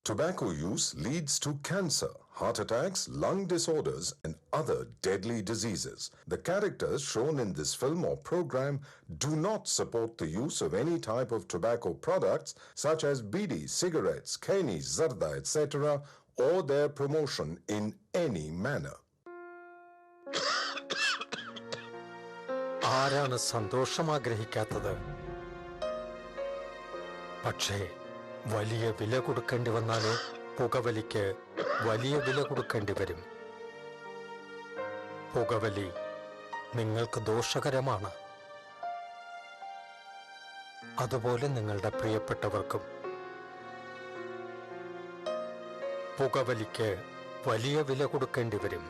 Tobacco use leads to cancer, heart attacks, lung disorders, and other deadly diseases. The characters shown in this film or program do not support the use of any type of tobacco products such as bidi, cigarettes, keni, zarda, etc., or their promotion in any manner. ആരാണ് സന്തോഷം ആഗ്രഹിക്കാത്തത്? പക്ഷേ വലിയ വില കൊടുക്കേണ്ടി വന്നാലോ പുകവലിക്ക് വലിയ വില കൊടുക്കേണ്ടി വരും. പുകവലി നിങ്ങൾക്ക് ദോഷകരമാണ്. അതുപോലെ നിങ്ങളുടെ പ്രിയപ്പെട്ടവർക്കും. പുകവലിക്ക് വലിയ വില കൊടുക്കേണ്ടി വരും.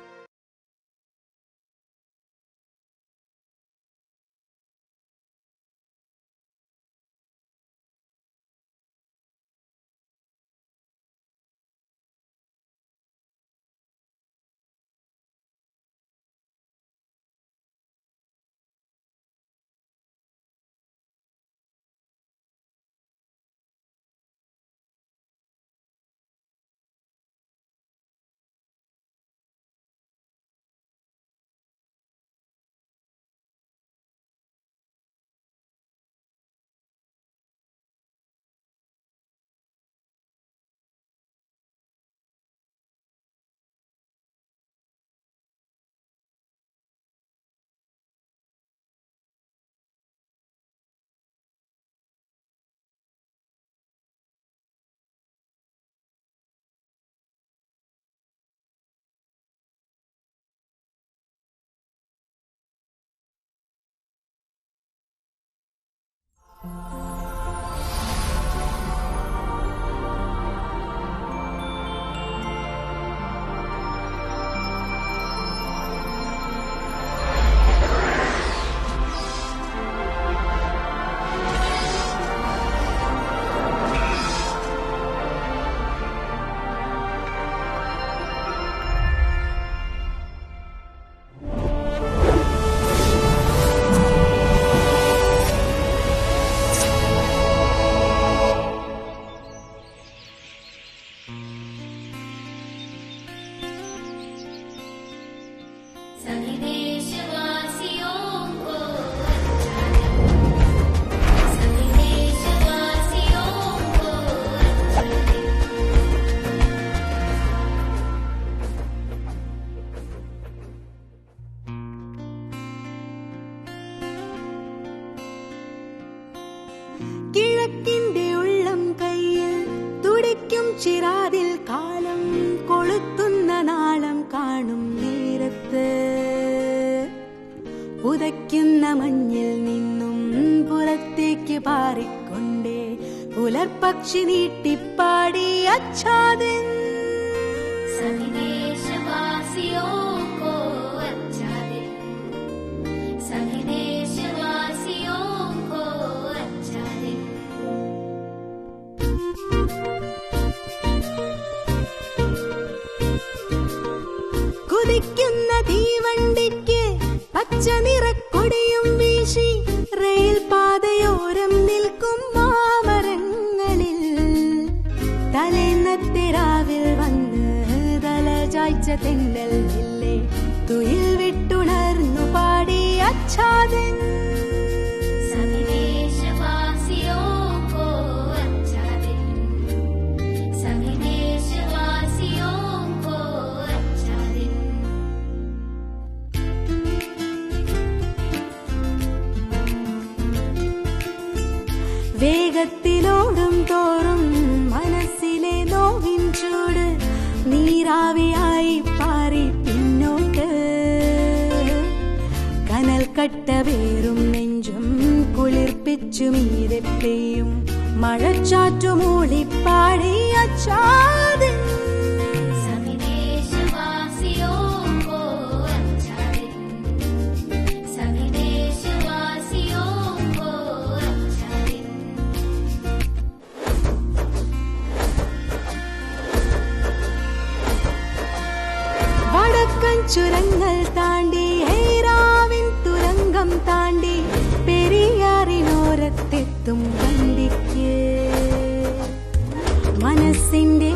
കിഴക്കിന്റെ ഉള്ളം കയ്യിൽ തുടിക്കും ചിറാതിൽ കാലം കൊളുത്തുന്ന നാളം കാണും നേരത്ത് ഉദയ്ക്കുന്ന മഞ്ഞിൽ നിന്നും പുറത്തേക്ക് പാറിക്കൊണ്ടേ പുലർപക്ഷി നീട്ടിപ്പാടി അച്ഛാദൻ കുതിക്കുന്ന തീവണ്ടിക്ക് പച്ച നിറക്കൊടിയും വീശി റെയിൽ പാതയോരം നിൽക്കും മാമരങ്ങളിൽ തലേന്നത്തെ രാവിൽ വന്ന് തലചായ്ച്ച തെന്നൽ ഇല്ലേ തുയിൽ വിട്ടുണർന്നു പാടി അച്ഛാദൻ വേഗത്തിലോടും തോറും മനസ്സിലെ നോവിൻ ചൂട് നീരാവിയായി പാറി പിന്നോട്ട് കനൽ കട്ട വേറും നെഞ്ചും കുളിർപ്പിച്ചു മീതെ പെയ്യും മഴച്ചാറ്റു മൂളിപ്പാടി അച്ഛാദൻ ചുരങ്ങൾ താണ്ടി ഹൈറാവിൻ തുരങ്കം താണ്ടി പെരിയാറിനോരത്തെത്തും വണ്ടിക്ക് മനസ്സിന്റെ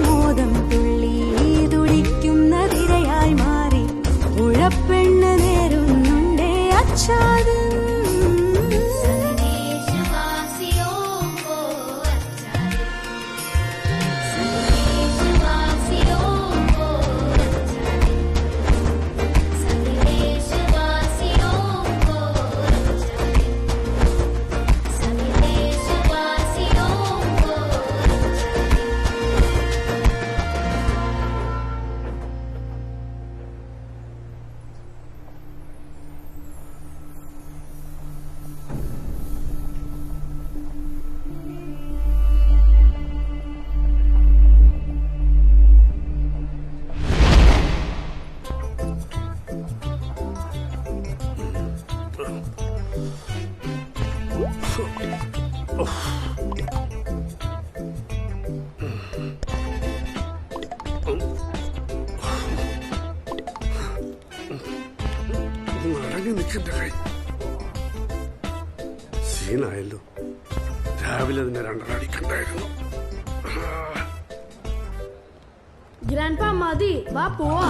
എന്റെ കൈ സീനായല്ലോ. രാവിലെ തന്നെ 2 അടിക്കണ്ടായിരുന്നു. ഗ്രാൻഡ്പാ മതി, വാ പോവാ.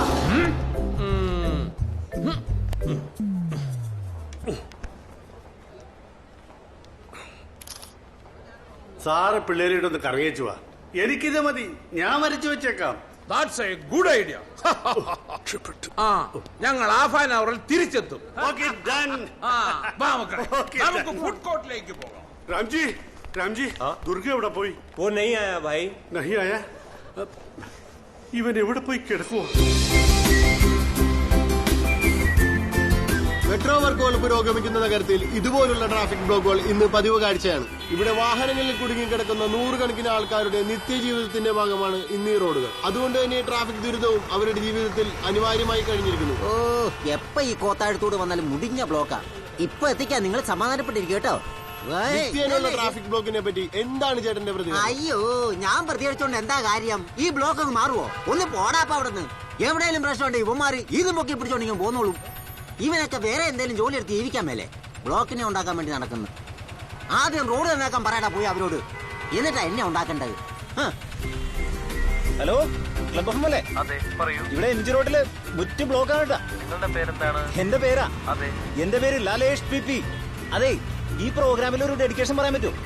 സാറ് പിള്ളേരിട്ടൊന്ന് കറങ്ങിച്ചു വാ. എനിക്കിത് മതി, ഞാൻ വരച്ചു വെച്ചേക്കാം. That's a good idea. ഞങ്ങൾ ഹാഫ് ആൻ അവറിൽ തിരിച്ചെത്തും. നമുക്ക് ഫുഡ് കോർട്ടിലേക്ക് പോകാം. രാംജി, ദുർഗ എവിടെ പോയി? वो नहीं आया भाई. നഹി ആയ? ഇവൻ എവിടെ പോയി കിടക്കുവോ? മെട്രോ വർക്കുകൾ പുരോഗമിക്കുന്ന നഗരത്തിൽ ഇതുപോലുള്ള ട്രാഫിക് ബ്ലോക്കുകൾ ഇന്ന് പതിവ് കാഴ്ചയാണ്. ഇവിടെ വാഹനങ്ങളിൽ കുടുങ്ങിക്കിടക്കുന്ന 100 കണക്കിന് ആൾക്കാരുടെ നിത്യജീവിതത്തിന്റെ ഭാഗമാണ് ഇന്ന് ഈ റോഡുകൾ. അതുകൊണ്ട് തന്നെ ട്രാഫിക് ദുരിതവും അവരുടെ ജീവിതത്തിൽ അനിവാര്യമായി കഴിഞ്ഞിരിക്കുന്നു. ഓ, എപ്പ ഈ കോത്താഴത്തോട് വന്നാലും മുടിഞ്ഞ ബ്ലോക്കാ. ഇപ്പൊ എത്തിക്കാൻ നിങ്ങൾ സമാധാനപ്പെട്ടിരിക്കും കേട്ടോ. നിത്യേനയുള്ള ട്രാഫിക് ബ്ലോക്കിനെ പറ്റി എന്താണ് ചേട്ടന്റെ പ്രതികരണം? അയ്യോ, ഞാൻ പ്രതികരിച്ചോണ്ട് എന്താ കാര്യം? ഈ ബ്ലോക്ക് അങ്ങ് മാറുവോ? ഒന്ന് പോടാപ്പ അവിടുന്ന്. എവിടെയെങ്കിലും പ്രശ്നമുണ്ട് ഇവന്മാര് ഇത് പൊക്കി പിടിച്ചോണ്ടെങ്കിൽ പോന്നോളൂ. ഇവനൊക്കെ വേറെ എന്തെങ്കിലും ജോലി എടുത്ത് ജീവിക്കാൻ മേലെ ബ്ലോക്കിനെ ഉണ്ടാക്കാൻ വേണ്ടി നടക്കുന്നു. ആദ്യം റോഡ് നന്നാക്കാൻ പറയടാ പോയി അവരോട്, എന്നിട്ടാ എന്നെ ഉണ്ടാക്കേണ്ടത്. ഹലോ, ക്ലബ് എഫ് അല്ലേ? അതെ, പറയൂ. ഇവിടെ എം ജി റോഡില് മുറ്റ് ബ്ലോക്ക് ആണ്. നിങ്ങളുടെ പേരെന്താണ്? എന്റെ പേരാ? അതെ, എന്റെ പേര് ലാലേഷ് PP. അതെ, ഈ പ്രോഗ്രാമിൽ ഒരു ഡെഡിക്കേഷൻ പറയാൻ പറ്റുമോ?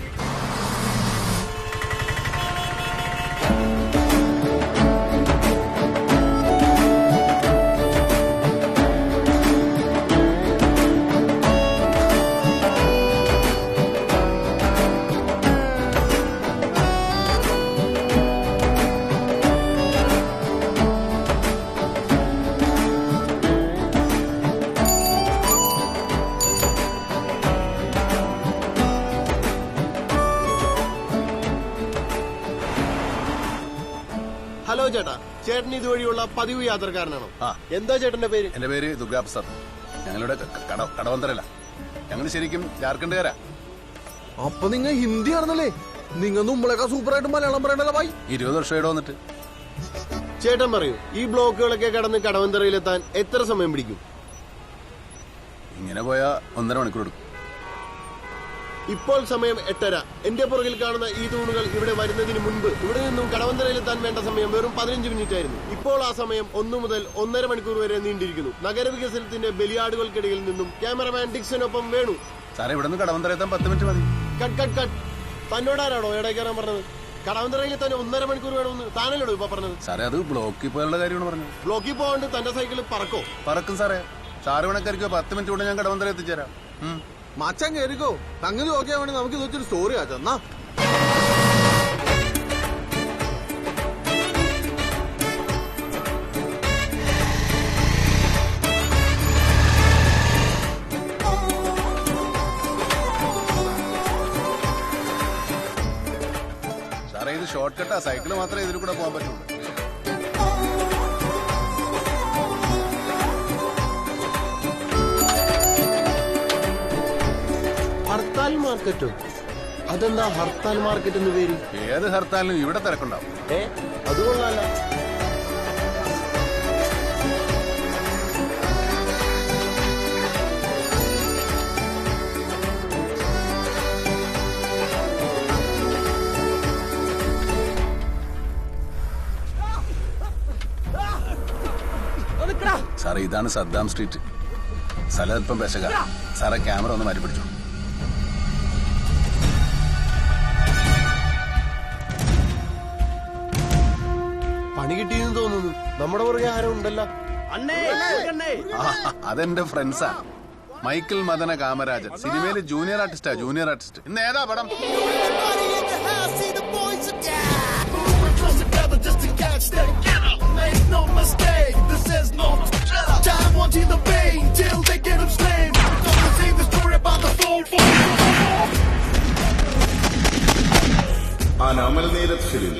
ഹലോ ചേട്ടാ, ചേട്ടൻ ഇതുവഴിയുള്ള പതിവ് യാത്രക്കാരനാണോ? എന്താ ചേട്ടന്റെ പേര്? എന്റെ പേര് ദുർഗാപ്രസാദ്. ഞങ്ങളുടെ കടവന്തരല്ല, ഞങ്ങൾ ശരിക്കും ജാർഖണ്ഡുകാരാ. അപ്പൊ നിങ്ങൾ ഹിന്ദി ആണെന്നല്ലേ? നിങ്ങൾ നമ്മളെക്കാൾ സൂപ്പറായിട്ട് മലയാളം പറയണല്ലോ ഭായി. 20 വർഷം വന്നിട്ട്. ചേട്ടൻ പറയൂ, ഈ ബ്ലോക്കുകളൊക്കെ കടന്ന് കടവന്തറയിലെത്താൻ എത്ര സമയം പിടിക്കും? ഇങ്ങനെ പോയാ 1.5 മണിക്കൂർ എടുക്കും. ഇപ്പോൾ സമയം 8:30. എന്റെ പുറകിൽ കാണുന്ന ഈ തൂണുകൾ ഇവിടെ വരുന്നതിന് മുൻപ് ഇവിടെ നിന്നും കടവന്തറയിലെത്താൻ വേണ്ട സമയം വെറും 15 മിനിറ്റ് ആയിരുന്നു. ഇപ്പോൾ ആ സമയം 1 മുതൽ 1.5 മണിക്കൂർ വരെ നീണ്ടിരിക്കുന്നു. നഗരവികസനത്തിന്റെ ബലിയാടുകൾക്കിടയിൽ നിന്നും ക്യാമറമാൻ ഡിക്സനൊപ്പം വേണു. സാറേ, ഇവിടെ നിന്ന് കടവന്തറ എത്താൻ 10 മിനിറ്റ് മതി. കട്ട്. തന്നോടാരാണോ ഇടയിൽ കയറാൻ പറഞ്ഞത്? കടവന്തറയിൽ തന്നെ 1.5 മണിക്കൂർ വേണമെന്ന് താനല്ലോ ഇപ്പൊ പറഞ്ഞത്. സാറേ, അത് ബ്ലോക്കിൽ പോയുള്ള കാര്യമാണ് പറഞ്ഞത്. ബ്ലോക്കിൽ പോകാണ്ട് തന്റെ സൈക്കിൾ പറക്കോ? പറക്കും സാറേ. സാറ് കണക്കായിരിക്കോ 10 മിനിറ്റ് കൊണ്ട് ഞാൻ കടവന്തറ എത്തിച്ചേരാം. മച്ചാൻ കയറിക്കോ. സംഗതി നോക്കിയാൽ വേണ്ടി നമുക്ക് ഇതൊരു സ്റ്റോറി ആച്ചാ. സാറേ, ഇത് ഷോർട്ട് കട്ടാ. സൈക്കിള് മാത്രമേ ഇതിൽ കൂടെ പോകാൻ പറ്റുള്ളൂ. ഹർത്താൽ മാർക്കറ്റോ? അതെന്താ ഹർത്താൽ മാർക്കറ്റ് എന്ന് പേര്? ഏത് ഹർത്താലിനും ഇവിടെ തിരക്കുണ്ടാവും. അത് കൊള്ളാല്ല. സാറേ, ഇതാണ് സദ്ദാം സ്ട്രീറ്റ്. സ്ഥലം അല്പം പെശക. സാറേ, ക്യാമറ ഒന്ന് മാറ്റി പിടിച്ചു. പണി കിട്ടിയെന്ന് തോന്നുന്നു. നമ്മുടെ പുറകെ ആരും ഉണ്ടല്ലോ. അതെന്റെ ഫ്രണ്ട്സാ. മൈക്കിൾ മദന കാമരാജൻ. സിനിമയില് ജൂനിയർ ആർട്ടിസ്റ്റ്. ഇന്ന് ഏതാ പടം? അനാമൽ നീരത് ഫിലിം.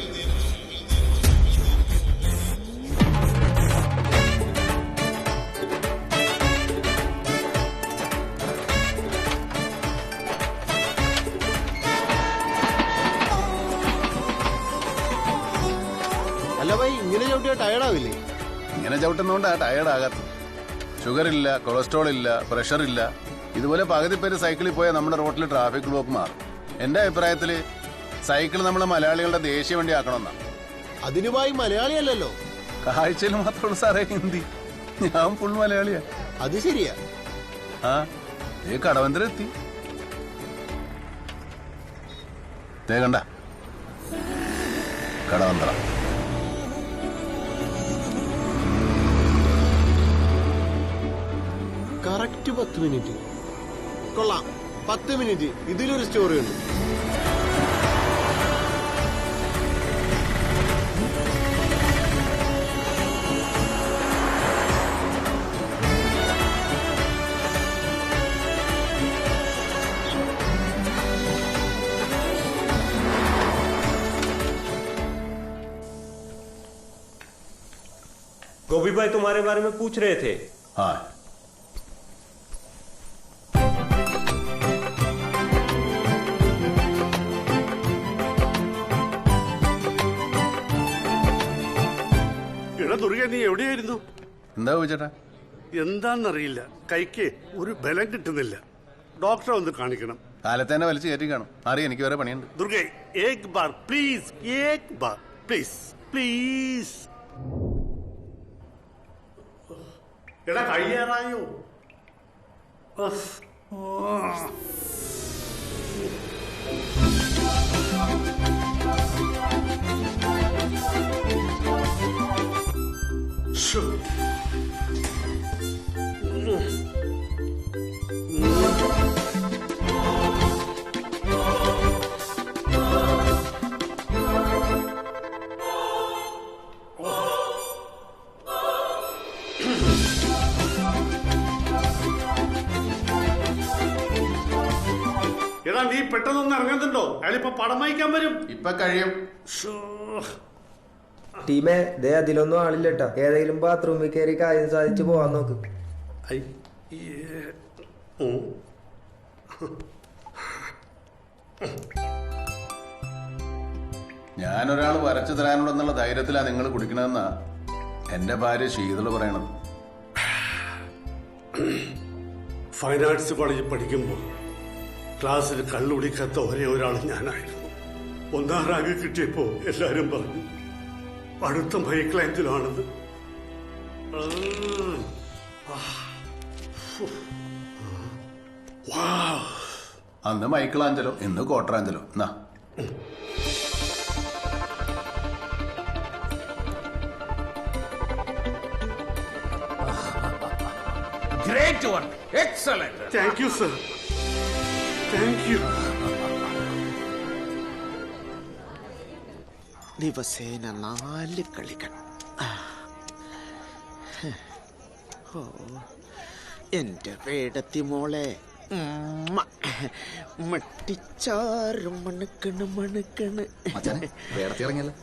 അല്ല ഭായി, ഇങ്ങനെ ചവിട്ടിയാ ടയർഡാവില്ലേ? ഇങ്ങനെ ചവിട്ടുന്നോണ്ടാ ടയർഡ് ആകാത്തത്. ഷുഗർ ഇല്ല, കൊളസ്ട്രോൾ ഇല്ല, പ്രഷർ ഇല്ല. ഇതുപോലെ പകുതി പേര് സൈക്കിളിൽ പോയാൽ നമ്മുടെ റോട്ടിൽ ട്രാഫിക് ബ്ലോക്ക് മാറും. എന്റെ അഭിപ്രായത്തില് സൈക്കിൾ നമ്മളെ മലയാളികളുടെ ദേശീയ വണ്ടി ആക്കണമെന്നാണ്. അതിനുമായി മലയാളിയല്ലല്ലോ, കാഴ്ചയിൽ മാത്രമുള്ള സാറേ ഹിന്ദി. ഞാൻ ഫുൾ മലയാളിയാ. അത് ശരിയാ. ആ കടവന്തര എത്തി. കണ്ട കടവന്തറ. Correct 10 minute. കൊള്ളാം, 10 മിനിറ്റ്. ഇതിലൊരു സ്റ്റോറി ഉണ്ട്. गोभी भाई तुम्हारे बारे में पूछ रहे थे। हाँ, എടാ ദുർഗ, നീ എവിടെയായിരുന്നു? എന്താ ചോദിച്ചേട്ടാ? എന്താന്നറിയില്ല, കൈക്ക് ഒരു ബലം കിട്ടുന്നില്ല. ഡോക്ടറെ ഒന്ന് കാണിക്കണം. കാലത്ത് തന്നെ വലിച്ചു കയറ്റി കാണും. അറിയാം, എനിക്ക് വേറെ പണിയുണ്ട്. ദുർഗ, ഏക് ബാർ പ്ലീസ്, ഏക് ബാർ പ്ലീസ്, പ്ലീസ്. എടാ കഴിയാറായോ? എടാ നീ പെട്ടെന്നൊന്ന് ഇറങ്ങുന്നുണ്ടോ? അയാളിപ്പോ പടം വായിക്കാൻ വരും. ഇപ്പൊ കഴിയും. ടീമേ, ദേ അതിലൊന്നും ആളില്ലട്ടാ. ഏതെങ്കിലും ബാത്റൂമിൽ കയറി കാര്യം സാധിച്ചു പോവാൻ നോക്ക്. ഞാനൊരാൾ വരച്ചു തരാനുണ്ടെന്നുള്ള ധൈര്യത്തിലാണ് നിങ്ങൾ കുടിക്കണമെന്നാ എന്റെ ഭാര്യ ശീതള പറയണത്. ഫൈൻ ആർട്സ് കോളേജിൽ പഠിക്കുമ്പോൾ ക്ലാസ്സിൽ കള്ളുടിക്കാത്ത ഒരേ ഒരാൾ ഞാനായിരുന്നു. 1ാം റാങ്ക് കിട്ടിയപ്പോ എല്ലാരും പറഞ്ഞു അടുത്ത മൈക്ലാഞ്ചിലാണെന്ന്. അന്ന് മൈക്കിളാഞ്ചലോ, ഇന്ന് കോട്ടറാഞ്ചലോ. എന്നാ Great work. Excellent. Thank you, sir. Thank you. ദിവസേന 4 കളികൾ. ഓ, എന്റെ വേടത്തി മോളെ മട്ടിച്ചാറും മണക്കണ് മണക്കണ്. വേടത്തി ഇറങ്ങിയല്ലോ,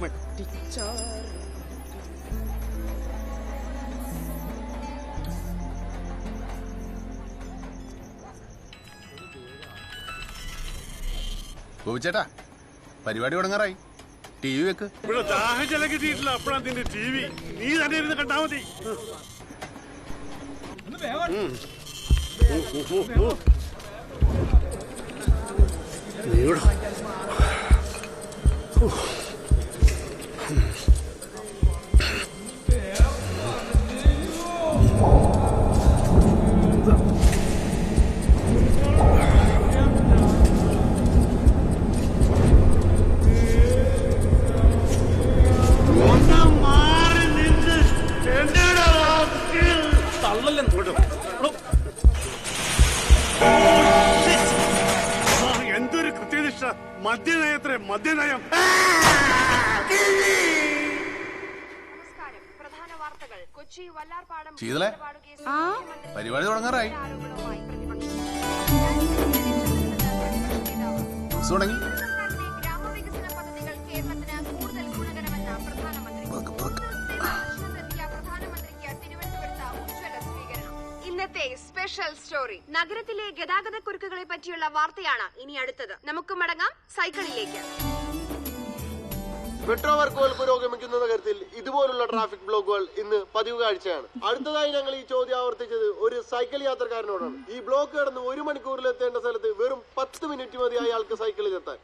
മട്ടിച്ചാറ്. ചേട്ടാ, പരിപാടി തുടങ്ങാറായി. ടി വി വെക്ക്. ഇവിടെ ദാഹജലം കിട്ടിയിട്ടില്ല, അപ്പോഴാണ് നിന്റെ TV. നീ തന്നെ ഇരുന്ന് കണ്ടാ മതി. നീടാ എന്തൊരു കൃത്യനിഷ്ഠ! മദ്യനയത്രേ, മദ്യനയം. ശീതളെ, പരിപാടി തുടങ്ങാറായി. തുടങ്ങി. ഇന്നത്തെ സ്പെഷ്യൽ സ്റ്റോറി നഗരത്തിലെ ഗതാഗത കുരുക്കുകളെ പറ്റിയുള്ള വാർത്തയാണ് ഇനി അടുത്തത്. നമുക്ക് മടങ്ങാം സൈക്കിളിലേക്ക്. മെട്രോ വർക്കുകൾ പുരോഗമിക്കുന്ന നഗരത്തിൽ ഇതുപോലുള്ള ട്രാഫിക് ബ്ലോക്കുകൾ ഇന്ന് പതിവ് കാഴ്ചയാണ്. അടുത്തതായി ഞങ്ങൾ ഈ ചോദ്യം ആവർത്തിച്ചത് ഒരു സൈക്കിൾ യാത്രക്കാരനോടാണ്. ഈ ബ്ലോക്ക് കടന്ന് 1 മണിക്കൂറിൽ എത്തേണ്ട സ്ഥലത്ത് വെറും 10 മിനിറ്റ് മതി അയാൾക്ക് സൈക്കിളിൽ എത്താൻ.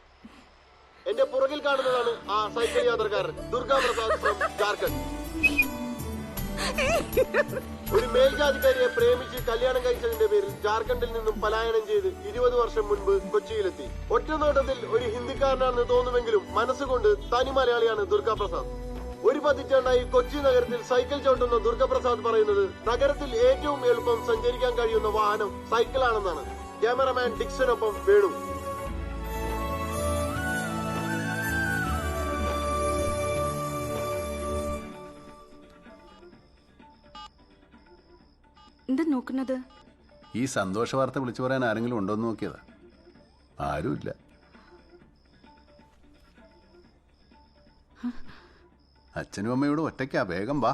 എന്റെ പുറകിൽ കാണുന്നതാണ് ആ സൈക്കിൾ യാത്രക്കാരൻ ദുർഗാ പ്രസാദ് ഫ്രം ജാർഖണ്ഡ്. ഒരു മേൽജാതിക്കാരിയെ പ്രേമിച്ച് കല്യാണം കഴിച്ചതിന്റെ പേരിൽ ജാർഖണ്ഡിൽ നിന്നും പലായനം ചെയ്ത് 20 വർഷം മുൻപ് കൊച്ചിയിലെത്തി. ഒറ്റനോട്ടത്തിൽ ഒരു ഹിന്ദിക്കാരനാണെന്ന് തോന്നുമെങ്കിലും മനസ്സുകൊണ്ട് തനി മലയാളിയാണ് ദുർഗാ പ്രസാദ്. ഒരു പതിറ്റാണ്ടായി കൊച്ചി നഗരത്തിൽ സൈക്കിൾ ചവിട്ടുന്ന ദുർഗാ പ്രസാദ് പറയുന്നത് നഗരത്തിൽ ഏറ്റവും എളുപ്പം സഞ്ചരിക്കാൻ കഴിയുന്ന വാഹനം സൈക്കിളാണെന്നാണ്. ക്യാമറമാൻ ഡിക്സനൊപ്പം വേണു. എന്താ നോക്കുന്നത്? ഈ സന്തോഷ വാർത്ത വിളിച്ചു പറയാൻ ആരെങ്കിലും ഉണ്ടോന്ന് നോക്കിയതാ. ആരുമില്ല. അച്ഛനും അമ്മയോട് ഒറ്റയ്ക്കാ, വേഗം വാ.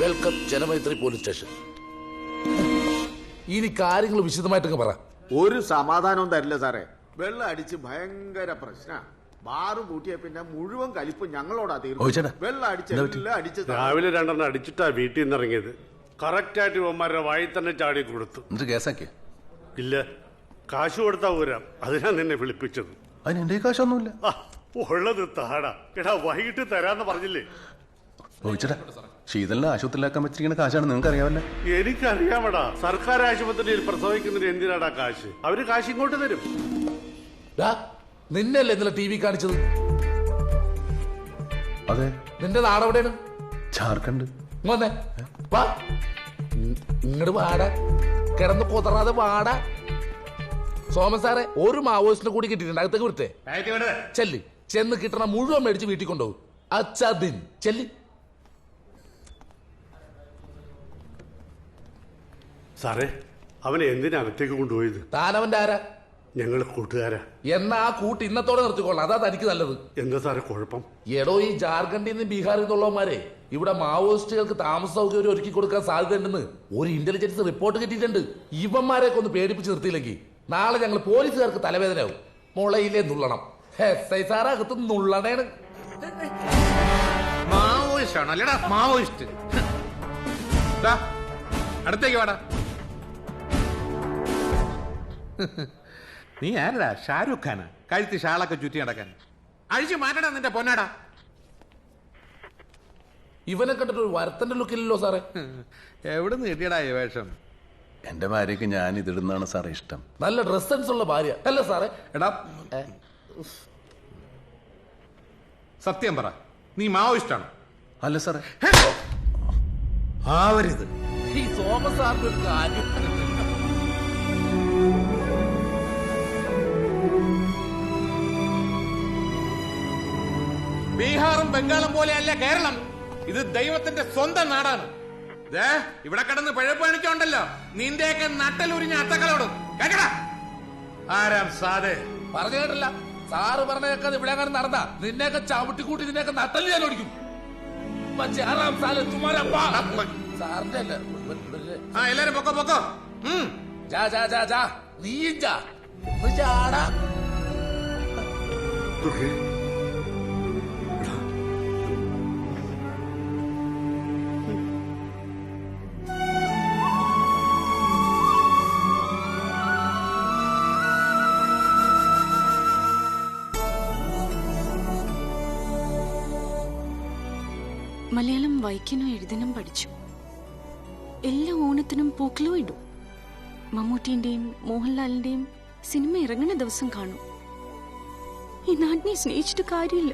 Welcome Janamaithri police station. ഇനി കാര്യങ്ങൾ വിശദമായിട്ടൊക്കെ പറ. ഒരു സമാധാനവും തരില്ല സാറേ. വെള്ളം അടിച്ച് ഭയങ്കര പ്രശ്ന. ബാറ് പൂട്ടിയ പിന്നെ മുഴുവൻ കലിപ്പ് ഞങ്ങളോടാ തീർന്നു. വെള്ളം അടിച്ച് രാവിലെ 2 അടിച്ചിട്ടാ വീട്ടിൽ നിന്ന് ഇറങ്ങിയത്. കറക്റ്റായിട്ട് ഇവന്മാരുടെ വായി തന്നെ ചാടി കൊടുത്തു. ഇല്ല, കാശ് കൊടുത്താ ഊരാം. അതിനാ നിന്നെ വിളിപ്പിച്ചത്. അതിന് കാശൊന്നുമില്ല. ഉള്ളത് താടാ. എടാ വൈകിട്ട് തരാന്ന് പറഞ്ഞില്ലേ? ശീതലിനെ ആശുപത്രിയിലാക്കാൻ വെച്ചിരിക്കുന്ന കാശാണ് നിങ്ങൾക്ക് അറിയാമല്ലേ? എനിക്കറിയാമടാ. സർക്കാർ ആശുപത്രിയിൽ പ്രസവിക്കുന്നതിന് എന്തിനാടാ കാശ്? അവര് കാശ് ഇങ്ങോട്ട് തരും. നിന്നല്ലേ ഇന്നലെ TV കാണിച്ചത്? അതെ. നിന്റെ നാടെവിടെയാണ്? ജാർഖണ്ഡ്. ഇങ്ങോട്ട് വാടാ, കിടന്ന് കൊതറാതെ വാടാ. സോമൻ സാറെ, ഒരു മാവോയിസ്റ്റിനെ കൂടി കിട്ടിയിട്ടുണ്ട്. അകത്തേക്ക് വിട്ടേ. ചെല്ലി ചെന്ന് കിട്ടണ മുഴുവൻ മേടിച്ച് വീട്ടിൽ കൊണ്ടുപോകും. അച്ഛാദിൻ ചെല്ലി. സാറേ, അവനെ എന്തിനകത്തേക്ക് കൊണ്ടുപോയത്? താനവന്റെ ആരാ? ഞങ്ങള് കൂട്ടുകാരാ. എന്നാ ആ കൂട്ട് ഇന്നത്തോടെ നിർത്തിക്കൊള്ളാം. അതാ തനിക്ക് നല്ലത്. എന്താ സാറേ കുഴപ്പം? എടോ, ഈ ജാർഖണ്ഡിൽ നിന്ന് ബീഹാറിൽ നിന്നുള്ളവന്മാരെ ഇവിടെ മാവോയിസ്റ്റുകൾക്ക് താമസ സൗകര്യം ഒരുക്കി കൊടുക്കാൻ സാധ്യതയുണ്ടെന്ന് ഒരു ഇന്റലിജൻസ് റിപ്പോർട്ട് കിട്ടിയിട്ടുണ്ട്. ഇവന്മാരെയൊക്കെ ഒന്ന് പേടിപ്പിച്ച് നിർത്തിയില്ലെങ്കിൽ നാളെ ഞങ്ങൾ പോലീസുകാർക്ക് തലവേദനയാവും. മുളയിലെ നുള്ളണം. SI സാറ് അകത്ത് നുള്ളണേണ്. മാവോയിസ്റ്റ് ആണോ? അല്ലടാ മാവോയിസ്റ്റ്. അടുത്തേക്ക് വാടാ. നീ ആരടാ? ഷാരൂഖ് ഖാനാ? കഴുത്തി ഷാളൊക്കെ ചുറ്റി നടക്കാൻ. അഴിച്ചു മാറ്റടാ നിന്റെ പൊന്നാടാ. ഇവനെ കണ്ടിട്ട് ഒരു വരത്തന്റെ ലുക്കില്ലല്ലോ സാറേ. എവിടെ നിന്ന് കിട്ടിയടാ ഈ വേഷം? എന്റെ ഭാര്യക്ക് ഞാൻ ഇതിടുന്നതാണ് സാറേ ഇഷ്ടം. നല്ല ഡ്രസ് സെൻസ് ഉള്ള ഭാര്യ അല്ല സാറേ? എടാ സത്യം പറ, നീ മാവോയിസ്റ്റ് ആണോ? അല്ല സാറേ. ആവരുത്. ഈ തോമസ് സാറിന്റെ ഒരു കാര്യം. ബീഹാറും ബംഗാളും പോലെയല്ല കേരളം. ഇത് ദൈവത്തിന്റെ സ്വന്തം നാടാണ്. ഇവിടെ കിടന്ന് പഴപ്പണിച്ചോണ്ടല്ലോ നിന്റെയൊക്കെ നട്ടലുരിഞ്ഞ അത്തക്കളോടും കേട്ടടാ. ആരാം സാറേ? പറഞ്ഞു കേട്ടല്ല. സാറ് പറഞ്ഞേക്കാതെ ഇവിടെ അങ്ങനെ നടന്ന നിന്നെയൊക്കെ ചവിട്ടിക്കൂട്ടി നിന്നെയൊക്കെ നട്ടല് ഞാൻ ഓടിക്കും. സാറിന്റെ അല്ല. എല്ലാരും പൊക്കോ പൊക്കോ. നീയും ചാടാ. മലയാളം വായിക്കാനും എഴുതാനും പഠിച്ചു. എല്ലാ ഓണത്തിനും പൂക്കളും ഇടും. മമ്മൂട്ടിന്റെയും മോഹൻലാലിന്റെയും സിനിമ ഇറങ്ങുന്ന ദിവസം കാണും. ഈ നാടിനെ സ്നേഹിച്ചിട്ട് കാര്യമില്ല.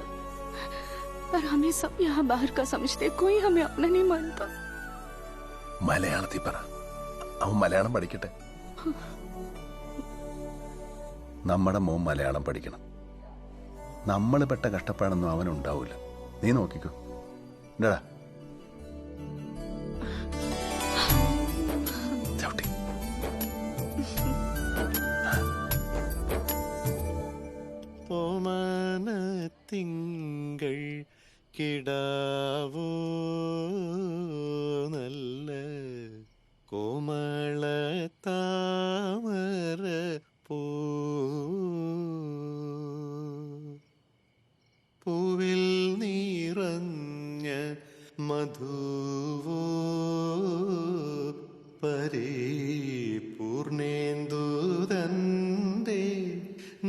पर हमें सब यहाँ बाहर का समझते, कोई हमें अपना नहीं मानता. മലയാളത്തിൽ പറ. അവൻ മലയാളം പഠിക്കട്ടെ. നമ്മുടെ മോൻ മലയാളം പഠിക്കണം. നമ്മൾ പെട്ട കഷ്ടപ്പാടൊന്നും അവനുണ്ടാവൂല. നീ നോക്കിക്കോ. എന്താടാ ചവിട്ടി കിടാവോ നല്ല കോമള താമര പൂവിൽ നിറഞ്ഞ മധുവോ പരിപൂർണേന്ദുതന്റെ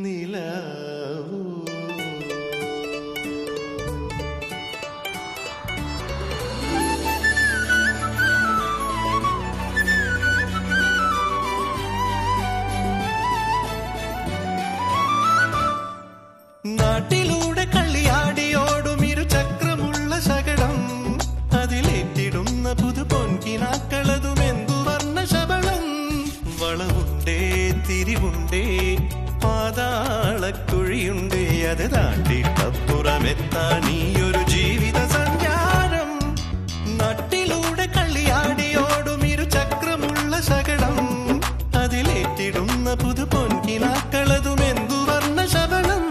നിലാവോ. നാട്ടിലൂടെ കളിയാടിയോടും ഇരുചക്രമുള്ള ശകടം അതിലേറ്റിടുന്ന പുതു പൊൻകിനാക്കളതും എന്തു വർണ്ണ ശബളം. വളവുണ്ടേ തിരിവുണ്ടേ പാതാളക്കുഴിയുണ്ടേ അത് താണ്ടിട്ടപ്പുറമെത്താൻ ഈയൊരു ജീവിത സഞ്ചാരം. നാട്ടിലൂടെ കളിയാടിയോടും ഇരുചക്രമുള്ള ശകടം അതിലേറ്റിടുന്ന പുതു പൊൻകിനാക്കളതും എന്തു വർണ്ണ ശബളം.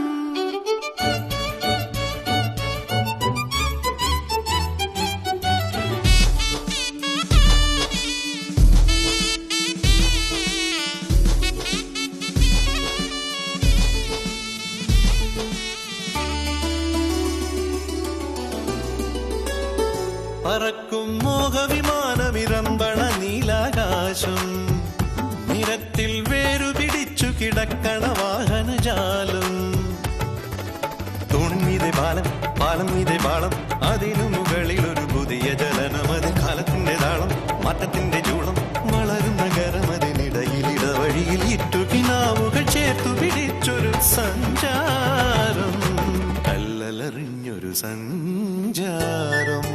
പറക്കും മോഹവിമാനമിരമ്പണ നീലാകാശം നിരത്തിൽ വേരുപിടിച്ചു കിടക്കണ വാഹനജാലം. തൂണിമീതെ പാലം പാലം മീതെ പാളം അതിനു മുകളിൽ ഒരു പുതിയ ജലനം. അത് കാലത്തിന്റെ താളം മാറ്റത്തിന്റെ ചൂളം വളരുന്ന ഗരമതിനിടയിൽ ഇടവഴിയിൽ ഇറ്റുകിനാവുകൾ ചേർത്തു പിടിച്ചൊരു സഞ്ചാരം. കല്ലലറിഞ്ഞൊരു സഞ്ചാരം.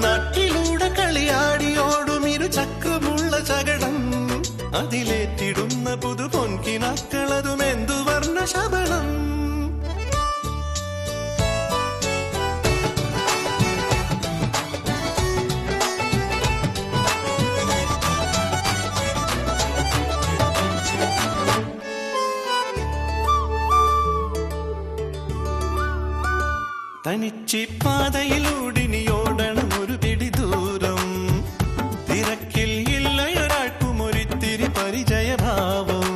നാട്ടിലൂടെ കളിയാടിയോടും ഇരുചക്രമുള്ള ചകടം അതിലേറ്റിടുന്ന പുതു പൊൻകിനാക്കളതും എന്തു വർണ്ണ ശബളം. തനിച്ചി പാതയിലൂടിനിയോടണം ഒരു പിടി ദൂരം. തിരക്കിൽ ഇല്ലയൊരാൾക്കും ഒരിത്തിരി പരിചയഭാവം.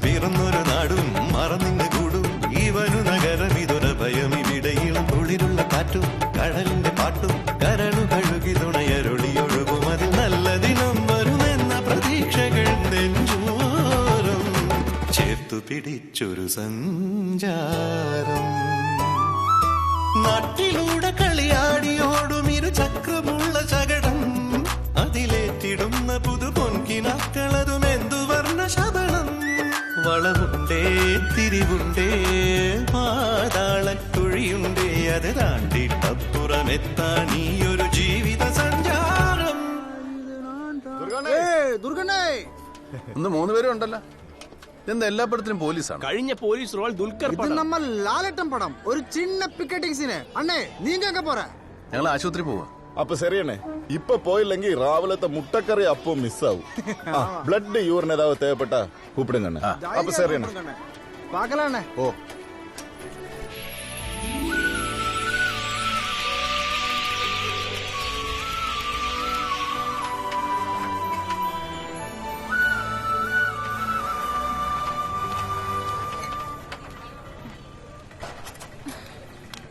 പിറന്നൊരു നാടും മറന്നിന്ന് കൂടും ഇവനു നഗരം ഇതൊരഭയം. ഇവിടെയിളം കുളിരുള്ള കാറ്റും കടലിന്റെ പാട്ടും കരളു കഴുകി തുണയരൊളിയൊഴുകും. അതിൽ നല്ല ദിനം വരുമെന്ന പ്രതീക്ഷകൾ നെഞ്ചോരം ചേർത്തു പിടിച്ചൊരു സഞ്ചാരം. നാട്ടിലൂടെ കളിയാടിയോടും ഇരുചക്രമുള്ള ചകടം അതിലേറ്റിടുന്ന പുതു പൊൻകിനാക്കളതും എന്തു വർണ്ണ ശബളം. വളവുണ്ടേ തിരിവുണ്ടേ പാതാളക്കുഴിയുണ്ടേ അത് താണ്ടിട്ടപ്പുറമെത്താൻ ഈയൊരു ജീവിത സഞ്ചാരം. ഒന്ന് 3 പേരും ഉണ്ടല്ലോ. എന്താ എല്ലാ പടത്തിലും പോലീസാണ്? കഴിഞ്ഞ പോലീസ് റോൾ ദുൽഖർ நம்ம லாலட்டம் படம் ஒரு சின்ன பிக்கெட்டிங் சீன். அண்ணே நீங்க எங்க போற? ഞങ്ങൾ ആശുപത്രി പോവാ. അപ്പൊ ശരിയണ്ണേ, ഇപ്പൊ പോയില്ലെങ്കിൽ രാവിലത്തെ മുട്ടക്കറി അപ്പം മിസ്സാവും. Blood urine ഏതാവത് തേവപ്പെട്ട കൂപ്പിടുങ്ങണ്ണേ. അപ്പൊ ശരിയണ്ണേ, പാക്കലാണ്ണേ. ഓ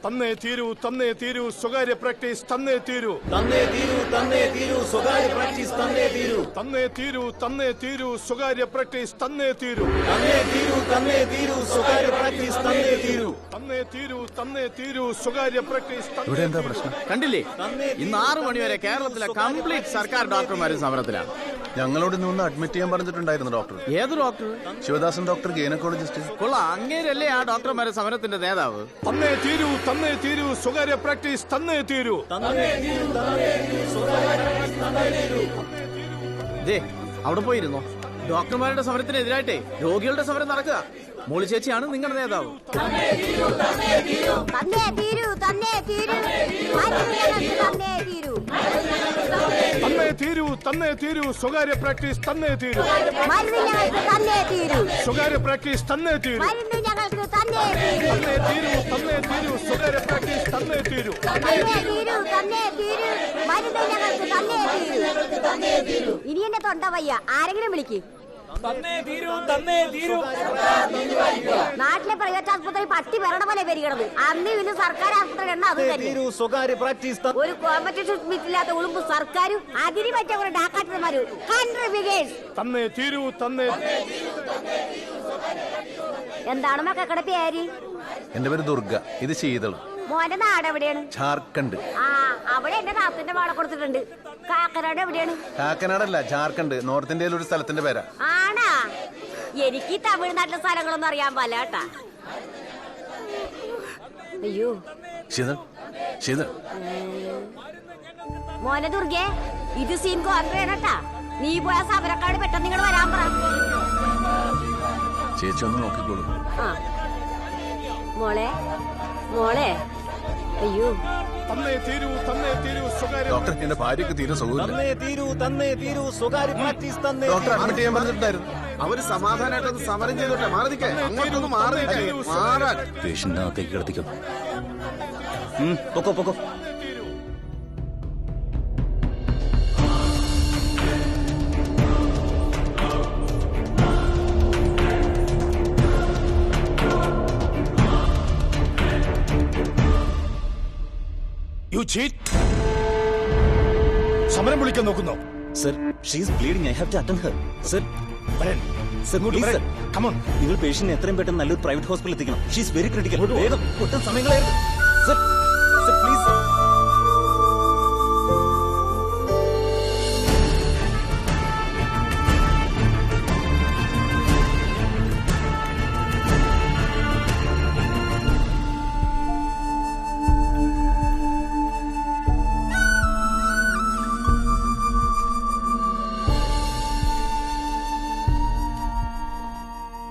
തന്നേ തീരൂ തന്നേ തീരൂ സ്വകാര്യ പ്രാക്ടീസ് തന്നേ തീരൂ. തന്നേ തീരൂ തന്നേ തീരൂ സ്വകാര്യ പ്രാക്ടീസ് തന്നേ തീരൂ. തന്നേ തീരൂ തന്നേ തീരൂ സ്വകാര്യ പ്രാക്ടീസ് തന്നേ തീരൂ. തന്നേ തീരൂ തന്നേ തീരൂ സ്വകാര്യ പ്രാക്ടീസ് തന്നേ തീരൂ. തന്നേ തീരൂ തന്നേ തീരൂ സ്വകാര്യ പ്രാക്ടീസ്. ഇവിടെ എന്താ പ്രശ്നം? കണ്ടില്ലേ, ഇന്ന് 6 മണി വരെ കേരളത്തിലെ കംപ്ലീറ്റ് സർക്കാർ ഡോക്ടർമാരും സമരത്തിലാണ്. ഞങ്ങളോട് ഇന്ന് അഡ്മിറ്റ് ചെയ്യാൻ പറഞ്ഞിട്ടുണ്ടായിരുന്നു ഡോക്ടർ. ഏത് ഡോക്ടർ? Sivadasan doctor, gynaecologist. കൊള്ളാം, അങ്ങേരല്ലേ ആ ഡോക്ടർമാരെ സമരത്തിന്റെ നേതാവ്? തന്നേ തീരൂ തന്നേ തീരൂ സ്വകാര്യ പ്രാക്ടീസ് തന്നേ തീരൂ. അവിടെ പോയിരുന്നോ? ഡോക്ടർമാരുടെ സമരത്തിനെതിരായിട്ടേ രോഗികളുടെ സമരം നടക്കുക. മോളി ചേച്ചിയാണ് നിങ്ങളുടെ നേതാവ്. തന്നേ തീരൂ തന്നേ തീരൂ സ്വകാര്യ പ്രാക്ടീസ് തന്നേ തീരൂ. സ്വകാര്യ പ്രാക്ടീസ് തന്നേ തീരൂ. സ്വകാര്യ പ്രാക്ടീസ് തന്നേ തീരൂ. ഇനി എന്നെ തൊണ്ട വയ്യ, ആരെങ്കിലും വിളിക്ക്. നാട്ടിലെ പ്രൈവറ്റ് ആശുപത്രി പട്ടി വരണ പോലെ പെരുകണത്. അന്ന് ഇന്ന് സർക്കാർ ആശുപത്രി എണ്ണ അത് തന്നെ. സ്വകാര്യ പ്രാക്ടീസ് ഒരു കോമ്പറ്റീഷൻ സ്പിരിറ്റില്ലാത്ത ഉളുമ്പ് സർക്കാരും അതിന് പറ്റിയ ഡാക്കാട്ടന്മാരും തന്നേ തീരൂ. എന്താണ് മക്കളുടെ പേര്? എന്റെ പേര് ദുർഗ. ഇത് ശീതളും. മോന്റെ നാട് എവിടെയാണ്? ജാർഖണ്ഡ്. ആ, അവിടെ എന്റെ നാത്തിന്റെ വാട കൊടുത്തിട്ടുണ്ട്. കാക്കനാട് എവിടെയാണ്? കാക്കനാടല്ല, ജാർഖണ്ഡ്. നോർത്ത് ഇന്ത്യയിൽ ഒരു സ്ഥലത്തിന്റെ പേരാ. ആണാ? എനിക്ക് തമിഴ്നാട്ടിലെ സ്ഥലങ്ങളൊന്നും അറിയാൻ പാടില്ല കേട്ടാ. അയ്യോ ശീതൾ. മോനെ ദുർഗേ, ഇത് സീൻ കോൺട്രേട്ടാ. നീ പോയ സമരക്കാട് പെട്ടെന്ന് നിങ്ങൾ വരാൻ പറ. ചേച്ചി ഒന്ന് നോക്കിക്കോളൂ. ആ മോളെ മോളെ. അയ്യോ ഡോക്ടർ, എന്റെ ഭാര്യക്ക് തീരെ സുഖമില്ല. സ്വകാര്യ പ്രാക്ടീസ് തന്നെ. ഡോക്ടർ അഡ്മിറ്റ് ചെയ്യാൻ പറഞ്ഞിട്ടുണ്ടായിരുന്നു. അവര് സമാധാനമായിട്ടൊന്ന് സമരം ചെയ്തോട്ടെ. മാറി നിൽക്കേ, അങ്ങോട്ടൊന്ന് മാറാൻ. പേഷ്യന്റിനകത്തേക്ക് കിടത്തിക്കും. പൊക്കോ. സമരം വിളിക്കാൻ നോക്കുന്നോ? Sir, she is bleeding. I have to attend her. Sir, നിങ്ങൾ പേഷ്യന്റിനെ എത്രയും പെട്ടെന്ന് നല്ലൊരു പ്രൈവറ്റ് ഹോസ്പിറ്റലിൽ എത്തിക്കണം. She is very critical. വേഗം, ഒട്ടും സമയം കളയരുത്. Sir, please.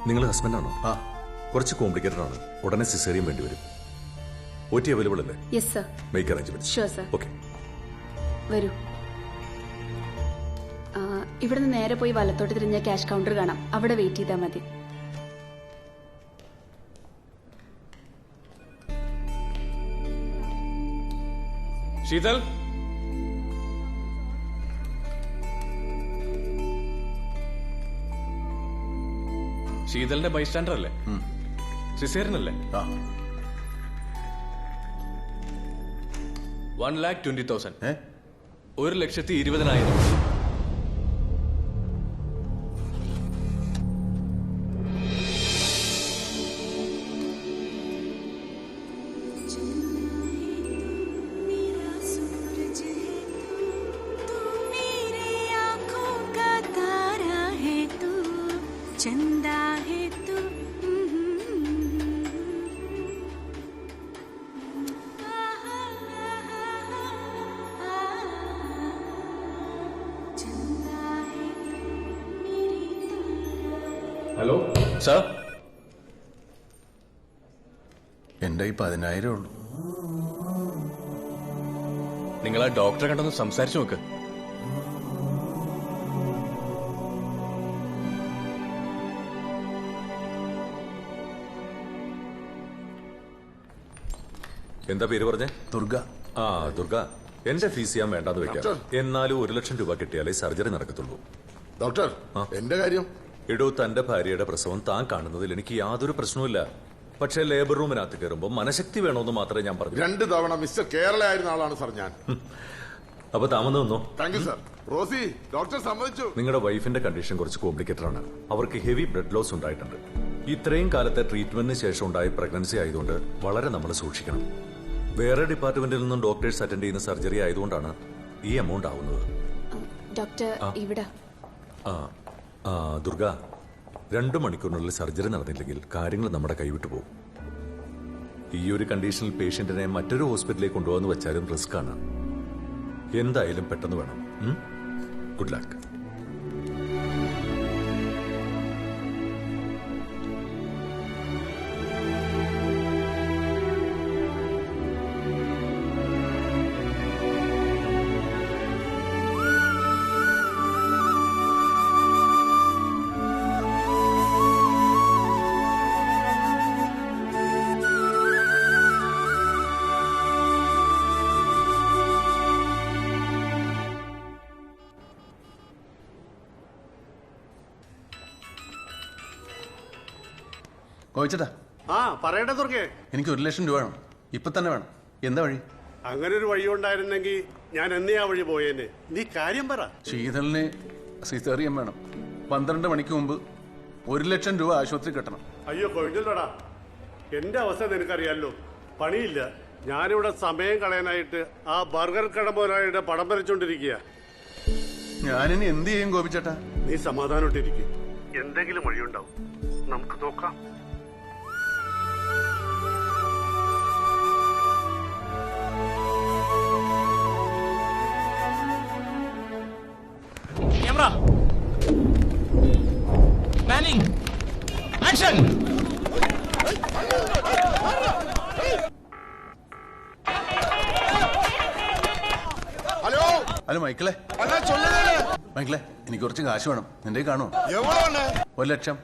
നിങ്ങൾ ഹസ്ബൻഡാണോ? കുറച്ച് കോംപ്ലിക്കേറ്റഡ് ആണ്. ഉടനെ സിസേറിയൻ വേണ്ടി വരും. OT അവൈലബിൾ അല്ലേ? Yes sir. Make arrangements. Sure sir. Okay, വരൂ. ഇവിടുന്ന് നേരെ പോയി വലത്തോട്ട് തിരിഞ്ഞ ക്യാഷ് കൗണ്ടർ കാണാം. അവിടെ വെയിറ്റ് ചെയ്താൽ മതി. ശീതൾ, ശീതളിന്റെ ബൈസ്റ്റാൻഡർ അല്ലേ? സിസേറിയൻ അല്ലേ? 1,20,000. 1,20,000. चंदा है तू. ഹലോ സാർ, എന്റെ 10,000 ഉള്ളൂ. നിങ്ങൾ ആ ഡോക്ടറെ കണ്ടൊന്ന് സംസാരിച്ചു നോക്ക്. എന്താ പേര് പറഞ്ഞേ? ദുർഗ. ദുർഗ, എന്റെ ഫീസ് ചെയ്യാൻ വേണ്ടാന്ന് വെക്കാം. എന്നാലും 1,00,000 രൂപ കിട്ടിയാലേ സർജറി നടക്കത്തുള്ളൂ. ഡോക്ടർ, എന്റെ കാര്യം? എടോ, തന്റെ ഭാര്യയുടെ പ്രസവം താൻ കാണുന്നതിൽ എനിക്ക് യാതൊരു പ്രശ്നവുമില്ല. പക്ഷേ ലേബർ റൂമിനകത്ത് കയറുമ്പോൾ മനഃശക്തി വേണമെന്ന് മാത്രമേ ഞാൻ പറഞ്ഞു. 2 തവണ മിസ്റ്റർ കേരള ആയിരുന്ന ആളാണ് സാർ ഞാൻ. അപ്പൊ താമസം നിന്നോ. Thank you sir. Rosy, doctor സമ്മതിച്ചു. നിങ്ങളുടെ വൈഫിന്റെ കണ്ടീഷൻ കുറച്ച് കോംപ്ലിക്കേറ്റഡ് ആണ്. അവർക്ക് ഹെവി ബ്ലഡ് ലോസ് ഉണ്ടായിട്ടുണ്ട്. ഇത്രയും കാലത്തെ ട്രീറ്റ്മെന്റിന് ശേഷം ഉണ്ടായ പ്രഗ്നൻസി ആയതുകൊണ്ട് വളരെ നമ്മൾ സൂക്ഷിക്കണം. വേറെ ഡിപ്പാർട്ട്മെന്റിൽ നിന്നും ഡോക്ടേഴ്സ് അറ്റൻഡ് ചെയ്യുന്ന സർജറി ആയതുകൊണ്ടാണ് ഈ എമൗണ്ട് ആവുന്നത്. ഡോക്ടർ ഇവിടെ. ദുർഗ, 2 മണിക്കൂറിനുള്ളിൽ സർജറി നടന്നില്ലെങ്കിൽ കാര്യങ്ങൾ നമ്മുടെ കൈവിട്ടു പോകും. ഈ ഒരു കണ്ടീഷനിൽ പേഷ്യന്റിനെ മറ്റൊരു ഹോസ്പിറ്റലിലേക്ക് കൊണ്ടുപോകാന്ന് വെച്ചാലും റിസ്ക് ആണ്. എന്തായാലും പെട്ടെന്ന് വേണം. Good luck. കോയിച്ചേട്ടാ ആ പറയട്ടെ തുറക്കേ. എനിക്ക് 1 ലക്ഷം രൂപ വേണം, ഇപ്പൊ തന്നെ വേണം. എന്താ വഴി? അങ്ങനെ ഒരു വഴി ഉണ്ടായിരുന്നെങ്കിൽ ഞാൻ എന്നേ ആ വഴി പോയേനെ. നീ കാര്യം പറ. ശീതളിന് സിസേറിയൻ വേണം. 12 മണിക്ക് മുമ്പ് 1 ലക്ഷം രൂപ ആശുപത്രി കെട്ടണം. അയ്യോ കൊഴിഞ്ഞല്ലോടാ, എന്റെ അവസ്ഥ നിനക്കറിയാലോ. പണിയില്ല, ഞാനിവിടെ സമയം കളയാനായിട്ട് ആ ബർഗർ കട മുതലാളിയുടെ പടം വരച്ചോണ്ടിരിക്കുക. ഞാനിനി എന്ത് ചെയ്യും ഗോപിച്ചേട്ടാ? നീ സമാധാനമായിട്ടിരിക്കും, എന്തെങ്കിലും വഴിയുണ്ടാവും, നമുക്ക് നോക്കാം. Camera. Manning. Action. ഹലോ മൈക്കിളെ. മൈക്കിളെ, എനിക്ക് കുറച്ച് കാശ് വേണം. നിന്റെ കാണോ? 1 ലക്ഷം.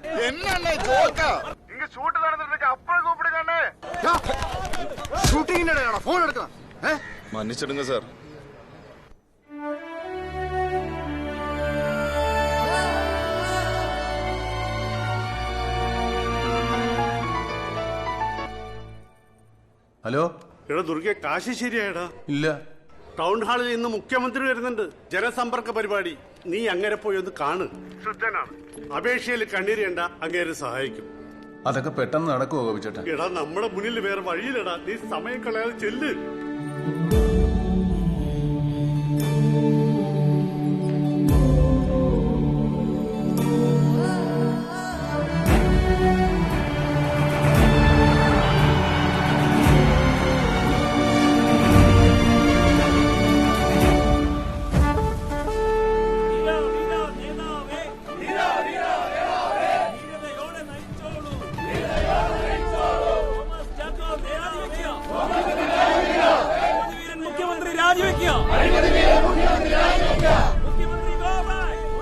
മன்னிச்சிடுங்க சார். ഹലോ. എടാ ദുർഗെ, കാശ് ശരിയായടാ? ഇല്ല. ടൗൺ ഹാളിൽ ഇന്ന് മുഖ്യമന്ത്രി വരുന്നുണ്ട്, ജനസമ്പർക്ക പരിപാടി. നീ അങ്ങനെ പോയി ഒന്ന് കാണ്. ശുദ്ധനാണ്, അപേക്ഷയിൽ കണ്ണീരേണ്ട, അങ്ങേരെ സഹായിക്കും. അതൊക്കെ പെട്ടെന്ന് നടക്കുവോ ഗോപിച്ചേട്ടാ? എടാ നമ്മുടെ മുന്നിൽ വേറെ വഴിയിലടാ, നീ സമയം കളയാതെ ചെല്ല്.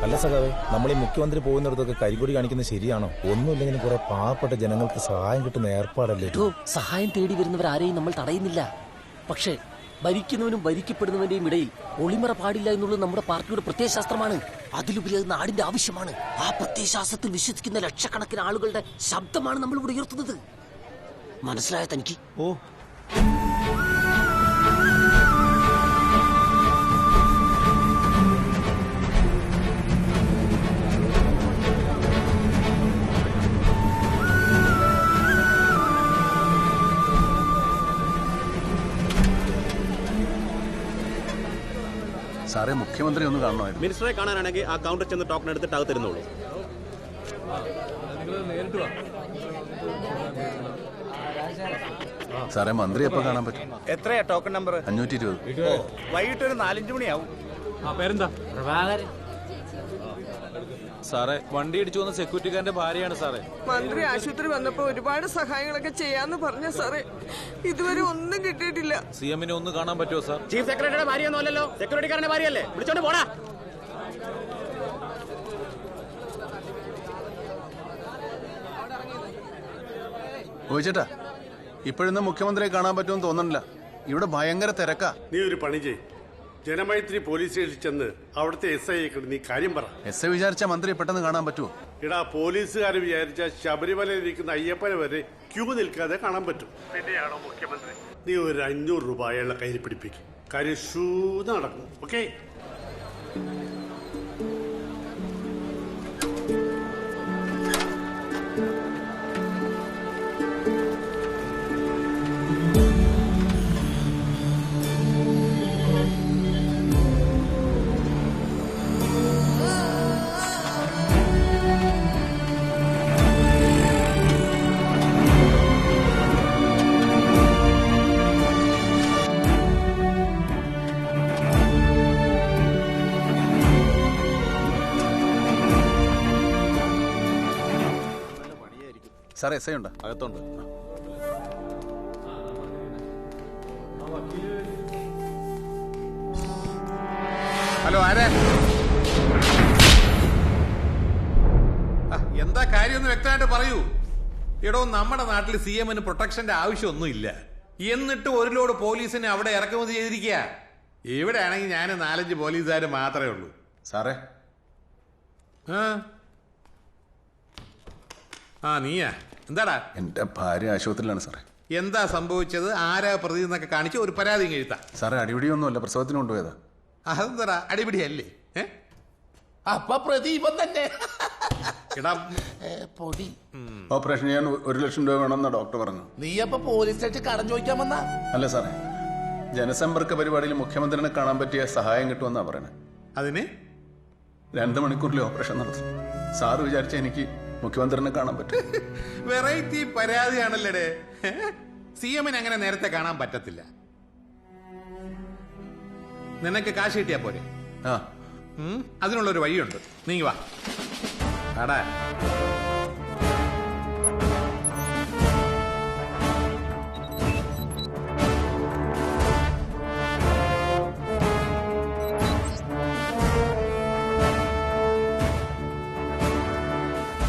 അല്ല സഖാവേ, നമ്മൾ ഈ മുഖ്യമന്ത്രി പോകുന്നിടത്തൊക്കെ കരികൊടി കാണിക്കുന്നത് ശരിയാണോ? ഒന്നുമില്ലെങ്കിലും കുറെ പാവപ്പെട്ട ജനങ്ങൾക്ക് സഹായം കിട്ടുന്ന ഏർപ്പാടല്ലേ? സഹായം തേടി വരുന്നവരാരെയും നമ്മൾ തടയുന്നില്ല. പക്ഷേ ഭരിക്കുന്നവനും ഭരിക്കപ്പെടുന്നവന്റെയും ഇടയിൽ ഒളിമറ പാടില്ല എന്നുള്ളത് നമ്മുടെ പാർട്ടിയുടെ പ്രത്യയശാസ്ത്രമാണ്. അതിലുപരി അത് നാടിന്റെ ആവശ്യമാണ്. ആ പ്രത്യയശാസ്ത്രത്തിൽ വിശ്വസിക്കുന്ന ലക്ഷക്കണക്കിന് ആളുകളുടെ ശബ്ദമാണ് നമ്മൾ ഇവിടെ ഉയർത്തുന്നത്. മനസ്സിലായ തനിക്ക്? ഓ, സാറേ, മുഖ്യമന്ത്രി ഒന്ന് കാണണമായിരുന്നു. മിനിസ്റ്ററെ കാണാനാണെങ്കിൽ ആ കൗണ്ടർ ചെന്ന് ടോക്കൺ എടുത്തിട്ട് അകത്തിരുന്നോളൂ. സാറേ, മന്ത്രി എപ്പോ കാണാൻ പറ്റും? എത്രയാ ടോക്കൺ നമ്പർ? 520. വൈകിട്ട് ഒരു 4-5 മണിയാവും. പേരെന്താ? പ്രഭാകരൻ. സാറേ, വണ്ടി ഇടിച്ചു വന്ന സെക്യൂരിറ്റിക്കാരന്റെ ഭാര്യയാണ് സാറേ. മന്ത്രി ആശുപത്രി വന്നപ്പോ ഒരുപാട് സഹായങ്ങളൊക്കെ ചെയ്യാന്ന് പറഞ്ഞ സാറേ, ഇതുവരെ ഒന്നും കിട്ടിയിട്ടില്ല. CM-നെ ഒന്ന് കാണാൻ പറ്റുമോ സാർ? ചീഫ് സെക്രട്ടറിയുടെ ഭാര്യയൊന്നും അല്ലല്ലോ, സെക്യൂരിറ്റിക്കാരന്റെ ഭാര്യയല്ലേ? വിളിച്ചോണ്ട് പോടാ. ചോദിച്ചേട്ടാ, ഇപ്പോഴൊന്നും മുഖ്യമന്ത്രിയെ കാണാൻ പറ്റുമെന്ന് തോന്നണില്ല. ഇവിടെ ഭയങ്കര തിരക്കാ. നീ ഒരു പണി ചെയ്, ജനമൈത്രി പോലീസ് സ്റ്റേഷനിൽ ചെന്ന് അവിടുത്തെ SI നീ കാര്യം പറ. SI വിചാരിച്ച മന്ത്രിയെ പെട്ടെന്ന് കാണാൻ പറ്റുമോ? ഇടാ, പോലീസുകാർ വിചാരിച്ച ശബരിമലയിൽ ഇരിക്കുന്ന അയ്യപ്പനെ വരെ ക്യൂ നിൽക്കാതെ കാണാൻ പറ്റും. പിന്നെയാണോ മുഖ്യമന്ത്രി? നീ ഒരു 500 രൂപ അയാളുടെ കയ്യിൽ പിടിപ്പിക്കും, കാര്യം ഷൂന്ന് നടക്കും. ഓക്കെ? സാറേ, SI ഉണ്ടോ? അകത്തുണ്ട്. ഹലോ, ആരെ? എന്താ കാര്യമൊന്ന് വ്യക്തമായിട്ട് പറയൂ. എടോ, നമ്മുടെ നാട്ടിൽ CM-ന് പ്രൊട്ടക്ഷന്റെ ആവശ്യമൊന്നുമില്ല. എന്നിട്ട് ഒരു ലോഡ് പോലീസിനെ അവിടെ ഇറക്കുമതി ചെയ്തിരിക്കുക. ഇവിടെ ആണെങ്കിൽ ഞാൻ 4-5 പോലീസുകാർ മാത്രമേ ഉള്ളൂ. സാറേ, നീയാ? എന്താടാ? എന്റെ ഭാര്യ ആശുപത്രിയിലാണ് സാറേ. എന്താ സംഭവിച്ചത്, ആരാ പ്രതി എന്നൊക്കെ കാണിച്ച് ഒരു പരാതി എഴുതാം. സാറേ അടിപിടിയൊന്നുമല്ല, പ്രസവത്തിന് കൊണ്ടുപോയതാ. അതെന്താ അടിപിടിയല്ലേ? അപ്പൊ പ്രതി ഇവൻ തന്നെ. പൊടി. ഓപ്പറേഷൻ ചെയ്യാൻ 1 ലക്ഷം രൂപ വേണമെന്നാ ഡോക്ടർ പറഞ്ഞു. നീ അപ്പൊ പോലീസ് സ്റ്റേഷൻ കടം ചോദിക്കാൻ വന്ന? അല്ല സാറേ, ജനസമ്പർക്ക പരിപാടിയിൽ മുഖ്യമന്ത്രിനെ കാണാൻ പറ്റിയ സഹായം കിട്ടുമെന്നാ പറയണേ. അതിന് 2 മണിക്കൂറിൽ ഓപ്പറേഷൻ നടത്തും. സാറ് വിചാരിച്ച എനിക്ക് മുഖ്യമന്ത്രിനെ കാണാൻ പറ്റും. വെറൈറ്റി പരാതിയാണല്ലേ. CM അങ്ങനെ നേരത്തെ കാണാൻ പറ്റത്തില്ല. നിനക്ക് കാശ് കിട്ടിയാ പോരെ? അതിനുള്ളൊരു വഴിയുണ്ട്, നീ വാ. ആടാ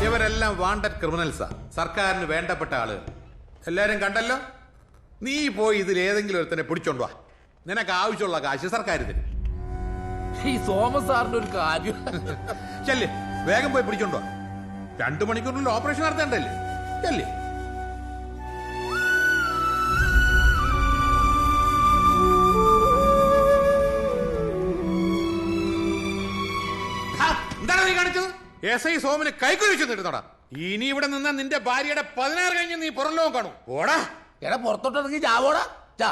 ഇവരെല്ലാം വാണ്ടഡ് ക്രിമിനൽസാ, സർക്കാരിന് വേണ്ടപ്പെട്ട ആളുകൾ. എല്ലാരും കണ്ടല്ലോ. നീ പോയി ഇതിൽ ഏതെങ്കിലും ഒരുത്തനെ പിടിച്ചോണ്ട് വാ. നിനക്ക് ആവശ്യമുള്ള കാശ് സർക്കാർ തരും. ഈ സോമൻ സാറിന്റെ ഒരു കാര്യം. ചെല്ലേ, വേഗം പോയി പിടിച്ചോണ്ട് വാ. 2 മണിക്കൂറിനുള്ളിൽ ഓപ്പറേഷൻ നടത്തേണ്ടല്ലേ? ചെല്ലേ. എന്താണ് നീ കാണിച്ചത്? SI സോമന് കൈക്കുഴി വെച്ച് നിരുന്നോടാ. ഇനി ഇവിടെ നിന്നാ നിന്റെ ഭാര്യയുടെ 16 കഴിഞ്ഞ് നീ പുറംലോകം കാണൂ. ഓടാ. എടാ പുറത്തോട്ടിറങ്ങി ചാവോടാ. ചാ.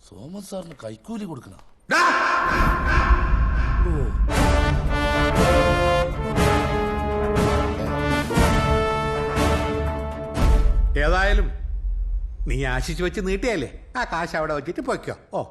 സോമൻ സാറിന് കൈക്കൂലി കൊടുക്കണം. ഏതായാലും നീ ആശിച്ചു വെച്ച് നീട്ടിയല്ലേ, ആ കാശ് അവിടെ വെച്ചിട്ട് പോയിക്കോ. ഓ,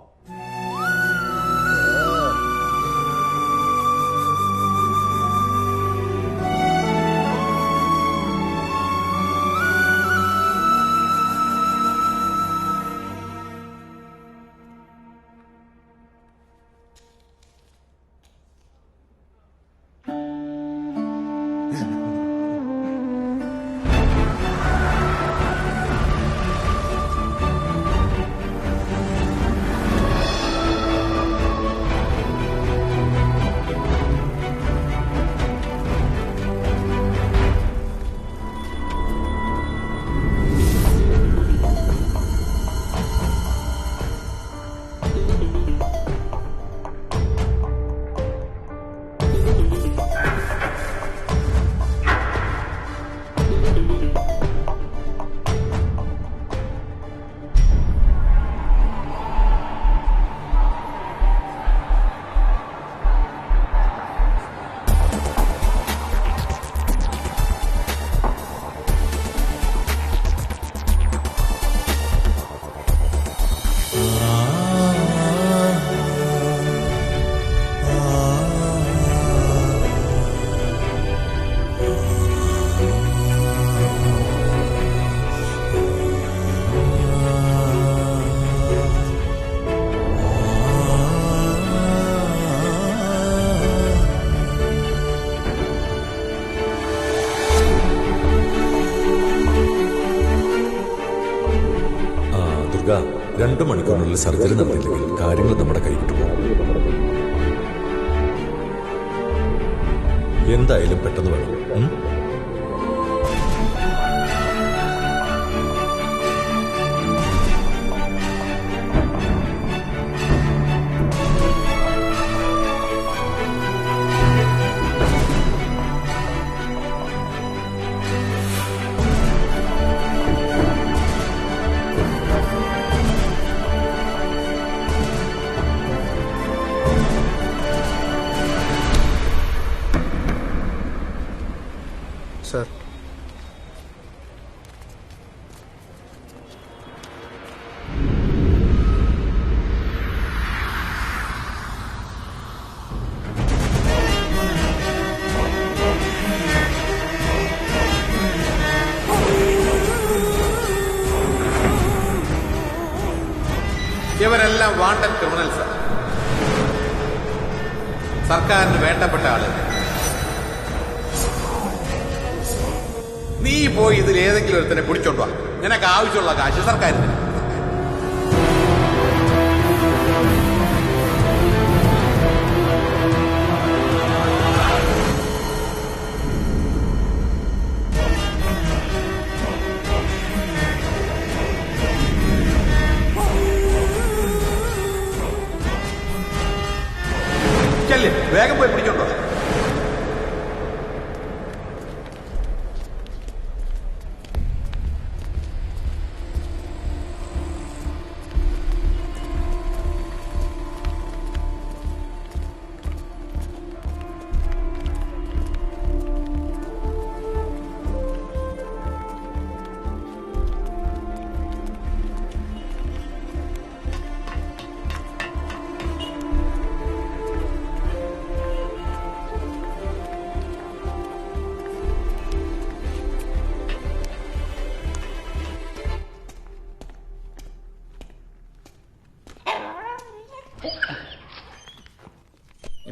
ദുർഗ, 2 മണിക്കൂറിനുള്ളിൽ സർജറി നടത്തിയില്ലെങ്കിൽ കാര്യങ്ങൾ നമ്മുടെ കൈവിട്ടു പോകും. എന്തായാലും പെട്ടെന്ന് വേണം. സാർ, ഇവരെല്ലാം വാണ്ടഡ് ക്രിമിനൽസാ, സർക്കാരിന് വേണ്ടപ്പെട്ട ആളുകൾ. നീ പോയി ഇതിൽ ഏതെങ്കിലും ഒരുത്തനെ പിടിച്ചോണ്ട് വാ. നിനക്ക് ആവശ്യമുള്ള കാശ് സർക്കാർ തരും. ചെല്ല്, വേഗം പോയി പിടിച്ചോണ്ടോ.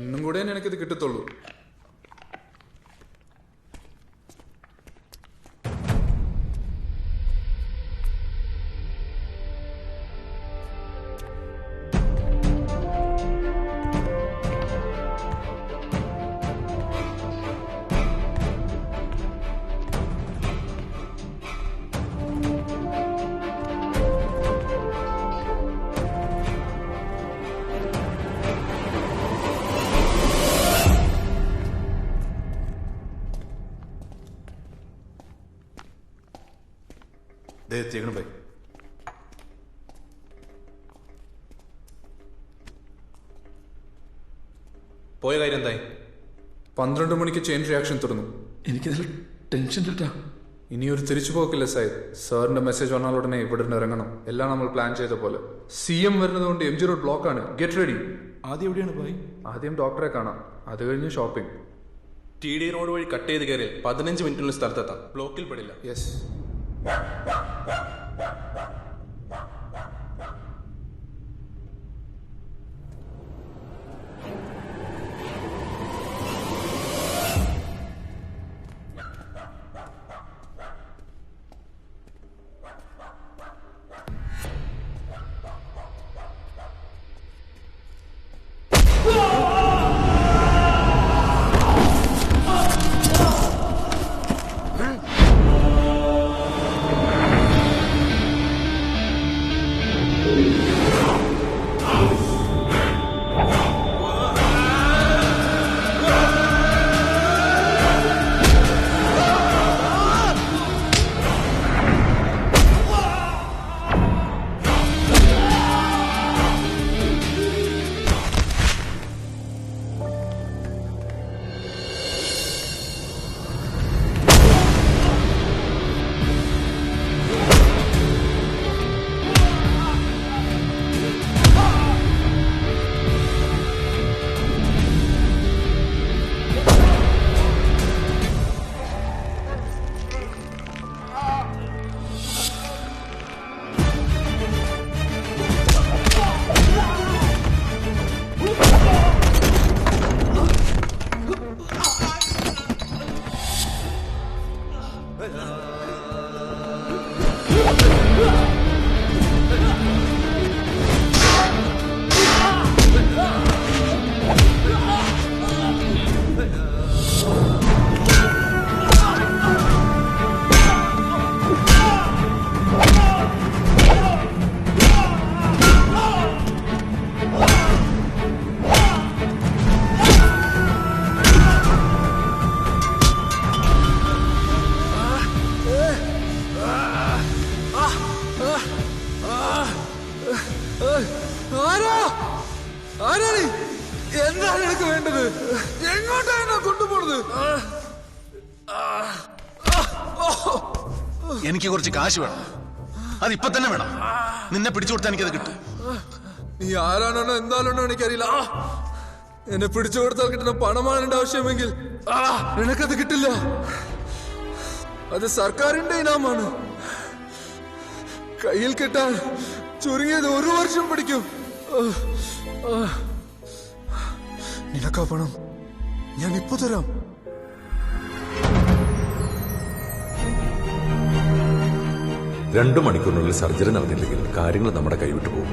ഇന്നും കൂടെ എനിക്കിത് കിട്ടത്തുള്ളൂ. എത്തിയേക്കണം ബൈ. പോയ കാര്യം എന്തായി? 12 മണിക്ക് ചെയിൻ റിയാക്ഷൻ തുടങ്ങും. എനിക്കതിൽ ടെൻഷൻ ഇല്ല. ഇനിയൊരു തിരിച്ചു പോക്കില്ല സാഹിബ്. സാറിന്റെ മെസ്സേജ് വന്നാൽ ഉടനെ ഇവിടെ നിന്ന് ഇറങ്ങണം. എല്ലാം നമ്മൾ പ്ലാൻ ചെയ്ത പോലെ. CM വരുന്നത് കൊണ്ട് MG റോഡ് ബ്ലോക്ക് ആണ്. Get ready. ആദ്യം എവിടെയാണ് ബൈ? ആദ്യം ഡോക്ടറെ കാണാം, അത് കഴിഞ്ഞ് ഷോപ്പിംഗ്. TD റോഡ് വഴി കട്ട് ചെയ്ത് കയറിയാൽ 15 മിനിറ്റിനുള്ള സ്ഥലത്തെത്താം. ബ്ലോക്കിൽ പെടില്ല. യെസ്. എന്താണ് എനിക്ക് വേണ്ടത്? എങ്ങോട്ടാണ് കൊണ്ടുപോണത്? എനിക്ക് കുറച്ച് കാശ് വേണം, അതിപ്പോ തന്നെ വേണം. നിന്നെ പിടിച്ചു കൊടുത്താൽ എനിക്കത് കിട്ടും. നീ ആരാണോ എന്താണോ എനിക്കറിയില്ല. എന്നെ പിടിച്ചു കൊടുത്താൽ കിട്ടുന്ന പണമാണ് എന്റെ ആവശ്യമെങ്കിൽ നിനക്കത് കിട്ടില്ല. അത് സർക്കാരിന്റെ ഇനാമാണ്. കയ്യിൽ കിട്ടാൻ ചുരുങ്ങിയത് 1 വർഷം പിടിക്കും. നിനക്കാ പണം ഞാൻ ഇപ്പൊ തരാം. രണ്ടു മണിക്കൂറിനുള്ളിൽ സർജറി നടന്നില്ലെങ്കിൽ കാര്യങ്ങൾ നമ്മുടെ കൈവിട്ടു പോകും.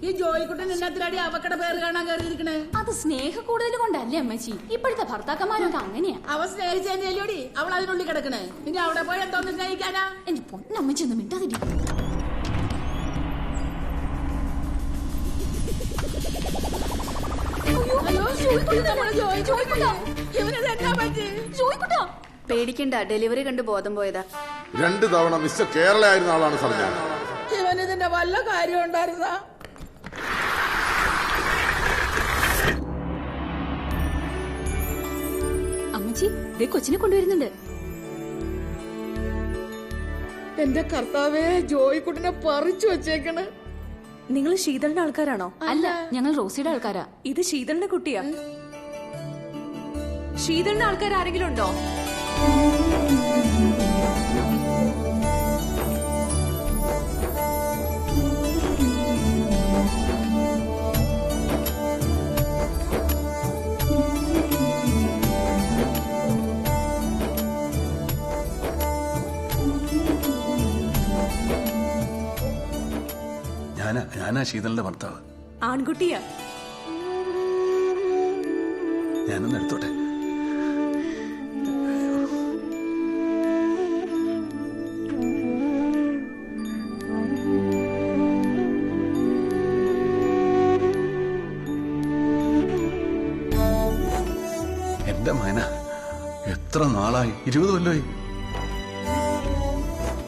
ഈ ജോയിക്കുട്ടൻ എന്നാത്തിനാടി അവക്കടെ പേര് കാണാൻ കയറിയിരിക്കണേ? അത് സ്നേഹ കൂടുതൽ കൊണ്ടല്ലേ അമ്മച്ചി? ഇപ്പോഴത്തെ ഭർത്താക്കന്മാരൊക്കെ അങ്ങനെയാ. അവ സ്നേഹിച്ചേടി അവൾ അതിനുള്ളിൽ കിടക്കണേ. ഇനി അവിടെ പോയി എന്തോന്ന് സ്നേഹിക്കാനാ? എന്റെ പൊന്നമ്മച്ചി ഒന്നും മിണ്ടാതിരി. പേടിക്കണ്ട, ഡെലിവറി കണ്ട് ബോധം പോയതാ. 2 തവണ മിസ്റ്റർ കേരള ആയിരുന്ന ആളാണ് സാർ ഞാൻ. ഇവനിതിന്റെ വല്ല കാര്യം ഉണ്ടായിരുന്ന? അമ്മച്ചി ദേ കൊച്ചിനെ കൊണ്ടുവരുന്നുണ്ട്. എന്റെ കർത്താവേ, ജോയിക്കുട്ടിനെ പറിച്ചു വെച്ചേക്കണ്. നിങ്ങൾ ശീതളിന്റെ ആൾക്കാരാണോ? അല്ല, ഞങ്ങൾ റോസിയുടെ ആൾക്കാരാ. ഇത് ശീതളിന്റെ കുട്ടിയാ. ശീതളിന്റെ ആൾക്കാർ ആരെങ്കിലും ഉണ്ടോ? ഞാനാ ശീതളിന്റെ ഭർത്താവ്. ആൺകുട്ടിയാ. ഞാനൊന്ന് എടുത്തോട്ടെ. എന്റെ മകന, എത്ര നാളായി? 20 കൊല്ലമായി.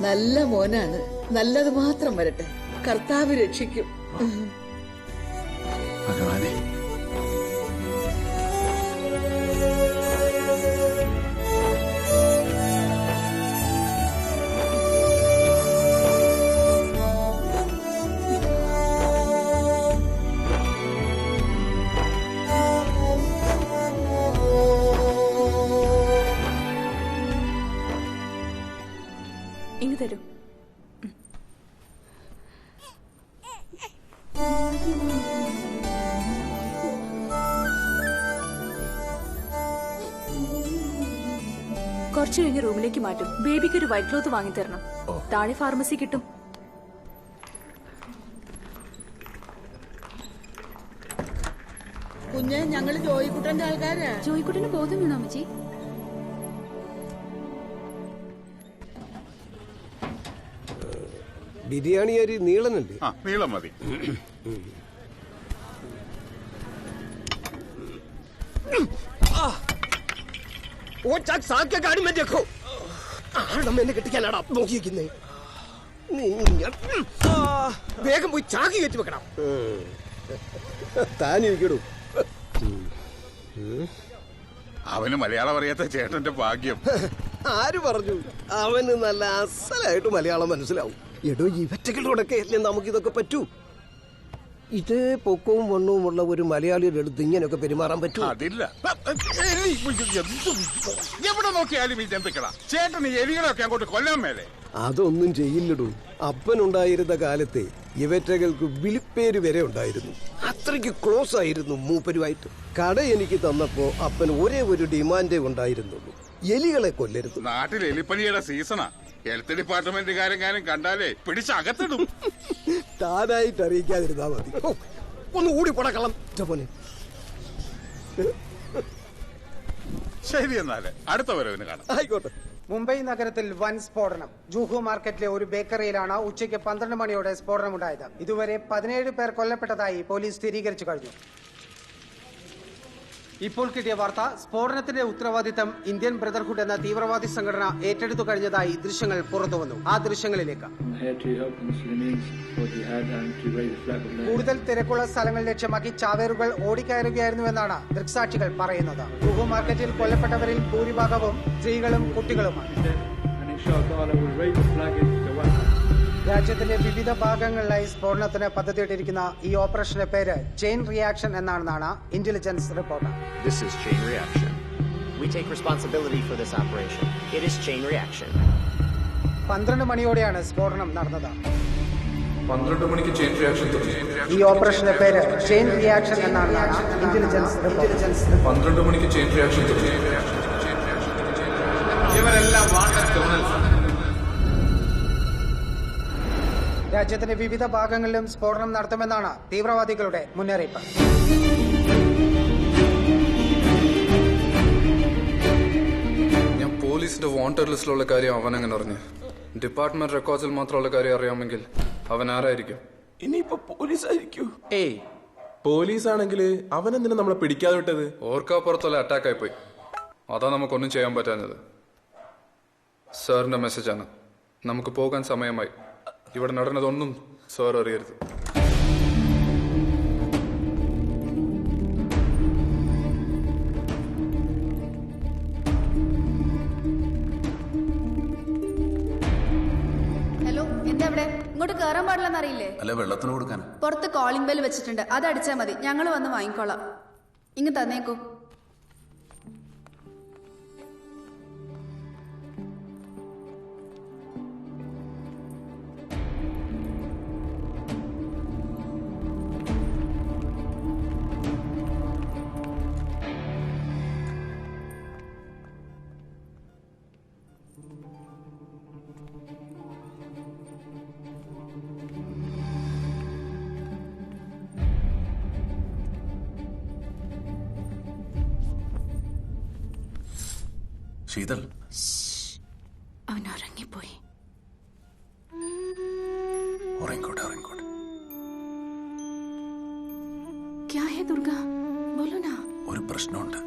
നല്ല മോനാണ്. നല്ലത് മാത്രം വരട്ടെ. കർത്താവ് രക്ഷിക്കും. ഭഗവാനെ, ഇങ്ങ് തരൂ. കുറച്ചു കഴിഞ്ഞ് റൂമിലേക്ക് മാറ്റും. ബേബിക്ക് ഒരു വൈറ്റ് ക്ലോത്ത് വാങ്ങി തരണം. താഴെ ഫാർമസി കിട്ടും. കുഞ്ഞ്, ഞങ്ങള് ജോയിക്കുട്ടന്റെ ആൾക്കാരാ. ജോയിക്കുട്ടന് ബോധം വീണോ അമ്മച്ചി? ബിരിയാണി അരി നീളനല്ലേ? നീളം മതി. गाड़ी में देखो, मैंने കെട്ടിക്കാനാടാ നോക്കിയിരിക്കുന്നേ. വേഗം പോയി ചാക്കി കയറ്റി വെക്കണം. താനിരിക്കടൂ. അവന് മലയാളം അറിയാത്ത ചേട്ടന്റെ ഭാഗ്യം. ആര് പറഞ്ഞു? അവന് നല്ല അസലായിട്ട് മലയാളം മനസ്സിലാവും. എടോ, ഇവറ്റകളോടൊക്കെ അല്ലേ നമുക്കിതൊക്കെ പറ്റൂ. ഇതേ പൊക്കവും വണ്ണവുമുള്ള ഒരു മലയാളിയുടെ അടുത്ത് ഇങ്ങനെയൊക്കെ പെരുമാറാൻ പറ്റൂ? അതില്ല. എവിടെ നോക്കിയാലും ഈ ജന്തുക്കളാ. ചേട്ടന് എലികളൊക്കെ അങ്ങോട്ട് കൊല്ലാൻ മേലെ. അതൊന്നും ചെയ്യില്ലടൂ. അപ്പനുണ്ടായിരുന്ന കാലത്തെ ഇവറ്റകൾക്ക് വിളിപ്പേര് വരെ ഉണ്ടായിരുന്നു. അത്രയ്ക്ക് ക്ലോസ് ആയിരുന്നു മൂപ്പരുമായിട്ട്. കട എനിക്ക് തന്നപ്പോ അപ്പൻ ഒരേ ഒരു ഡിമാൻഡേ ഉണ്ടായിരുന്നുള്ളൂ: എലികളെ കൊല്ലരുത്. നാട്ടിൽ എലിപ്പനിയുടെ സീസണാ. ഹെൽത്ത് ഡിപ്പാർട്ട്മെന്റുകാരെങ്ങാനും കണ്ടാലേ പിടിച്ചകത്തിടും. താനായിട്ട് അറിയിക്കാതിരുന്നാ മതി. ഒന്ന് കൂടി പടക്കളം പോലെ. ശരി, എന്നാല് അടുത്ത വരവിന് കാണാം. ആയിക്കോട്ടെ. മുംബൈ നഗരത്തിൽ വൻ സ്ഫോടനം. ജൂഹു മാർക്കറ്റിലെ ഒരു ബേക്കറിയിലാണ് ഉച്ചയ്ക്ക് 12 മണിയോടെ സ്ഫോടനമുണ്ടായത്. ഇതുവരെ 17 പേർ കൊല്ലപ്പെട്ടതായി പോലീസ് സ്ഥിരീകരിച്ചു കഴിഞ്ഞു. ഇപ്പോൾ കിട്ടിയ വാർത്ത, സ്ഫോടനത്തിന്റെ ഉത്തരവാദിത്തം ഇന്ത്യൻ ബ്രദർഹുഡ് എന്ന തീവ്രവാദി സംഘടന ഏറ്റെടുത്തു കഴിഞ്ഞതായി ദൃശ്യങ്ങൾ പുറത്തുവന്നു. ആ ദൃശ്യങ്ങളിലേക്ക്. കൂടുതൽ തിരക്കുള്ള സ്ഥലങ്ങൾ ലക്ഷ്യമാക്കി ചാവേറുകൾ ഓടിക്കയറുകയായിരുന്നുവെന്നാണ് ദൃക്സാക്ഷികൾ പറയുന്നത്. ജൂഹു മാർക്കറ്റിൽ കൊല്ലപ്പെട്ടവരിൽ ഭൂരിഭാഗവും സ്ത്രീകളും കുട്ടികളുമാണ്. രാജ്യത്തിന്റെ വിവിധ ഭാഗങ്ങളിലായി സ്ഫോടനത്തിന് പദ്ധതിയിട്ടിരിക്കുന്ന ഈ ഓപ്പറേഷന്റെ പേര് ചെയിൻ റിയാക്ഷൻ എന്നാണെന്നാണ് intelligence report. This is chain reaction. We take responsibility for this operation. It is chain reaction. 12 മണിയോടെയാണ് സ്ഫോടനം നടന്നത്. 12 മണിക്ക് ചെയിൻ റിയാക്ഷൻ. ഈ ഓപ്പറേഷന്റെ പേര് ചെയിൻ റിയാക്ഷൻ എന്നാണെന്നാണ് ഇന്റലിജൻസ് റിപ്പോർട്ട്. 12 മണിക്ക് ചെയിൻ റിയാക്ഷൻ. ഇവരെല്ലാം വാണ്ടഡ് ക്രിമിനൽസ്. രാജ്യത്തിന്റെ വിവിധ ഭാഗങ്ങളിലും സ്ഫോടനം നടത്തുമെന്നാണ് തീവ്രവാദികളുടെ മുന്നറിയിപ്പ്. ഞാൻ പോലീസിന്റെ വാണ്ടഡ് ലിസ്റ്റിലുള്ള കാര്യം അവൻ എങ്ങനെ അറിഞ്ഞു? ഡിപ്പാർട്ട്മെന്റ് റെക്കോർഡ്സിൽ മാത്രമുള്ള കാര്യം അറിയാമെങ്കിൽ അവൻ ആരായിരിക്കും? ഇനിയിപ്പോ പോലീസ് ആയിരിക്കും. ഏയ്, പോലീസ് ആണെങ്കിൽ അവനെന്തിനാ നമ്മളെ പിടിക്കാതെ വിട്ടത്? ഓർക്കാപ്പുറത്തുള്ള അറ്റാക്ക് ആയിപ്പോയി. അതാ നമുക്കൊന്നും ചെയ്യാൻ പറ്റാഞ്ഞത്. സാറിന്റെ മെസ്സേജാണ്. നമുക്ക് പോകാൻ സമയമായി. ഇവിടെ നടന്നതൊന്നും സാർ അറിയരുത്. ഹലോ, എന്താ ഇവിടെ? ഇങ്ങോട്ട് കയറാൻ പാടില്ലെന്ന് അറിയില്ലേ? അല്ല, വെള്ളത്തിന് കൊടുക്കാൻ പുറത്ത് കോളിംഗ് ബെൽ വെച്ചിട്ടുണ്ട്, അത് അടിച്ചാൽ മതി. ഞങ്ങൾ വന്ന് വാങ്ങിക്കോളാം. ഇങ്ങ് തന്നേക്കൂ. ശീതൽ, അവൻ ഉറങ്ങിപ്പോയി. ഉറങ്ങിക്കോട്ടെ, ഉറങ്ങിക്കോട്ടെ. ക്യാ ഹേ ദുർഗ, ബോലോ നാ. ഒരു പ്രശ്നമുണ്ട്.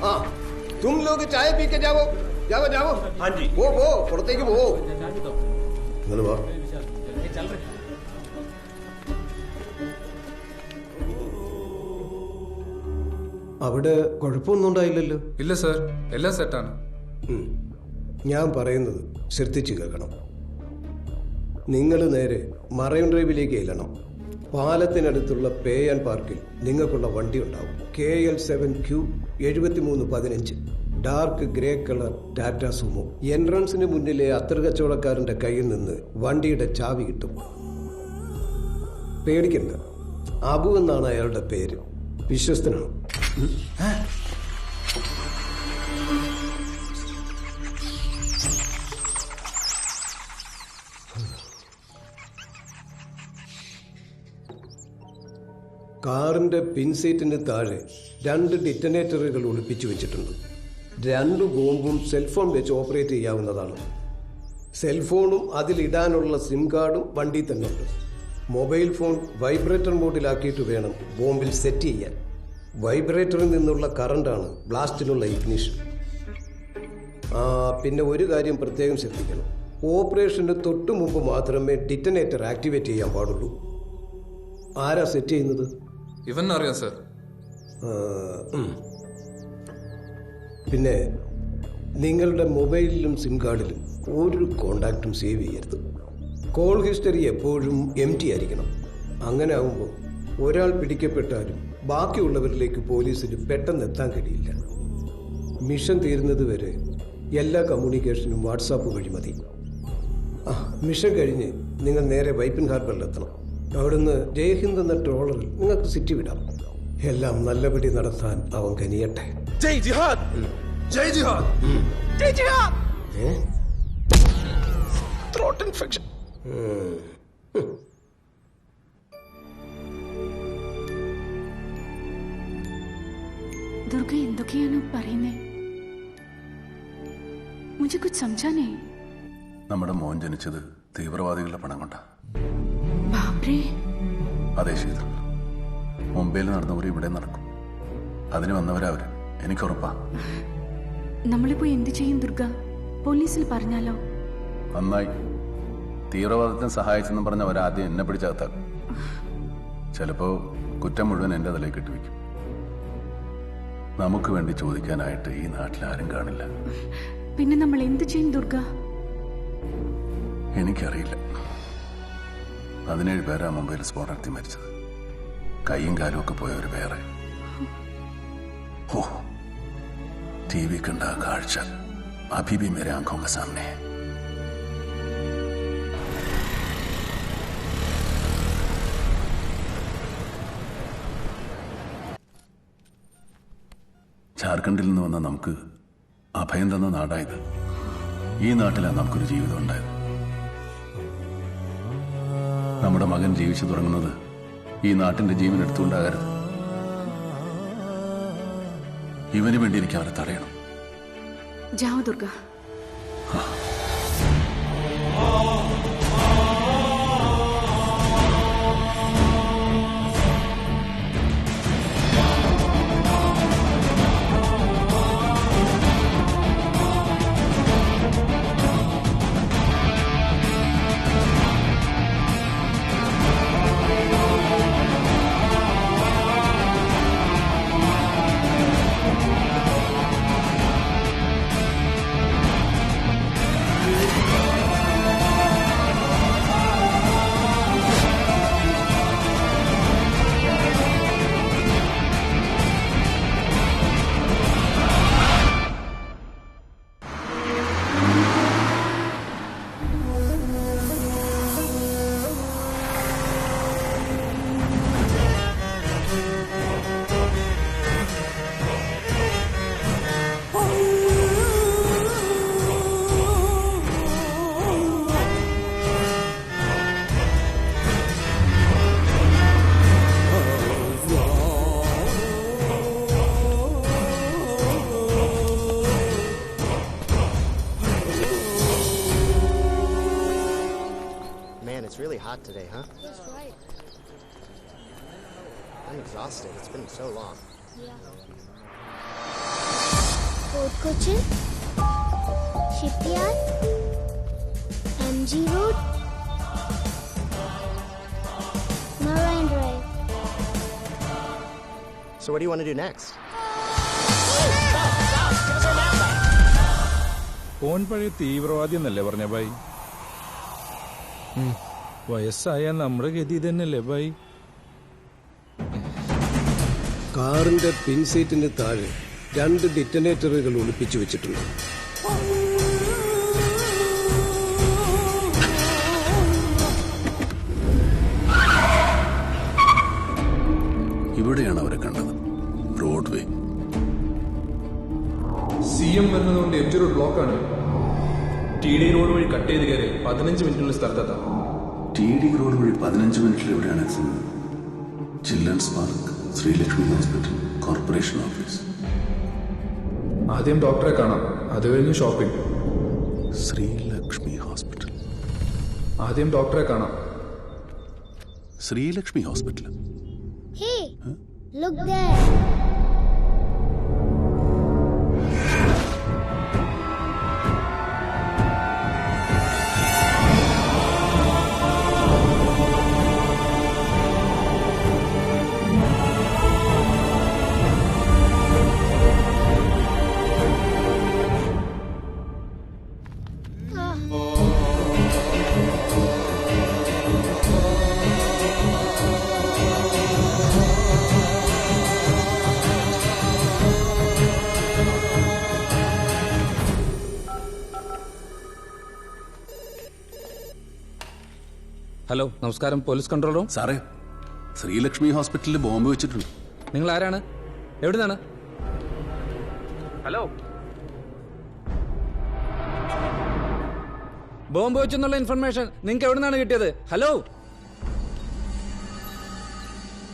हाँ, तुम लोग चाय पी के जाओ, जाओ जाओ। हाँ जी, वो पुറത്തേക്ക് പോ. നിങ്ങൾ വാ. അവിടെ കുഴപ്പമൊന്നും ഉണ്ടായില്ലല്ലോ? ഇല്ല സാർ, എല്ലാം സെറ്റാണ്. ഞാൻ പറയുന്നത് ശ്രദ്ധിച്ചു കേൾക്കണം. നിങ്ങൾ നേരെ മറൈൻ ഡ്രൈവിലേക്ക് ചെല്ലണം. പാലത്തിനടുത്തുള്ള പേ ആൻഡ് പാർക്കിൽ നിങ്ങൾക്കുള്ള വണ്ടി ഉണ്ടാവും. KL7Q7315 dark grey colour Tata Sumo. എൻട്രൻസിന് മുന്നിലെ അത്തർ കച്ചവടക്കാരന്റെ കയ്യിൽ നിന്ന് വണ്ടിയുടെ ചാവി കിട്ടും. പേടിക്കണ്ട, അബു എന്നാണ് അയാളുടെ പേര്. വിശ്വസ്തനാണ്. കാറിന്റെ പിൻസീറ്റിന് താഴെ 2 ഡിറ്റനേറ്ററുകൾ ഒളിപ്പിച്ചു വെച്ചിട്ടുണ്ട്. 2 ബോംബും സെൽഫോൺ വെച്ച് ഓപ്പറേറ്റ് ചെയ്യാവുന്നതാണ്. സെൽഫോണും അതിലിടാനുള്ള സിം കാർഡും വണ്ടി തന്നെ ഉണ്ട്. മൊബൈൽ ഫോൺ വൈബ്രേറ്റർ മോഡിലാക്കിയിട്ട് വേണം ബോംബിൽ സെറ്റ് ചെയ്യാൻ. വൈബ്രേറ്ററിൽ നിന്നുള്ള കറണ്ടാണ് ബ്ലാസ്റ്റിനുള്ള ഇഗ്നിഷൻ. പിന്നെ ഒരു കാര്യം പ്രത്യേകം ശ്രദ്ധിക്കണം. ഓപ്പറേഷന് തൊട്ടു മുമ്പ് മാത്രമേ ഡിറ്റനേറ്റർ ആക്ടിവേറ്റ് ചെയ്യാൻ പാടുള്ളൂ. ആരാ സെറ്റ് ചെയ്യുന്നത്? ഇവൻ അറിയാം സാർ. പിന്നെ നിങ്ങളുടെ മൊബൈലിലും സിം കാർഡിലും ഒരു കോണ്ടാക്റ്റും സേവ് ചെയ്യരുത്. കോൾ ഹിസ്റ്ററി എപ്പോഴും എംറ്റി ആയിരിക്കണം. അങ്ങനെ ആകുമ്പോൾ ഒരാൾ പിടിക്കപ്പെട്ടാലും ബാക്കിയുള്ളവരിലേക്ക് പോലീസിന് പെട്ടെന്ന് എത്താൻ കഴിയില്ല. മിഷൻ തീരുന്നത് വരെ എല്ലാ കമ്മ്യൂണിക്കേഷനും വാട്സാപ്പ് വഴി മതി. മിഷൻ കഴിഞ്ഞ് നിങ്ങൾ നേരെ വൈപ്പിൻ ഹാർബറിലെത്തണം. അവിടുന്ന് ജയ്ഹിന്ദ് എന്ന ട്രോളറിൽ നിങ്ങൾക്ക് സിറ്റി വിടാം. എല്ലാം നല്ലപടി നടത്താൻ അവൻ കനിയട്ടെ. ജയ് ജിഹാദ്, ജയ് ജിഹാദ്, ജയ് ജിഹാദ്. Throat infection. ദുർഗ എന്തൊക്കെയാണ് പറയുന്നേ? മുझे कुछ समझा नहीं. നമ്മുടെ മോൻ ജനിച്ചത് തീവ്രവാദികളുടെ പണം കൊണ്ടാ. ബാപ്രേ. അതെ ശീതൽ, മുംബൈയിൽ നടന്നവർ ഇവിടെ നടക്കും. അതിന് വന്നവരവര്, എനിക്കുറപ്പാ. നമ്മളിപ്പോ എന്ത് ചെയ്യും ദുർഗ? പോലീസിൽ പറഞ്ഞാലോ? നന്നായി. തീവ്രവാദത്തിന് സഹായിച്ചെന്നും പറഞ്ഞ അവരാദ്യം എന്നെ പിടിച്ചകത്താക്കും. ചിലപ്പോ കുറ്റം മുഴുവൻ എന്റെ തലയിൽ കെട്ടിവെക്കും. നമുക്ക് വേണ്ടി ചോദിക്കാനായിട്ട് ഈ നാട്ടിൽ ആരും കാണില്ല. പിന്നെ നമ്മൾ എന്ത് ചെയ്യും ദുർഗ? എനിക്കറിയില്ല. 17 പേരാ മുംബൈയിൽ സ്ഫോടനത്തിൽ മരിച്ചത്. കൈയും കാലും ഒക്കെ പോയവർ വേറെ. टीवी കണ്ട ആ കാഴ്ച अभी भी मेरे आंखों के सामने है. ജാർഖണ്ഡിൽ നിന്ന് വന്ന നമുക്ക് അഭയം തന്ന നാടായത്. ഈ നാട്ടിലാണ് നമുക്കൊരു ജീവിതം ഉണ്ടായത്. നമ്മുടെ മകൻ ജീവിച്ചു തുടങ്ങുന്നത് ഈ നാട്ടിന്റെ ജീവൻ എടുത്തുകൊണ്ടാകരുത്. ഇവന് വേണ്ടി എനിക്ക് അവരെ തടയണം. जाओ Durga. It's really hot today, huh? That's right. I'm exhausted. It's been so long. Yeah. Fort Cochin, Shipyard, MG Road, Marine Drive. So what do you want to do next? Phone പഴയ തീവ്രവാദി എന്നല്ലേ പറഞ്ഞ ഭായി? വയസ്സായ നമ്മുടെ ഗതി തന്നെയല്ലേ ഭായി? കാറിന്റെ പിൻസീറ്റിന് താഴെ 2 ഡിറ്റനേറ്ററുകൾ ഒളിപ്പിച്ചു വെച്ചിട്ടുണ്ട്. ഇവിടെയാണ് അവരെ കണ്ടത്. ബ്രോഡ്വേ. CM വരുന്നതുകൊണ്ട് MG റോഡ് ബ്ലോക്കാണ്. TD റോഡ് വഴി കട്ട് ചെയ്ത് കയറി 15 മിനിറ്റിനുള്ള സ്ഥലത്തെത്താം. TD റോഡ് വഴി 15 മിനിറ്റിൽ എവിടെയാണ് എത്തുന്നത്? Children's park, Sreelakshmi hospital, corporation office. ആദ്യം ഡോക്ടറെ കാണാം, അത് കഴിഞ്ഞ് ഷോപ്പിംഗ്. ശ്രീലക്ഷ്മി ഹോസ്പിറ്റൽ. ആദ്യം ഡോക്ടറെ കാണാം. Sreelakshmi hospital. Hey, look there. Hello, നമസ്കാരം. Police control room. സാറേ, ശ്രീലക്ഷ്മി ഹോസ്പിറ്റലിൽ ബോംബ് വെച്ചിട്ടുണ്ട്. നിങ്ങൾ ആരാണ്? എവിടുന്നാണ്? ഹലോ, ബോംബ് വെച്ചെന്നുള്ള ഇൻഫർമേഷൻ നിങ്ങൾക്ക് എവിടുന്നാണ് കിട്ടിയത്? ഹലോ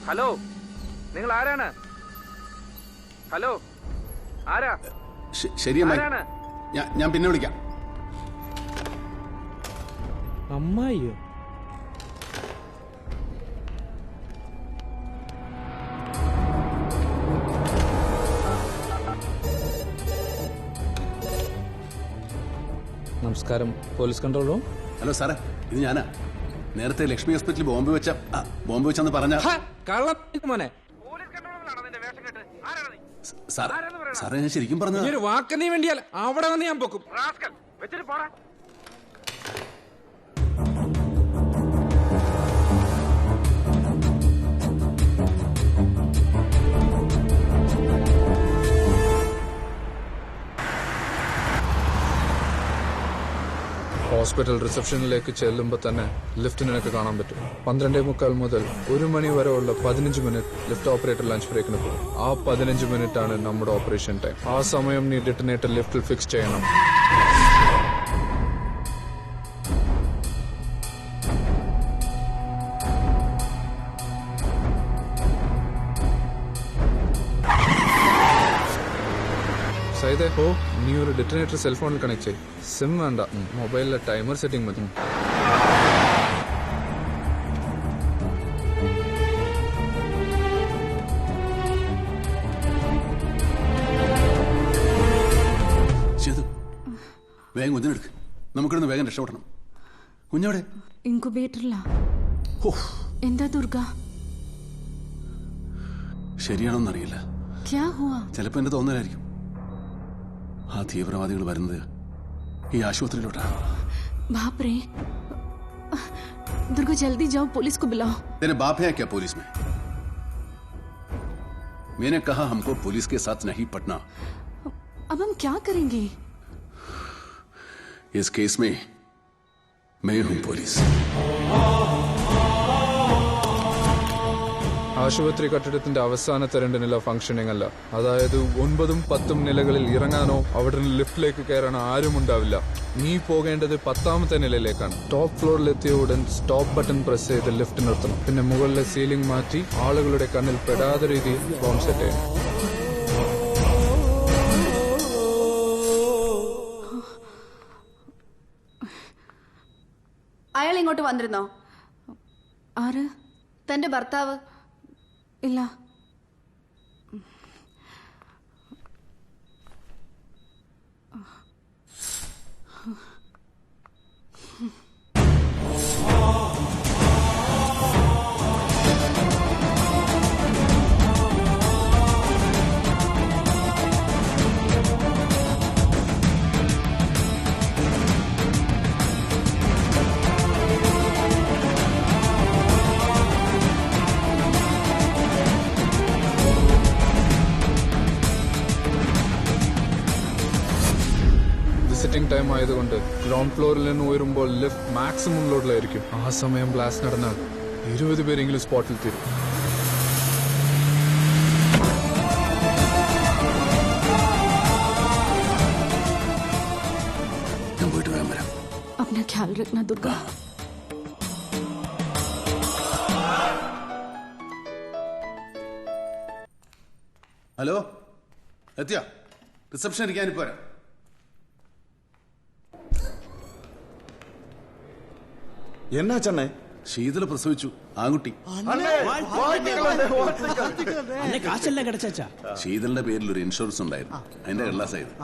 ഹലോ, നിങ്ങൾ ആരാണ്? ഹലോ, ആരാ? ശരി അമ്മായി, ഞാൻ പിന്നെ വിളിക്കാം. അമ്മായിയോ? നമസ്കാരം, പോലീസ് കൺട്രോൾ റൂം. ഹലോ സാറേ, ഇത് ഞാനാ. നേരത്തെ ലക്ഷ്മി ഹോസ്പിറ്റലിൽ ബോംബ് വെച്ചെന്ന് പറഞ്ഞ മോനെ. സാറേ, ഞാൻ ശരിക്കും പറഞ്ഞ ഒരു വാക്ക് നീ വേണ്ടിയാൽ അവിടെ വന്ന് ഞാൻ പൊക്കും. ഹോസ്പിറ്റൽ റിസപ്ഷനിലേക്ക് ചെല്ലുമ്പോൾ തന്നെ ലിഫ്റ്റ് നിനക്ക് കാണാൻ പറ്റും. 12:45 മുതൽ 1 മണി വരെ ഉള്ള 15 മിനിറ്റ് ലിഫ്റ്റ് ഓപ്പറേറ്റർ ലഞ്ച് ബ്രേക്കിന് പോകും. ആ 15 മിനിറ്റ് ആണ് നമ്മുടെ ഓപ്പറേഷൻ ടൈം. ആ സമയം നീ ഡിറ്റനേറ്റർ ലിഫ്റ്റിൽ ഫിക്സ് ചെയ്യണം. സൈദേ ഓ നീ ഒരു ഡിറ്റനേറ്റർ സെൽഫോണിൽ കണക്ട് ചെയ്യും. സിം വേണ്ട, മൊബൈലിലെ ടൈമർ സെറ്റിംഗ് മതി. വേഗം കുഞ്ഞിനെടുക്ക്, നമുക്കിടന്ന് വേഗം രക്ഷപ്പെടണം. കുഞ്ഞോടെ ഇൻകുബേറ്ററിലാ. എന്താ ദുർഗ? ശരിയാണോന്നറിയില്ല. ചിലപ്പോ എന്റെ തോന്നലായിരിക്കും. ആ തീവ്രവാദികൾ വരുന്നത് ഈ ആശുപത്രിയിലോട്ടാണ്. बाप रे, दुर्गा जल्दी जाओ, पुलिस को बुलाओ. तेरे बाप है क्या पुलिस में? मैंने कहा हमको पुलिस के साथ नहीं पटना. अब हम क्या करेंगे? इस केस में मैं हूं पुलिस. ആശുപത്രി കെട്ടിടത്തിന്റെ അവസാനത്തെ 2 നില ഫംഗ്ഷനിങ് അല്ല. അതായത് 9ഉം 10ഉം നിലകളിൽ ഇറങ്ങാനോ അവിടെ നിന്ന് ലിഫ്റ്റിലേക്ക് കയറാനോ ആരും ഉണ്ടാവില്ല. നീ പോകേണ്ടത് 10ാമത്തെ നിലയിലേക്കാണ്. ടോപ്പ് ഫ്ലോറിലെത്തിയ ഉടൻ സ്റ്റോപ്പ് ബട്ടൺ പ്രസ് ചെയ്ത് ലിഫ്റ്റ് നിർത്തണം. പിന്നെ മുകളിലെ സീലിംഗ് മാറ്റി ആളുകളുടെ കണ്ണിൽ പെടാത്ത രീതിയിൽ ബോംബ് സെറ്റ് ചെയ്യണം. അയാൾ ഇങ്ങോട്ട് വന്നിരുന്നോ? ആര്? തന്റെ ഭർത്താവ്. ഇല്ല. സിറ്റിംഗ് ടൈം ആയതുകൊണ്ട് ഗ്രൗണ്ട് ഫ്ലോറിൽ നിന്ന് ഉയരുമ്പോൾ ലിഫ്റ്റ് മാക്സിമം ലോഡിലായിരിക്കും. ആ സമയം ബ്ലാസ്റ്റ് നടന്നാൽ 20 പേരെങ്കിലും സ്പോട്ടിൽ തീരും. अपना ख्याल रखना दुर्गा. ഹലോ, എത്തിയാ? റിസപ്ഷൻ ഇരിക്കാനിപ്പോ വരാം. എന്നാ ചെന്നൈ? ശീതള പ്രസവിച്ചു, ആൺകുട്ടി. ശീതളിന്റെ പേരിൽ ഒരു ഇൻഷുറൻസ് ഉണ്ടായിരുന്നു, അതിന്റെ കള്ളാസായത്.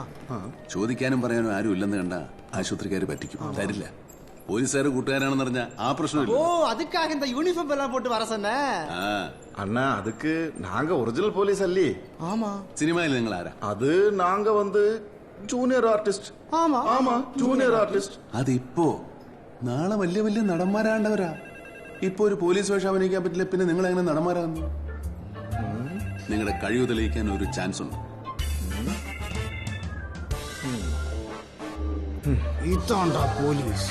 ചോദിക്കാനും പറയാനും ആരും ഇല്ലെന്ന് കണ്ട ആശുപത്രിക്കാര് പറ്റിക്കും, തരില്ല. പോലീസുകാർ കൂട്ടുകാരാണെന്ന് പറഞ്ഞ ആ പ്രശ്നമില്ല. യൂണിഫോം போட்டு வர சொன்னே. அண்ணா அதுக்கு நாங்க ஒரிஜினல் போலீஸ் அல்லி. ஆமா. സിനിമയിൽ നിങ്ങൾ ആരാ? அது நாங்க வந்து ജൂനിയർ ആർട്ടിസ്റ്റ്. ஆமா ஆமா ജൂനിയർ ആർട്ടിസ്റ്റ്. അതിപ്പോ നാളെ വലിയ വലിയ നടന്മാരാണ്ടവരാ. ഇപ്പൊ ഒരു പോലീസ് വേഷം അഭിനയിക്കാൻ പറ്റില്ല, പിന്നെ നിങ്ങൾ എങ്ങനെ നടന്മാരാകുന്നു? നിങ്ങളുടെ കഴിവ് തെളിയിക്കാൻ ഒരു ചാൻസ് ഉണ്ട്. ഇതാണ്ടാ പോലീസ്.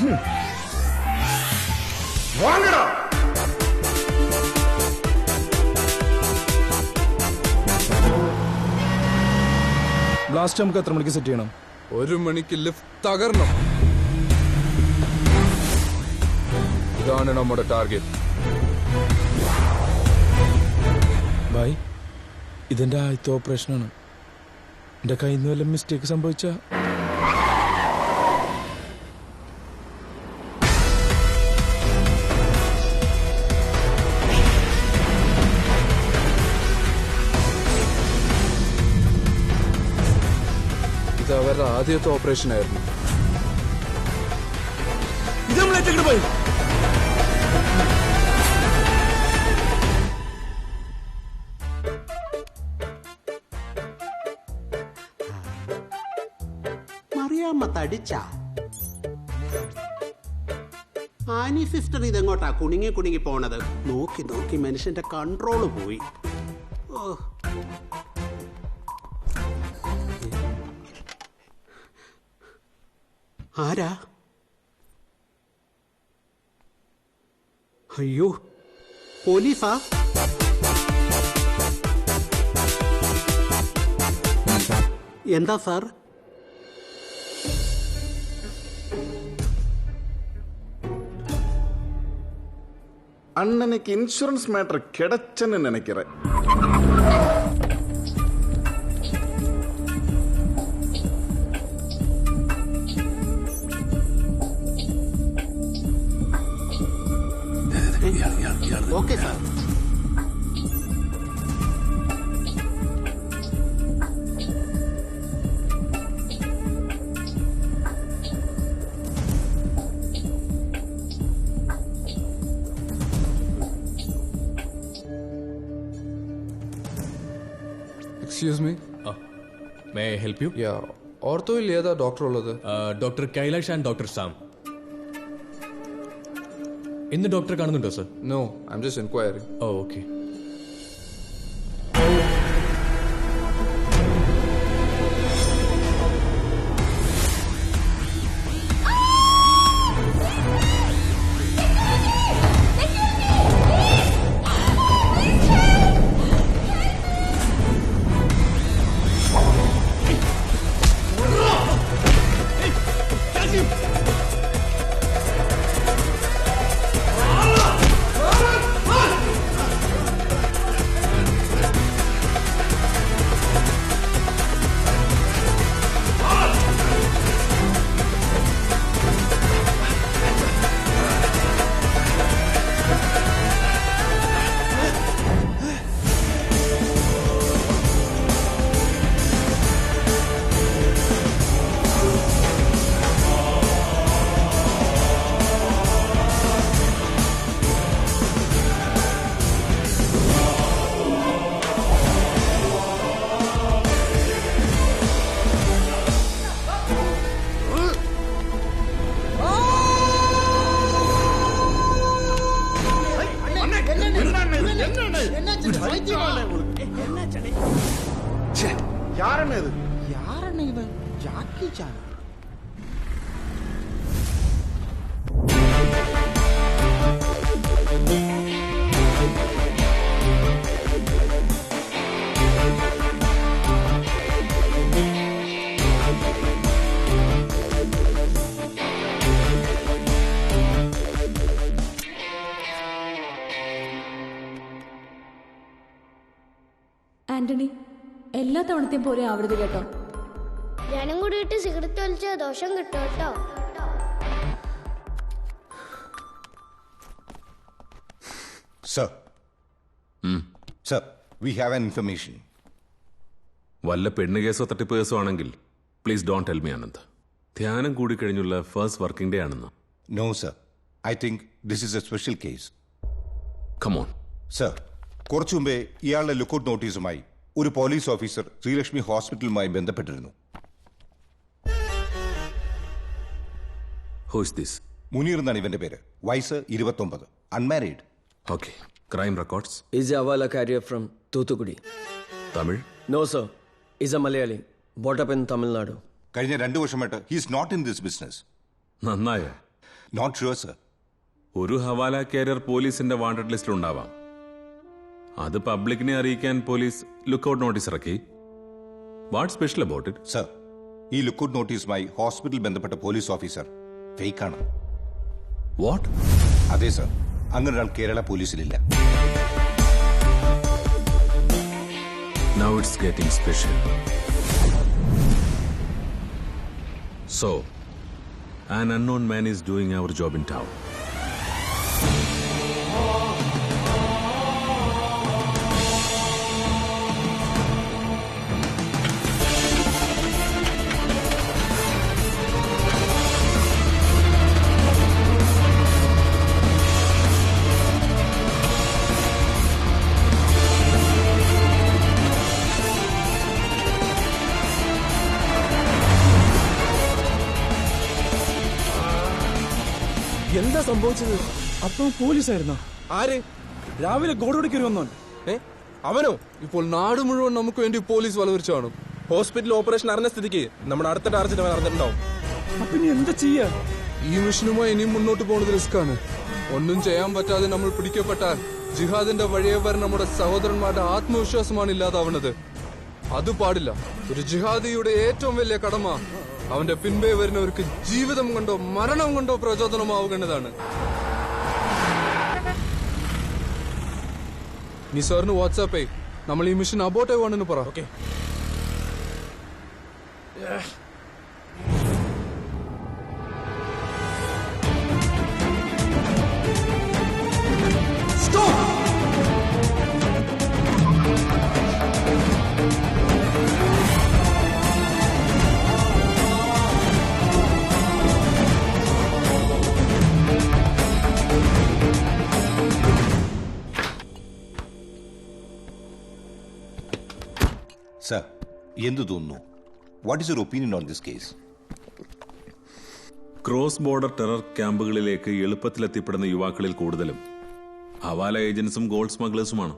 ബ്ലാസ്റ്റ് നമുക്ക് എത്ര മണിക്ക് സെറ്റ് ചെയ്യണം? 1 മണിക്ക് ലിഫ്റ്റ് തകർണം. ഇതാണ് നമ്മുടെ ടാർഗറ്റ്. ബായ്, ഇതെന്റെ ആദ്യത്തെ ഓപ്പറേഷനാണ്. എന്റെ കയ്യിൽ നിന്ന് വല്ല മിസ്റ്റേക്ക് സംഭവിച്ച ഇത് അവരുടെ ആദ്യത്തെ ഓപ്പറേഷൻ ആയിരുന്നു. മറിയാമ്മ തടിച്ച ആനി സിസ്റ്റർ ഇതെങ്ങോട്ടാ കുണുങ്ങി കുണുങ്ങി പോണത്? നോക്കി നോക്കി മനുഷ്യന്റെ കൺട്രോള് പോയി. ആരാ? അയ്യോ, പോലീസാ? എന്താ സാർ? அண்ணனுக்கு இன்சூரன்ஸ் மேட்டர் கிடைச்சன்னு நினைக்கிறேன். Okay sir. Excuse me, may I help you? ഓർത്തോയിൽ ഏതാ ഡോക്ടർ ഉള്ളത്? Doctor Kailash and doctor Sam. ഇന്ന് ഡോക്ടറെ കാണുന്നുണ്ടോ sir? No, I am just enquiring. Oh okay. Antony, എല്ലാ തവണത്തെയും പോലെ ആവരുത് കേട്ടോ. ഞാനും കൂടി ഇട്ട് സിഗരറ്റ് വലിച്ച ദോഷം കിട്ടും കേട്ടോ. Sir. Sir, we have an information. വല്ല പെണ്ണ് കേസോ തട്ടിപ്പ് കേസോ ആണെങ്കിൽ please don't tell me Anand. ധ്യാനം കൂടി കഴിഞ്ഞുള്ള ഫസ്റ്റ് വർക്കിംഗ് ഡേ ആണെന്ന്. No, sir. I think this is a special case. Come on. Sir, കുറച്ചു മുമ്പേ ഇയാളുടെ ലുക്കൌട്ട് നോട്ടീസുമായി ഒരു പോലീസ് ഓഫീസർ ശ്രീലക്ഷ്മി ഹോസ്പിറ്റലുമായി ബന്ധപ്പെട്ടിരുന്നു. Who is this? മുനീർ എന്നാണ് ഇവന്റെ പേര്. വയസ്സ് 29, unmarried. Okay. Crime records? Is a Avala carrier from Thuthukudi. Tamil? No, sir. Is a Malayali. Brought up in Tamil Nadu. കഴിഞ്ഞ 2 വർഷമായിട്ട് he is not in this business. നന്നായ? Not sure, sir. ഒരു ഹവാല carrier പോലീസിന്റെ wanted ലിസ്റ്റിൽ ഉണ്ടാവാം. അത് പബ്ലിക്കിനെ അറിയിക്കാൻ police lookout notice ഇറക്കി. What special about it? Sir, ഈ ലുക്കൌട്ട് നോട്ടീസുമായി ഹോസ്പിറ്റൽ ബന്ധപ്പെട്ട പോലീസ് ഓഫീസർ ഫേക്കാണ്. വാട്ട്? അതെ സർ, അങ്ങനെ ഒരാൾ Kerala പോലീസിലില്ല. Now it's getting special. So, an unknown man is doing our job in town. എന്താ സംഭവിച്ചത്? അപ്പം പോലീസായിരുന്നോ? ആര്? രാവിലെ ഗോഡോടിക്കറി വന്നോ? അവനോ? ഇപ്പോൾ നാട് മുഴുവൻ നമുക്ക് വേണ്ടി പോലീസ് വലവരിച്ചു കാണും. ഹോസ്പിറ്റൽ ഓപ്പറേഷൻ അറിഞ്ഞ സ്ഥിതിക്ക് നമ്മുടെ അടുത്ത ടാർജറ്റ് അവൻ അറിഞ്ഞിട്ടുണ്ടാവും. അപ്പൊ ഇനി എന്താ ചെയ്യാ? ഈ മിഷനുമായി ഇനിയും മുന്നോട്ട് പോകുന്നത് റിസ്ക് ആണ്. ഒന്നും ചെയ്യാൻ പറ്റാതെ നമ്മൾ പിടിക്കപ്പെട്ടാൽ ജിഹാദിന്റെ വഴിയെ വരെ നമ്മുടെ സഹോദരന്മാരുടെ ആത്മവിശ്വാസമാണ് ഇല്ലാതാവുന്നത്. അത് പാടില്ല. ഒരു ജിഹാദിയുടെ ഏറ്റവും വലിയ കടമ അവന്റെ പിൻപേ വരുന്നവർക്ക് ജീവിതം കൊണ്ടോ മരണം കൊണ്ടോ പ്രചോദനമാവുകയാണ്. നീ സാറിന് വാട്സാപ്പേ നമ്മൾ ഈ മിഷൻ അബോട്ട് ആവുകയാണെന്ന് പറ. ഓക്കെ. സർ, എന്തു തോന്നുന്നു? What is your opinion on this case? Cross border terror ക്യാമ്പുകളിലേക്ക് എളുപ്പത്തിലെത്തിപ്പെടുന്ന യുവാക്കളിൽ കൂടുതലും ഹവാല ഏജന്റ്സും ഗോൾഡ് സ്മഗ്ലേഴ്സുമാണ്.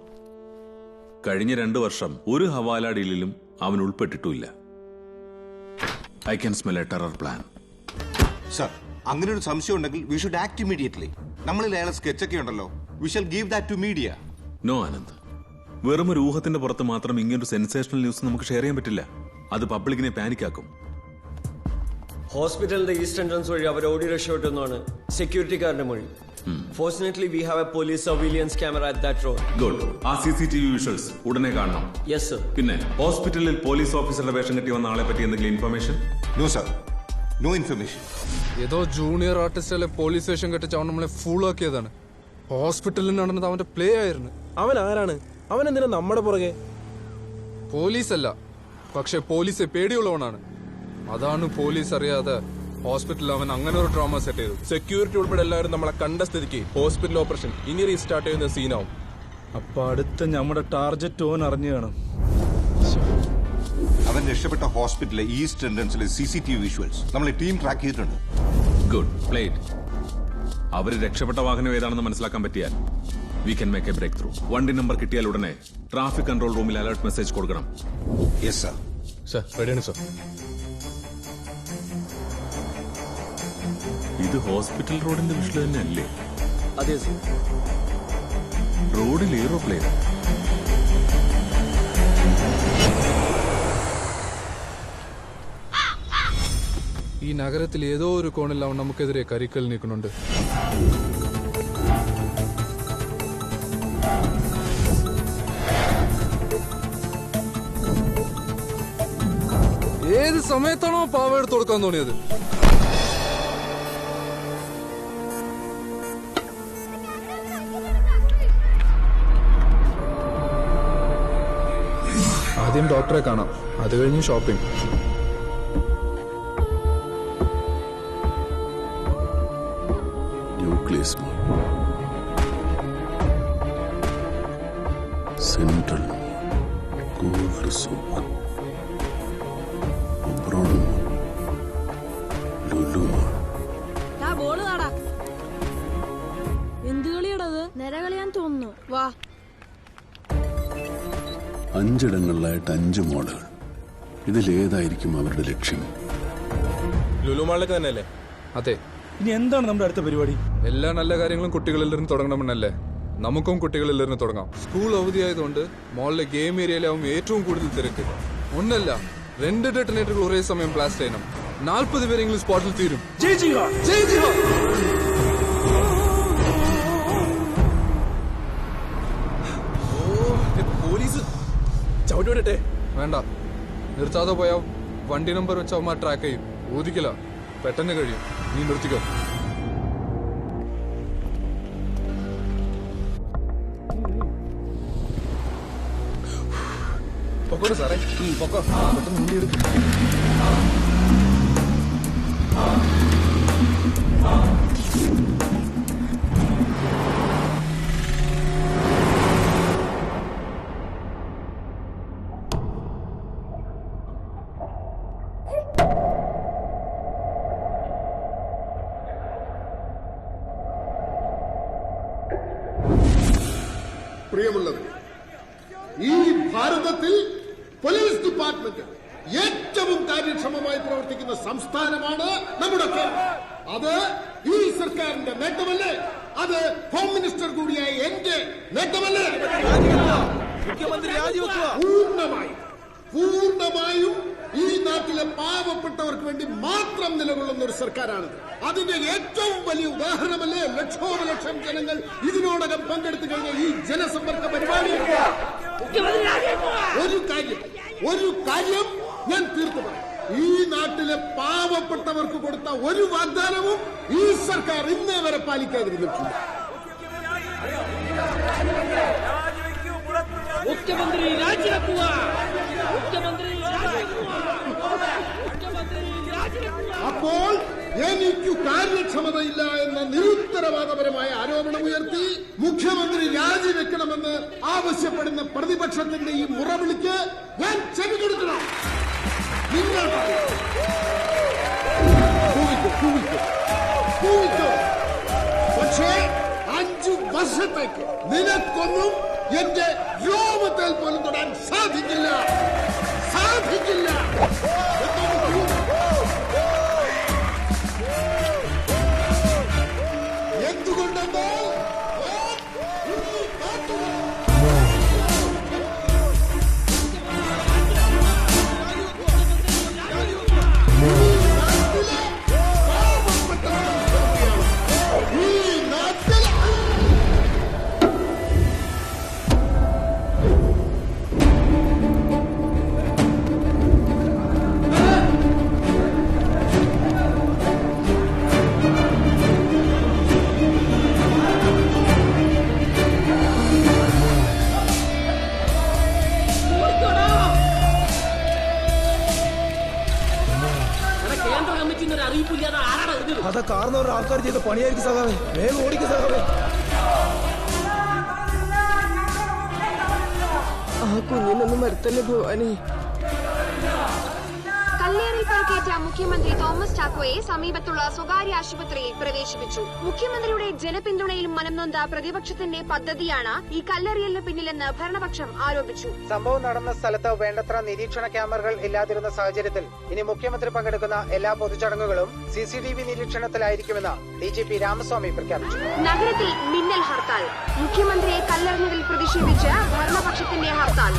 കഴിഞ്ഞ 2 വർഷം ഒരു ഹവാല ഡീലിലും അവൻ ഉൾപ്പെട്ടിട്ടുമില്ല. I can smell a terror plan. Sir, അങ്ങനെ ഒരു സംശയം ഉണ്ടെങ്കിൽ വി ഷുഡ് ആക്ട് ഇമ്മീഡിയറ്റ്ലി. നമ്മളിൽ അയാളെ സ്കെച്ചൊക്കെ ഉണ്ടല്ലോ. We shall give that to media. No Anand, വെറും ഒരു ഊഹത്തിന്റെ പുറത്ത് മാത്രം ഇങ്ങനൊരു സെൻസേഷണൽ ന്യൂസ് നമുക്ക് ഷെയർ ചെയ്യാൻ പറ്റില്ല. അത് പബ്ലിക്കിനെ പാനിക്കാക്കും. ഹോസ്പിറ്റലിന്റെ ഈസ്റ്റ് എൻട്രൻസ് വഴി അവർ ഓടി രക്ഷപ്പെട്ടെന്നാണ് സെക്യൂരിറ്റിക്കാരന്റെ മൊഴി. Fortunately we have a police surveillance camera at that road. Good. ആ CCTV വിഷ്വൽസ് ഉടനെ കാണണം. Yes sir. പിന്നെ ഹോസ്പിറ്റലിൽ പോലീസ് ഓഫീസറുടെ വേഷം കെട്ടി വന്ന ആളെ പറ്റി എന്തെങ്കിലും information? No sir, no information. ഏതോ ജൂനിയർ ആർട്ടിസ്റ്റിലെ പോലീസ് സ്റ്റേഷൻ കെട്ടിച്ച് അവൻ നമ്മളെ ഫൂളാക്കിയതാണ്. ഹോസ്പിറ്റലിൽ നടന്നത് അവന്റെ പ്ലേ ആയിരുന്നു. അവൻ ആരാണ്? അവൻ എന്തിനാ നമ്മുടെ പുറകെ? പോലീസല്ല, പക്ഷെ പോലീസ് പേടിയുള്ളവനാണ്. അതാണ് പോലീസ് അറിയാതെ ഹോസ്പിറ്റലിൽ അവൻ അങ്ങനെ ഒരു ഡ്രാമ സെറ്റ് ചെയ്തു. സെക്യൂരിറ്റി ഉൾപ്പെടെ എല്ലാവരും നമ്മളെ കണ്ട സ്ഥിതിക്ക് ഹോസ്പിറ്റൽ ഓപ്പറേഷൻ ഇനി റീസ്റ്റാർട്ട് ചെയ്യുന്ന സീനാവും. അപ്പൊ അടുത്ത നമ്മുടെ ടാർജറ്റ് ഓൻ അറിഞ്ഞു കാണും. അവൻ രക്ഷപ്പെട്ട ഹോസ്പിറ്റലിലെ ഈസ്റ്റ് എൻട്രൻസിലെ CCTV വിഷ്വൽസ് നമ്മളെ ടീം ട്രാക്ക് ചെയ്തിട്ടുണ്ട്. ഗുഡ്. പ്ലേറ്റ്. അവര് രക്ഷപ്പെട്ട വാഹനം ഏതാണെന്ന് മനസ്സിലാക്കാൻ പറ്റിയാൽ we can make a breakthrough. വണ്ടി നമ്പർ കിട്ടിയാൽ ഉടനെ ട്രാഫിക് കൺട്രോൾ റൂമിൽ അലർട്ട് മെസ്സേജ് കൊടുക്കണം. Yes sir. സർ, റെഡിയാണ് സർ. ഇത് ഹോസ്പിറ്റൽ റോഡിന്റെ വിഷ്വൽ തന്നെ അല്ലേ? അതെ സർ. റോഡിൽ എയ്റോപ്ലെയിൻ. ഈ നഗരത്തിൽ ഏതോ ഒരു കോണിൽ അവൻ നമുക്കെതിരെ കരിക്കൽ നീക്കുന്നുണ്ട്. ഏത് സമയത്താണോ പാവ എടുത്ത് കൊടുക്കാൻ തോന്നിയത്? ആദ്യം ഡോക്ടറെ കാണാം, അത് കഴിഞ്ഞ് ഷോപ്പിംഗ്. ന്യൂക്ലിയസ് സെൻട്രൽ കൂഹർസൂക്ക് എന്ത് കളിയാടത്? നിര കളിയാൻ തോന്നുന്നു. വാ. 5 ഇടങ്ങളിലായിട്ട് 5 മോഡുകൾ. ഇതിലേതായിരിക്കും അവരുടെ ലക്ഷ്യം? ലുലു മാളിലൊക്കെ തന്നെയല്ലേ? അതെ. ഇനി എന്താണ് നമ്മുടെ അടുത്ത പരിപാടി? എല്ലാ നല്ല കാര്യങ്ങളും കുട്ടികളിൽ നിന്ന് തുടങ്ങണമെന്നല്ലേ? നമുക്കും കുട്ടികളിൽ നിന്ന് തുടങ്ങാം. സ്കൂൾ അവധിയായതുകൊണ്ട് മോളിലെ ഗെയിം ഏരിയയിലാവും ഏറ്റവും കൂടുതൽ തിരക്ക്. ഒന്നല്ല 2 ഡെറ്റനേറ്ററുകൾ ഒരേ സമയം ബ്ലാസ്റ്റ് ചെയ്യണം. 40 പേരെങ്കിലും സ്പോട്ടിൽ തീരും. പോലീസ് ചവിട്ടി വിടട്ടെ? വേണ്ട, നിർത്താതെ പോയാ വണ്ടി നമ്പർ വെച്ച് അവന്മാർ ട്രാക്ക് ചെയ്യും. ഊതിക്കല, പെട്ടെന്ന് കഴിയും. നീ നിർത്തിക്കോ. പൊക്കോട്ടെ സാറേ, പൊക്കോ. പെട്ടെന്ന് മുണ്ടി എടുക്കും. പ്രിയമുള്ളത്, ഈ ഭാരതത്തിൽ പോലീസ് ഡിപ്പാർട്ട്മെന്റ് ഏറ്റവും കാര്യക്ഷമമായി പ്രവർത്തിക്കുന്ന സംസ്ഥാനമാണ് നമ്മുടെ കേരളം. അത് ഈ സർക്കാരിന്റെ നേട്ടമല്ലേ? അത് ഹോം മിനിസ്റ്റർ കൂടിയായ എന്റെ നേട്ടമല്ലേ? പൂർണ്ണമായും ഈ നാട്ടിലെ പാവപ്പെട്ടവർക്ക് വേണ്ടി മാത്രം നിലകൊള്ളുന്ന ഒരു സർക്കാരാണിത്. അതിന്റെ ഏറ്റവും വലിയ ഉദാഹരണമല്ലേ ലക്ഷോപലക്ഷം ജനങ്ങൾ ഇതിനോടകം പങ്കെടുത്തു കഴിഞ്ഞ ഈ ജനസമ്പർക്ക പരിപാടി. ഒരു കാര്യം ഞാൻ തീർത്തു പറയാം. ഈ നാട്ടിലെ പാവപ്പെട്ടവർക്ക് കൊടുത്ത ഒരു വാഗ്ദാനവും ഈ സർക്കാർ ഇന്നേ വരെ പാലിക്കാതിരുന്നിട്ടില്ല. മുഖ്യമന്ത്രി രാജിവെക്കുക. അപ്പോൾ എനിക്ക് കാര്യക്ഷമതയില്ല എന്ന നിരുത്തരവാദപരമായ ആരോപണമുയർത്തി മുഖ്യമന്ത്രി രാജിവെക്കണമെന്ന് ആവശ്യപ്പെടുന്ന പ്രതിപക്ഷത്തിന്റെ ഈ മുറവിളിക്ക് ഞാൻ ചെവി കൊടുക്കണം. നിങ്ങൾ പക്ഷേ 5 വർഷത്തേക്ക് നിനക്കൊന്നും എന്റെ രോമത്തിൽ പോലും തൊടാൻ സാധിക്കില്ല. എന്തുകൊണ്ടെന്നോ അതാ കാരണവരുടെ ആൾക്കാർ ചെയ്ത പണിയായിരിക്കും സഖാവേ. വേഗം ഓടിക്കും സഖാവേ. ആ കുഞ്ഞിനൊന്നും വരുത്തല്ലേ ഭവാനി. കല്ലേറിൽ പരിക്കേറ്റ മുഖ്യമന്ത്രി തോമസ് ചാക്കോയെ സമീപത്തുള്ള സ്വകാര്യ ആശുപത്രിയിൽ പ്രവേശിപ്പിച്ചു. മുഖ്യമന്ത്രിയുടെ ജനപിന്തുണയിൽ മനംനൊന്ത പ്രതിപക്ഷത്തിന്റെ പദ്ധതിയാണ് ഈ കല്ലെറിയലിന് പിന്നിലെന്ന് ഭരണപക്ഷം ആരോപിച്ചു. സംഭവം നടന്ന സ്ഥലത്ത് വേണ്ടത്ര നിരീക്ഷണ ക്യാമറകൾ ഇല്ലാതിരുന്ന സാഹചര്യത്തിൽ ഇനി മുഖ്യമന്ത്രി പങ്കെടുക്കുന്ന എല്ലാ പൊതുചടങ്ങുകളും CCTV നിരീക്ഷണത്തിലായിരിക്കുമെന്ന് DGP രാമസ്വാമി പ്രഖ്യാപിച്ചു. നഗരത്തിൽ മിന്നൽ ഹർത്താൽ. മുഖ്യമന്ത്രിയെ കല്ലെറിഞ്ഞതിൽ പ്രതിഷേധിച്ച് ഭരണപക്ഷത്തിന്റെ ഹർത്താൽ.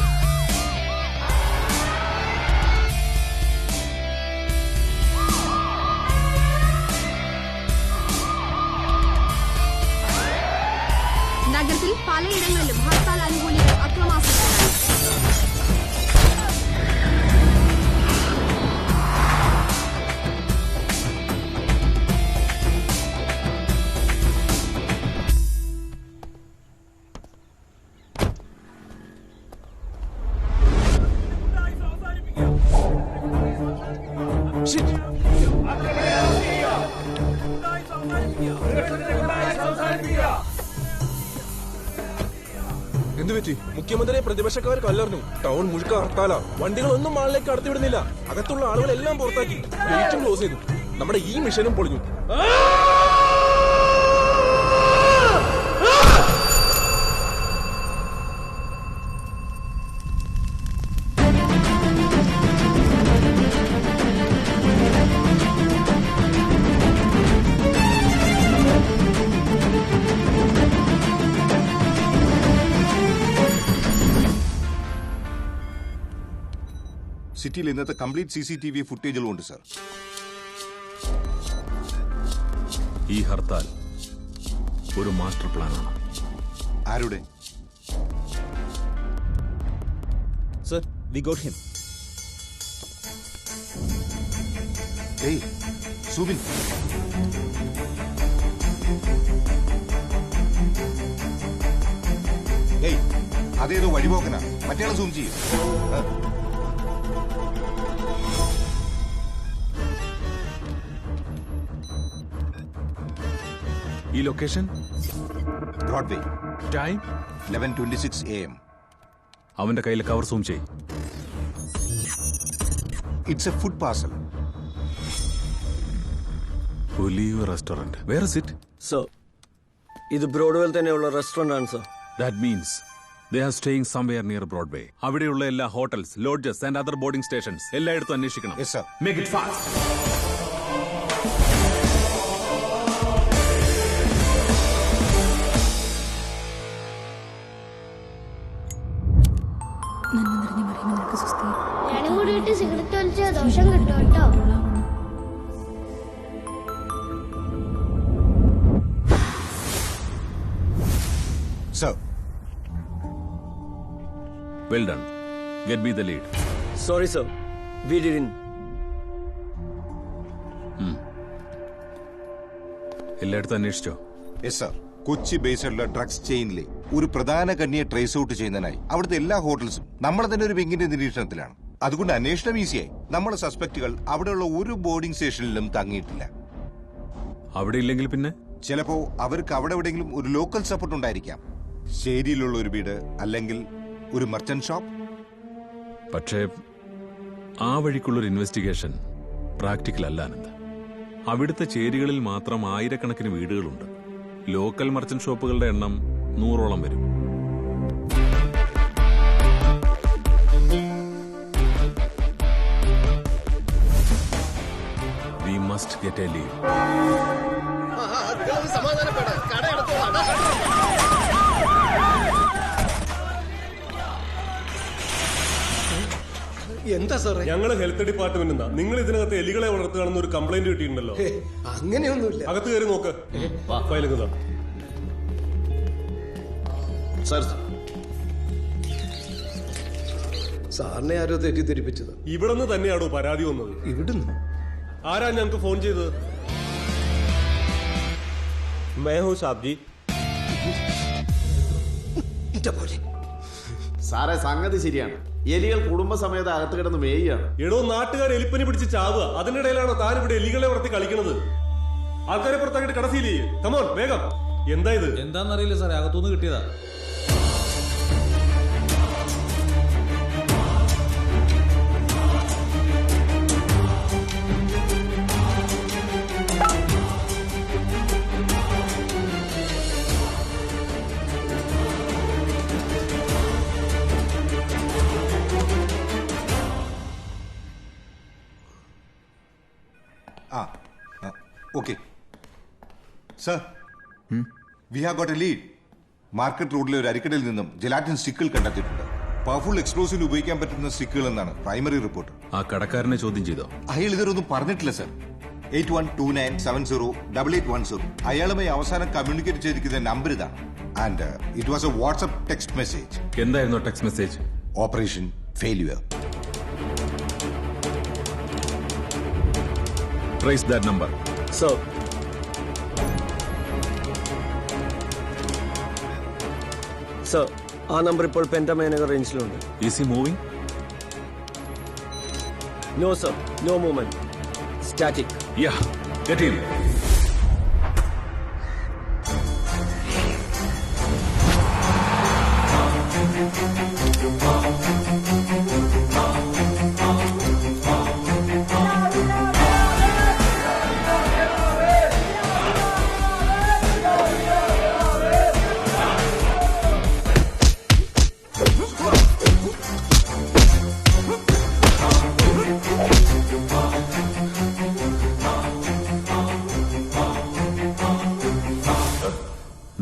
നഗരത്തിൽ പലയിടങ്ങളിലും ഹർത്താൽ അനുകൂലികൾ അക്രമാസക്തരായി. എന്തുപറ്റി? മുഖ്യമന്ത്രിയെ പ്രതിപക്ഷക്കാർ കല്ലെറിഞ്ഞു. ടൗൺ മുഴുക്ക ഹർത്താല. വണ്ടികളൊന്നും മാളിലേക്ക് കടത്തിവിടുന്നില്ല. അകത്തുള്ള ആളുകളെല്ലാം പുറത്താക്കി. ഗേറ്റും ക്ലോസ് ചെയ്തു. നമ്മുടെ ഈ മിഷനും പൊളിഞ്ഞു. സിറ്റിയിൽ ഇന്നത്തെ കംപ്ലീറ്റ് CCTV ഫുട്ടേജുകളുണ്ട് സർ. ഈ ഹർത്താൽ ഒരു മാസ്റ്റർ പ്ലാനാണ്. ആരുടെ? Sir, we got him. ഏയ് സുബിൻ, ഏയ് അതേതോ വഴിപോക്കനാ. മറ്റേ സൂം ചെയ്യും. ഈ ലൊക്കേഷൻ ബ്രോഡ്വേ. Time 11:26 AM. അവന്റെ കയ്യിൽ കവർ സൂം ചെയ്. It's a food parcel. Olive restaurant. Where is it? Sir, ഇത് ബ്രോഡ്വേയിൽ തന്നെയുള്ള റെസ്റ്റോറന്റ് ആണ് sir. That means they are staying somewhere near Broadway. അവിടെയുള്ള എല്ലാ hotels, lodges and other boarding stations എല്ലായിടത്തും അന്വേഷിക്കണം. Yes, sir. Make it fast. തൊലിച്ചാൽ ദോഷം കിട്ടും കേട്ടോ. Sir. Well done. Get me the lead. Sorry, sir. We didn't. എല്ലായിടത്തും അന്വേഷിച്ചോ? Yes sir. Kochi ബേസ്ഡുള്ള ഡ്രഗ്സ് ചെയിനിലെ ഒരു പ്രധാന കണ്ണിയെ ട്രേസ് ഔട്ട് ചെയ്യുന്നതിനായി അവിടുത്തെ എല്ലാ ഹോട്ടൽസും നമ്മളെ തന്നെ ഒരു വിങ്ങിന്റെ നിരീക്ഷണത്തിലാണ്. അതുകൊണ്ട് അന്വേഷണം ഈസിയായി. നമ്മുടെ സസ്പെക്ടുകൾ അവിടെയുള്ള ഒരു ബോർഡിംഗ് സ്റ്റേഷനിലും തങ്ങിയിട്ടില്ല. അവിടെ ഇല്ലെങ്കിൽ പിന്നെ ചിലപ്പോ അവർക്ക് അവിടെ എവിടെയെങ്കിലും ഒരു ലോക്കൽ സപ്പോർട്ട് ഉണ്ടായിരിക്കാം. ശേരിയിലുള്ള ഒരു വീട് അല്ലെങ്കിൽ ഒരു മർച്ചന്റ് ഷോപ്പ്. പക്ഷേ ആ വഴിക്കുള്ളൊരു ഇൻവെസ്റ്റിഗേഷൻ പ്രാക്ടിക്കൽ അല്ല ആനന്ദ്. അവിടുത്തെ ചേരികളിൽ മാത്രം ആയിരക്കണക്കിന് വീടുകളുണ്ട്. ലോക്കൽ മർച്ചന്റ് ഷോപ്പുകളുടെ എണ്ണം 100ഓളം വരും. We must get a lead. എന്താ സാറേ? ഞങ്ങള് ഹെൽത്ത് ഡിപ്പാർട്ട്മെന്റ് നിങ്ങൾ ഇതിനകത്ത് എലികളെ വളർത്തുകയാണെന്ന് ഒരു കംപ്ലൈന്റ് കിട്ടിയിട്ടുണ്ടല്ലോ. അങ്ങനെയൊന്നുമില്ല. അകത്ത് കയറി നോക്ക്. ഫയലുക സാറിനെ ആരോ തെറ്റിദ്ധരിപ്പിച്ചത്. ഇവിടുന്ന് തന്നെയാണോ പരാതി വന്നത്? ഇവിടുന്ന് ആരാ ഞങ്ങൾക്ക് ഫോൺ ചെയ്തത്? मैं हूं साहब जी. സാറേ സംഗതി ശരിയാണ്. എലികൾ കുടുംബസമേത അകത്ത് കിടന്ന് മേയാണ്. എടോ നാട്ടുകാർ എലിപ്പനി പിടിച്ച് ചാവുക. അതിനിടയിലാണോ താൻ ഇവിടെ എലികളെ വളർത്തി കളിക്കുന്നത്? ആൾക്കാരെ പുറത്താക്കിട്ട് കടസിയില്ലേ? കമോൺ വേഗം. എന്താ ഇത്? എന്താന്നറിയില്ല സാറേ, അകത്തുനിന്ന് കിട്ടിയതാ. Okay. Sir, we have got a lead. Market റോഡിലെ ഒരു അരിക്കടയിൽ നിന്നും ജലാറ്റിൻ സ്റ്റിക്കുകൾ കണ്ടെത്തിയിട്ടുണ്ട്. പവർഫുൾ എക്സ്പ്ലോസീവ് ഉപയോഗിക്കാൻ പറ്റുന്ന സ്റ്റിക്കുകൾ എന്നാണ് പ്രൈമറി റിപ്പോർട്ട്. ആ കടക്കാരനെ ചോദ്യം ചെയ്തോ? അയാൾ ഇതൊന്നും പറഞ്ഞിട്ടില്ല സർ. 8129708810 അയാളുമായി അവസാനം കമ്മ്യൂണിക്കേറ്റ് ചെയ്തിരിക്കുന്ന നമ്പർ ഇതാണ്. And it was a WhatsApp text message. എന്തായിരുന്നു text message? Operation failure. Trace that number. Sir. Sir, ആ നമ്പർ ഇപ്പോൾ പെന്റമേനഗർ റേഞ്ചിലുണ്ട്. Is he moving? No sir, no movement. Static. Yeah, get him.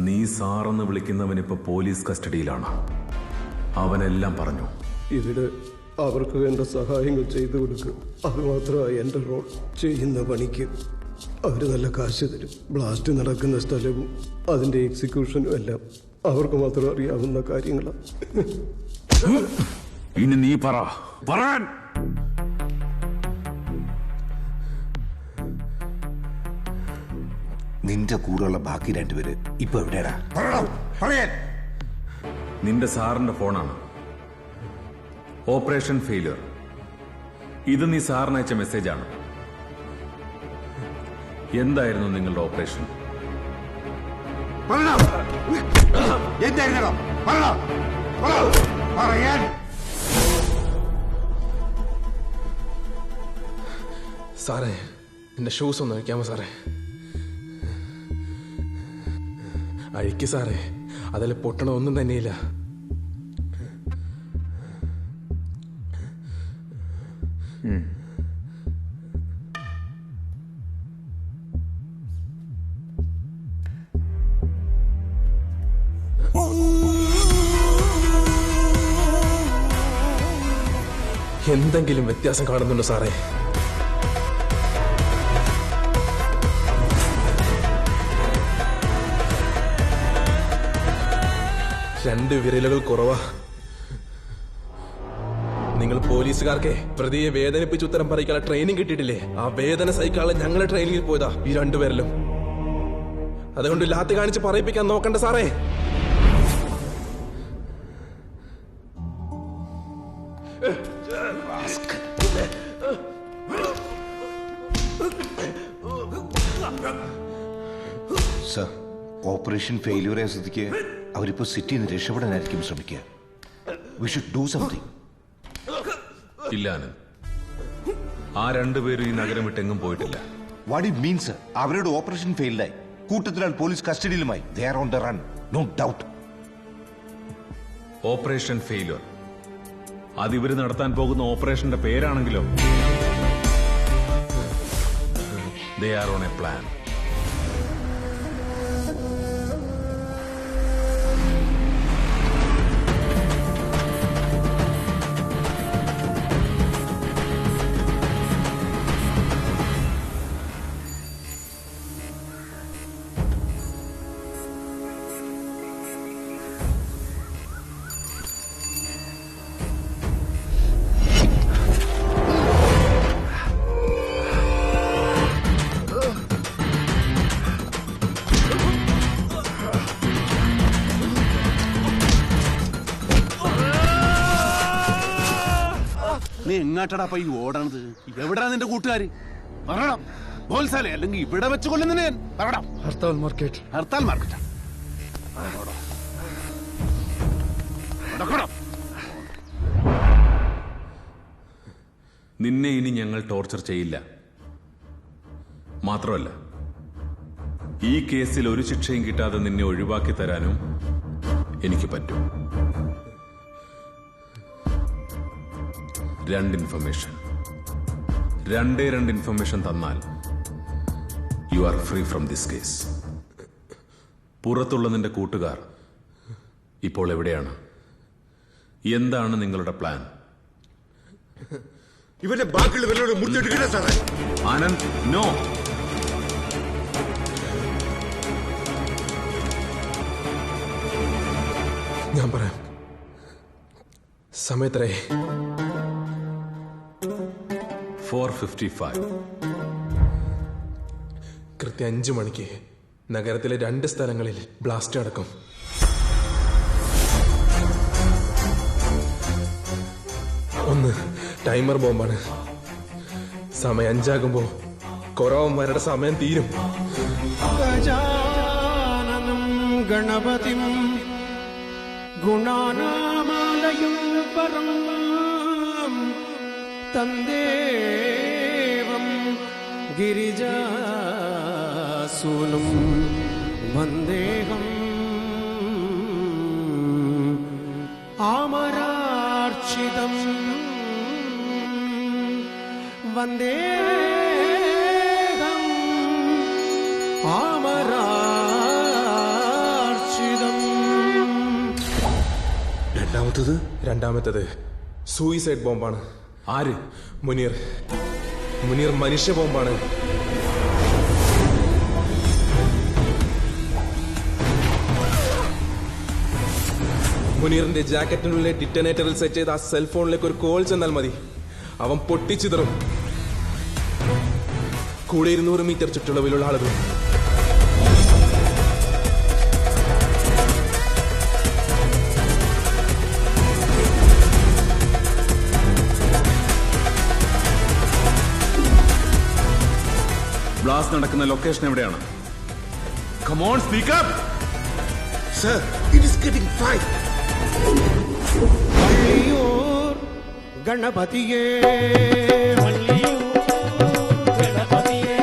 നീ സാറെന്ന് വിളിക്കുന്നവനിപ്പോ പോലീസ് കസ്റ്റഡിയിലാണ്. അവനെല്ലാം പറഞ്ഞു. ഇവിടെ അവർക്ക് വേണ്ട സഹായങ്ങൾ ചെയ്തു കൊടുക്കും. അതുമാത്രമായി എന്റെ റോൾ. ചെയ്യുന്ന പണിക്ക് അവര് നല്ല കാശ് തരും. ബ്ലാസ്റ്റ് നടക്കുന്ന സ്ഥലവും അതിന്റെ എക്സിക്യൂഷനും എല്ലാം അവർക്ക് മാത്രം അറിയാവുന്ന കാര്യങ്ങളാണ്. ഇനി നീ പറയാൻ. നിന്റെ കൂടെയുള്ള ബാക്കി രണ്ടുപേര് ഇപ്പൊ എവിടെയാടാ? നിന്റെ സാറിന്റെ ഫോണാണ്. Operation failure. ഇത് നീ സാറിന് അയച്ച മെസ്സേജാണ്. എന്തായിരുന്നു നിങ്ങളുടെ ഓപ്പറേഷൻ? സാറേ, എന്റെ ഷൂസ് ഒന്ന് വയ്ക്കാമോ സാറേ? അഴിക്ക് സാറേ, അതിൽ പൊട്ടണ ഒന്നും തന്നെയില്ല. എന്തെങ്കിലും വ്യത്യാസം കാണുന്നുണ്ടോ സാറേ? രണ്ട് വിരലുകൾ കുറവാ. നിങ്ങൾ പോലീസുകാർക്ക് പ്രതിയെ വേദനിപ്പിച്ച് ഉത്തരം പറയിക്കാനുള്ള ട്രെയിനിങ് കിട്ടിയിട്ടില്ലേ? ആ വേദന സഹിക്കാനുള്ള ഞങ്ങളെ ട്രെയിനിങ്ങിൽ പോയതാ ഈ രണ്ടുപേരിലും. അതുകൊണ്ട് ലാത്തി കാണിച്ച് പറയിപ്പിക്കാൻ നോക്കണ്ട സാറേ. സർ, ഓപ്പറേഷൻ ഫെയില്യൂർ ആയ സ്ഥിതിക്ക് അവരിപ്പോ സിറ്റിയിൽ നിന്ന് രക്ഷപ്പെടാനായിരിക്കും ശ്രമിക്കുക. We should do something. ഇല്ല ആനന്ദ്, ആ രണ്ടുപേരും ഈ നഗരം വിട്ടെങ്ങും പോയിട്ടില്ല. What it means sir? അവരുടെ ഓപ്പറേഷൻ ഫെയിൽഡായി. കൂട്ടത്തിലാൽ പോലീസ് കസ്റ്റഡിയിലുമായി. They are on the run, no doubt. Operation failure അതിവര് നടത്താൻ പോകുന്ന ഓപ്പറേഷന്റെ പേരാണെങ്കിലോ they are on a plan. നീ എങ്ങാട്ടടാ ഈ ഓടണത്? എവിടാ നിന്റെ കൂട്ടുകാര്? പറയണം. ബോൾസാലെ അല്ലെങ്കിൽ ഇവിടെ വെച്ച് കൊല്ലുന്നതിന് ഞാൻ പറയണം. ഹർത്താൽ മാർക്കറ്റ്. ഹർത്താൽ മാർക്കറ്റാ? നിന്നെ ഇനി ഞങ്ങൾ ടോർച്ചർ ചെയ്യില്ല. മാത്രമല്ല, ഈ കേസിൽ ഒരു ശിക്ഷയും കിട്ടാതെ നിന്നെ ഒഴിവാക്കി തരാനും എനിക്ക് പറ്റും. രണ്ട് ഇൻഫർമേഷൻ തന്നാൽ you are free from this case. പുറത്തുള്ള നിന്റെ കൂട്ടുകാർ ഇപ്പോൾ എവിടെയാണ്? എന്താണ് നിങ്ങളുടെ പ്ലാൻ? ഇവന്റെ ബാക്കിയുള്ളവരോട് മുറിച്ചെടുക്കണേ സാറേ. ആനന്ദ്, നോ. ഞാൻ പറയാം. സമയത്രേ? 4:55. കൃത്യം 5 മണിക്ക് നഗരത്തിലെ 2 സ്ഥലങ്ങളിൽ ബ്ലാസ്റ്റ് നടക്കും. ഒന്ന് ടൈമർ ബോംബാണ്. സമയം 5 ആകുമ്പോ കൊറോവന്മാരുടെ സമയം തീരും. ഗജാനനം ഗണപതിം ഗുണാനാമാലയം പരം തന്ദേവം ഗിരിജാസൂനം വന്ദേഹം ആമരാർച്ചിതം വന്ദേഹം ആമരാർച്ചിതം. രണ്ടാമത്തത് സൂയിസൈഡ് ബോംബാണ്. ആര്? മുനീർ മനുഷ്യ ബോംബാണ്. മുനീറിന്റെ ജാക്കറ്റിനുള്ളിലെ ഡിറ്റനേറ്ററിൽ സെറ്റ് ചെയ്ത ആ സെൽഫോണിലേക്ക് ഒരു കോൾ ചെന്നാൽ മതി, അവൻ പൊട്ടിച്ചിതറും. കൂടെ 200 മീറ്റർ ചുറ്റളവിലുള്ള ആളുകൾ. ബ്ലാസ്റ്റ് നടക്കുന്ന ലൊക്കേഷൻ എവിടെയാണ്? Come on, speak up! Sir, it is getting fine. Valliyoor ഗണപതിയേ Valliyoor ഗണപതിയേ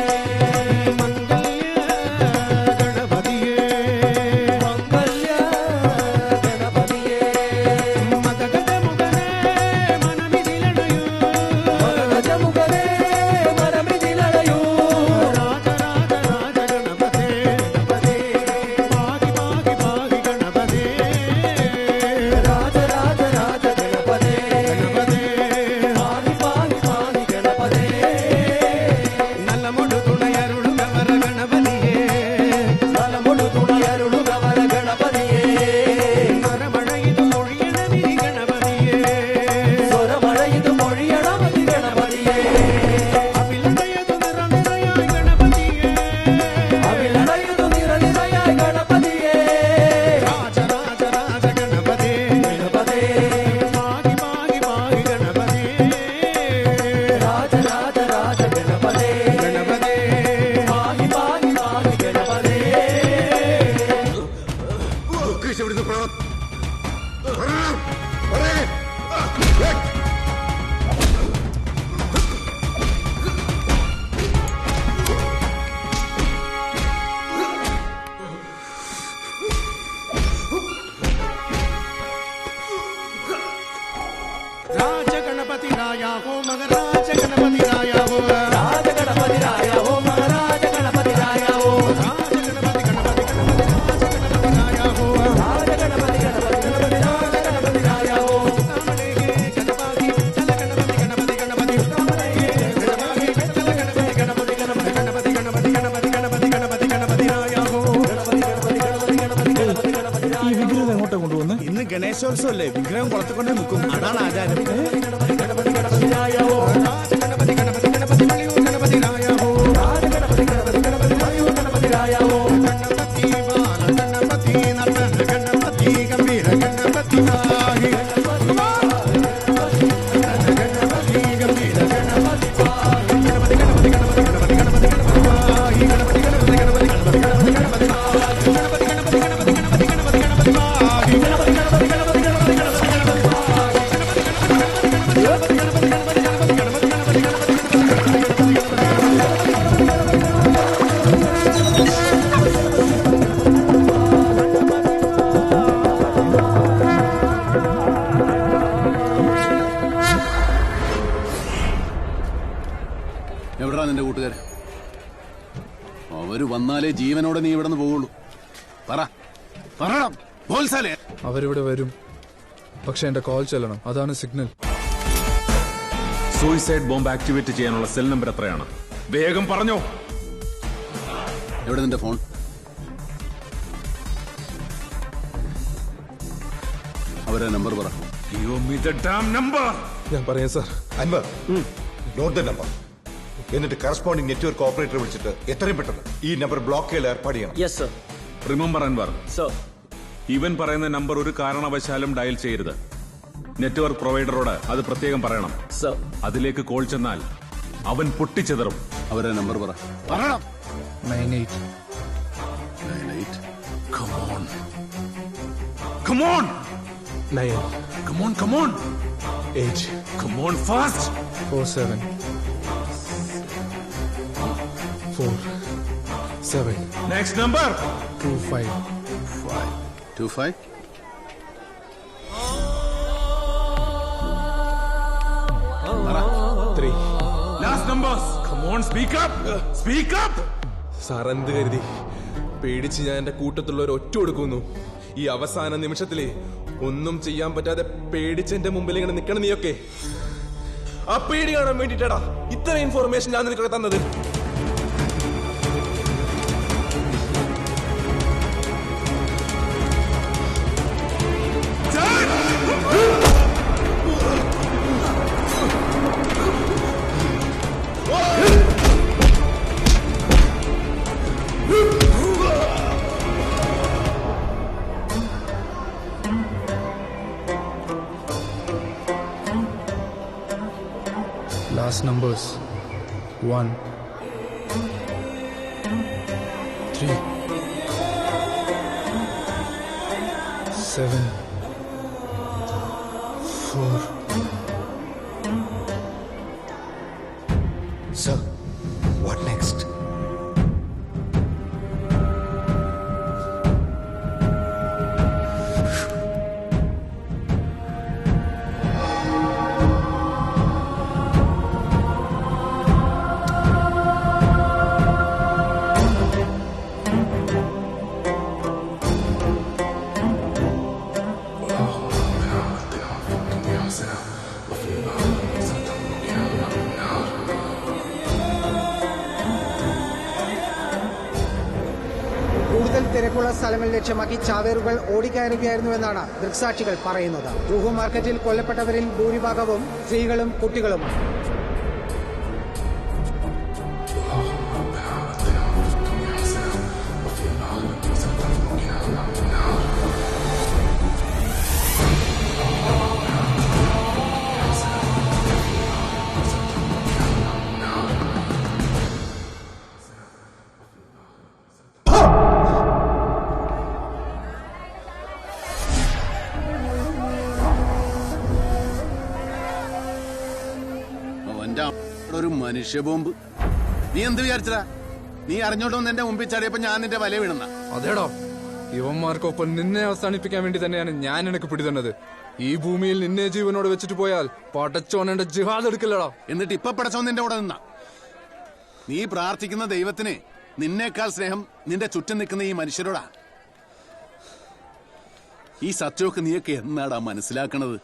മംഗല്യ ഗണപതിയേ മംഗല്യ ഗണപതിയേ മദഗജ മുഗനേ മനമിതിലണയോ മദഗജ മുഗനേ മനമിതിലണയോ രാജ രാജ രാജ ഗണപതേ ഗണപതേ ഭാഗി ഭാഗി ഭാഗി ഗണപതേ രാജ രാജ രാജ ഗണപതേ ഗണപതേ ഭാഗി ഇന്ന് ഗണേശോത്സവല്ലേ, വിഗ്രഹം കുളത്തുകൊണ്ടേ നിൽക്കും, അതാണ് ആചാരം. എവിടാ നിന്റെ കൂട്ടുകാരൻ? അവര് വന്നാലേ ജീവനോടെ നീ ഇവിടെ നിന്ന് പോവുള്ളൂ. പറയണം ബോൾസാലേ. അവരിവിടെ വരും, പക്ഷെ എന്റെ കോൾ ചെല്ലണം, അതാണ് സിഗ്നൽ. സൂയിസൈഡ് ബോംബ് ആക്ടിവേറ്റ് ചെയ്യാനുള്ള സെൽ നമ്പർ എത്രയാണ്? വേഗം പറഞ്ഞോ. എവിടെ നിന്റെ ഫോൺ? അവരെ നമ്പർ പറ. ഞാൻ പറയാം sir. Anwar, note the number. എന്നിട്ട് കറസ്പോണ്ടിംഗ് നെറ്റ്വർക്ക് ഓപ്പറേറ്റർ വിളിച്ചിട്ട് എത്രയും പെട്ടെന്ന് ഈ നമ്പർ ബ്ലോക്ക് ചെയ്യാൻ ഏർപ്പാട് ചെയ്യണം. Yes sir. Remember Anwar, sir, ഇവൻ പറയുന്ന നമ്പർ ഒരു കാരണവശാലും ഡയൽ ചെയ്യരുത്. നെറ്റ്വർക്ക് പ്രൊവൈഡറോട് അത് പ്രത്യേകം പറയണം. സർ. അതിലേക്ക് കോൾ ചെന്നാൽ അവൻ പൊട്ടിച്ചെതറും. അവരെ നമ്പർ പറ. 98. Come on. Come on. 9. Come on, come on. 8. Come on, fast. 47. 4. 7. Next number. 25. 25. 3. Last numbers. Come on, speak up. Speak up. Sir എന്ത് കരുതി? പേടിച്ച് ഞാൻ എന്റെ കൂട്ടത്തിലുള്ളവർ ഒറ്റ കൊടുക്കുന്നു. ഈ അവസാന നിമിഷത്തില് ഒന്നും ചെയ്യാൻ പറ്റാതെ പേടിച്ച് എന്റെ മുമ്പിൽ ഇങ്ങനെ നിക്കണം. നീയൊക്കെ ആ പേടി കാണാൻ വേണ്ടിട്ടാടാ ഇത്ര ഇൻഫോർമേഷൻ ഞാൻ നിനക്കൊക്കെ തന്നത്. Last numbers. 1, 3, 7, 4. Sir, what next? കൂടുതൽ തിരക്കുള്ള സ്ഥലങ്ങൾ ലക്ഷ്യമാക്കി ചാവേറുകൾ ഓടിക്കയറുകയായിരുന്നുവെന്നാണ് ദൃക്സാക്ഷികൾ പറയുന്നത്. റുഹു മാർക്കറ്റിൽ കൊല്ലപ്പെട്ടവരിൽ ഭൂരിഭാഗവും സ്ത്രീകളും കുട്ടികളുമാണ്. മനുഷ്യ ബോംബ്. നീ എന്ത് വിചാരിച്ചതാ? നീ അറിഞ്ഞോട്ടൊന്ന് എന്റെ മുമ്പിൽ ചാടിയപ്പോ ഞാൻ നിന്റെ വല വീണെന്ന. അതേടോ, ഇവന്മാർക്കൊപ്പം നിന്നെ അവസാനിപ്പിക്കാൻ വേണ്ടി തന്നെയാണ് ഞാൻ നിനക്ക് പിടിതന്നത്. ഈ ഭൂമിയിൽ നിന്നെ ജീവനോട് വെച്ചിട്ട് പോയാൽ പടച്ചോനെ ജിഹാദ് എടുക്കില്ലടാ. എന്നിട്ട് ഇപ്പൊ പടച്ചോൻ നിന്റെ കൂടെ നിന്ന. നീ പ്രാർത്ഥിക്കുന്ന ദൈവത്തിന് നിന്നേക്കാൾ സ്നേഹം നിന്റെ ചുറ്റും നിൽക്കുന്ന ഈ മനുഷ്യരോടാ. ഈ സത്യമൊക്കെ നീയൊക്കെ എന്നാടാ മനസ്സിലാക്കണത്?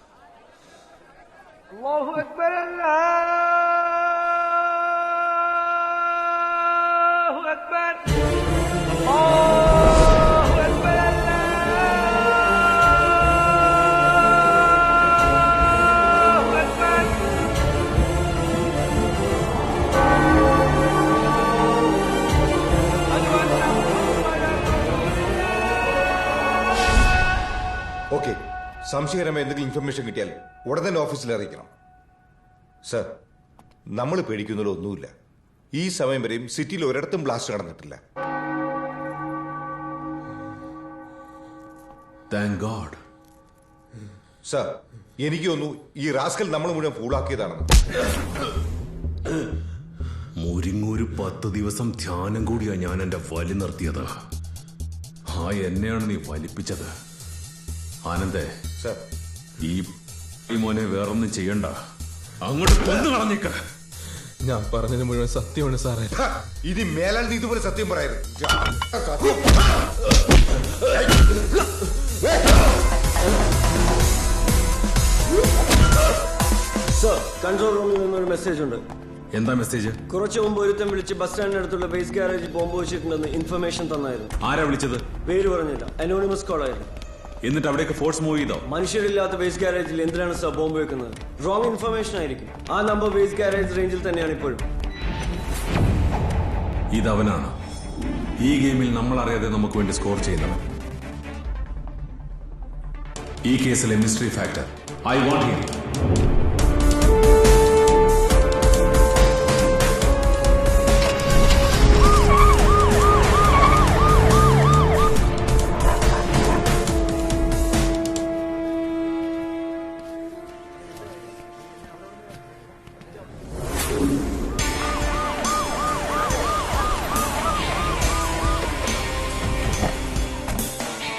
ഓക്കെ, സംശയകരമായ എന്തെങ്കിലും ഇൻഫർമേഷൻ കിട്ടിയാൽ ഉടൻ തന്നെ ഓഫീസിൽ അറിയിക്കണം. സർ, നമ്മൾ പേടിക്കുന്നതിൽ ഒന്നുമില്ല. ഈ സമയം വരെയും സിറ്റിയിൽ ഒരിടത്തും ബ്ലാസ്റ്റ് നടന്നിട്ടില്ല. Thank God. സർ, എനിക്ക് തോന്നുന്നു ഈ റാസ്കൽ നമ്മൾ മുഴുവൻ ഫൂളാക്കിയതാണെന്ന്. മുരിങ്ങൂര് 10 ദിവസം ധ്യാനം കൂടിയാ ഞാൻ എന്റെ വലി നിർത്തിയത്. എന്നെയാണ് നീ വലിപ്പിച്ചത്. ആനന്ദേ, സർ, ഈ മോനെ വേറൊന്നും ചെയ്യണ്ട. അങ്ങോട്ട് കൊന്നു കളഞ്ഞേക്ക. ഞാൻ പറഞ്ഞത് മുഴുവൻ സത്യമാണ് സാറേ. ഇനി മേലാൽ നീ ഇതുപോലെ സത്യം പറയരുത്. സർ, കൺട്രോൾ റൂമിൽ നിന്നൊരു മെസ്സേജ് ഉണ്ട്. എന്താ മെസ്സേജ്? കുറച്ചു മുമ്പ് ഒരുത്തം വിളിച്ച് ബസ് സ്റ്റാൻഡിനടുത്തുള്ള ബേസ് ഗാരേജ് ബോംബ് വെച്ചിട്ടുണ്ടെന്ന് ഇൻഫർമേഷൻ തന്നായിരുന്നു. ആരാ വിളിച്ചത്? പേര് പറഞ്ഞില്ല, അനോണിമസ് കോൾ ആയിരുന്നു. എന്നിട്ട് അവിടേക്ക് ഫോഴ്സ് മൂവ് ചെയ്തോ? മനുഷ്യരില്ലാത്ത ബേസ് ഗാരേജിൽ എന്തിനാണ് സർ ബോംബ് വെക്കുന്നത്? റോങ് ഇൻഫർമേഷൻ ആയിരിക്കും. ആ നമ്പർ ബേസ് ഗാരേജ് റേഞ്ചിൽ തന്നെയാണ് ഇപ്പോഴും. ഇതവനാണ് ഈ ഗെയിമിൽ നമ്മൾ അറിയാതെ നമുക്ക് വേണ്ടി സ്കോർ ചെയ്യുന്നവൻ. ഈ കേസിലെ mystery factor. I want him.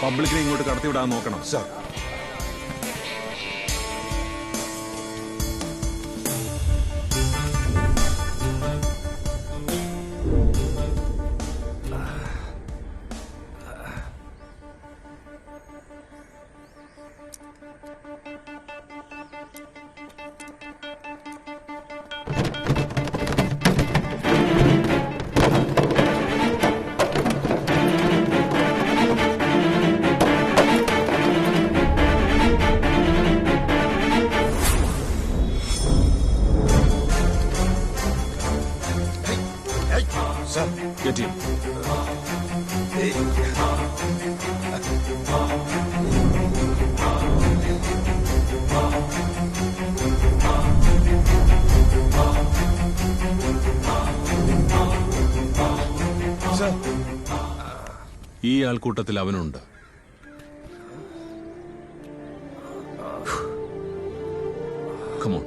പബ്ലിക്കിനെ ഇങ്ങോട്ട് കടത്തിവിടാൻ നോക്കണം. Sir, Get him. ഈ ആൾക്കൂട്ടത്തിൽ അവനുണ്ട്. Come on.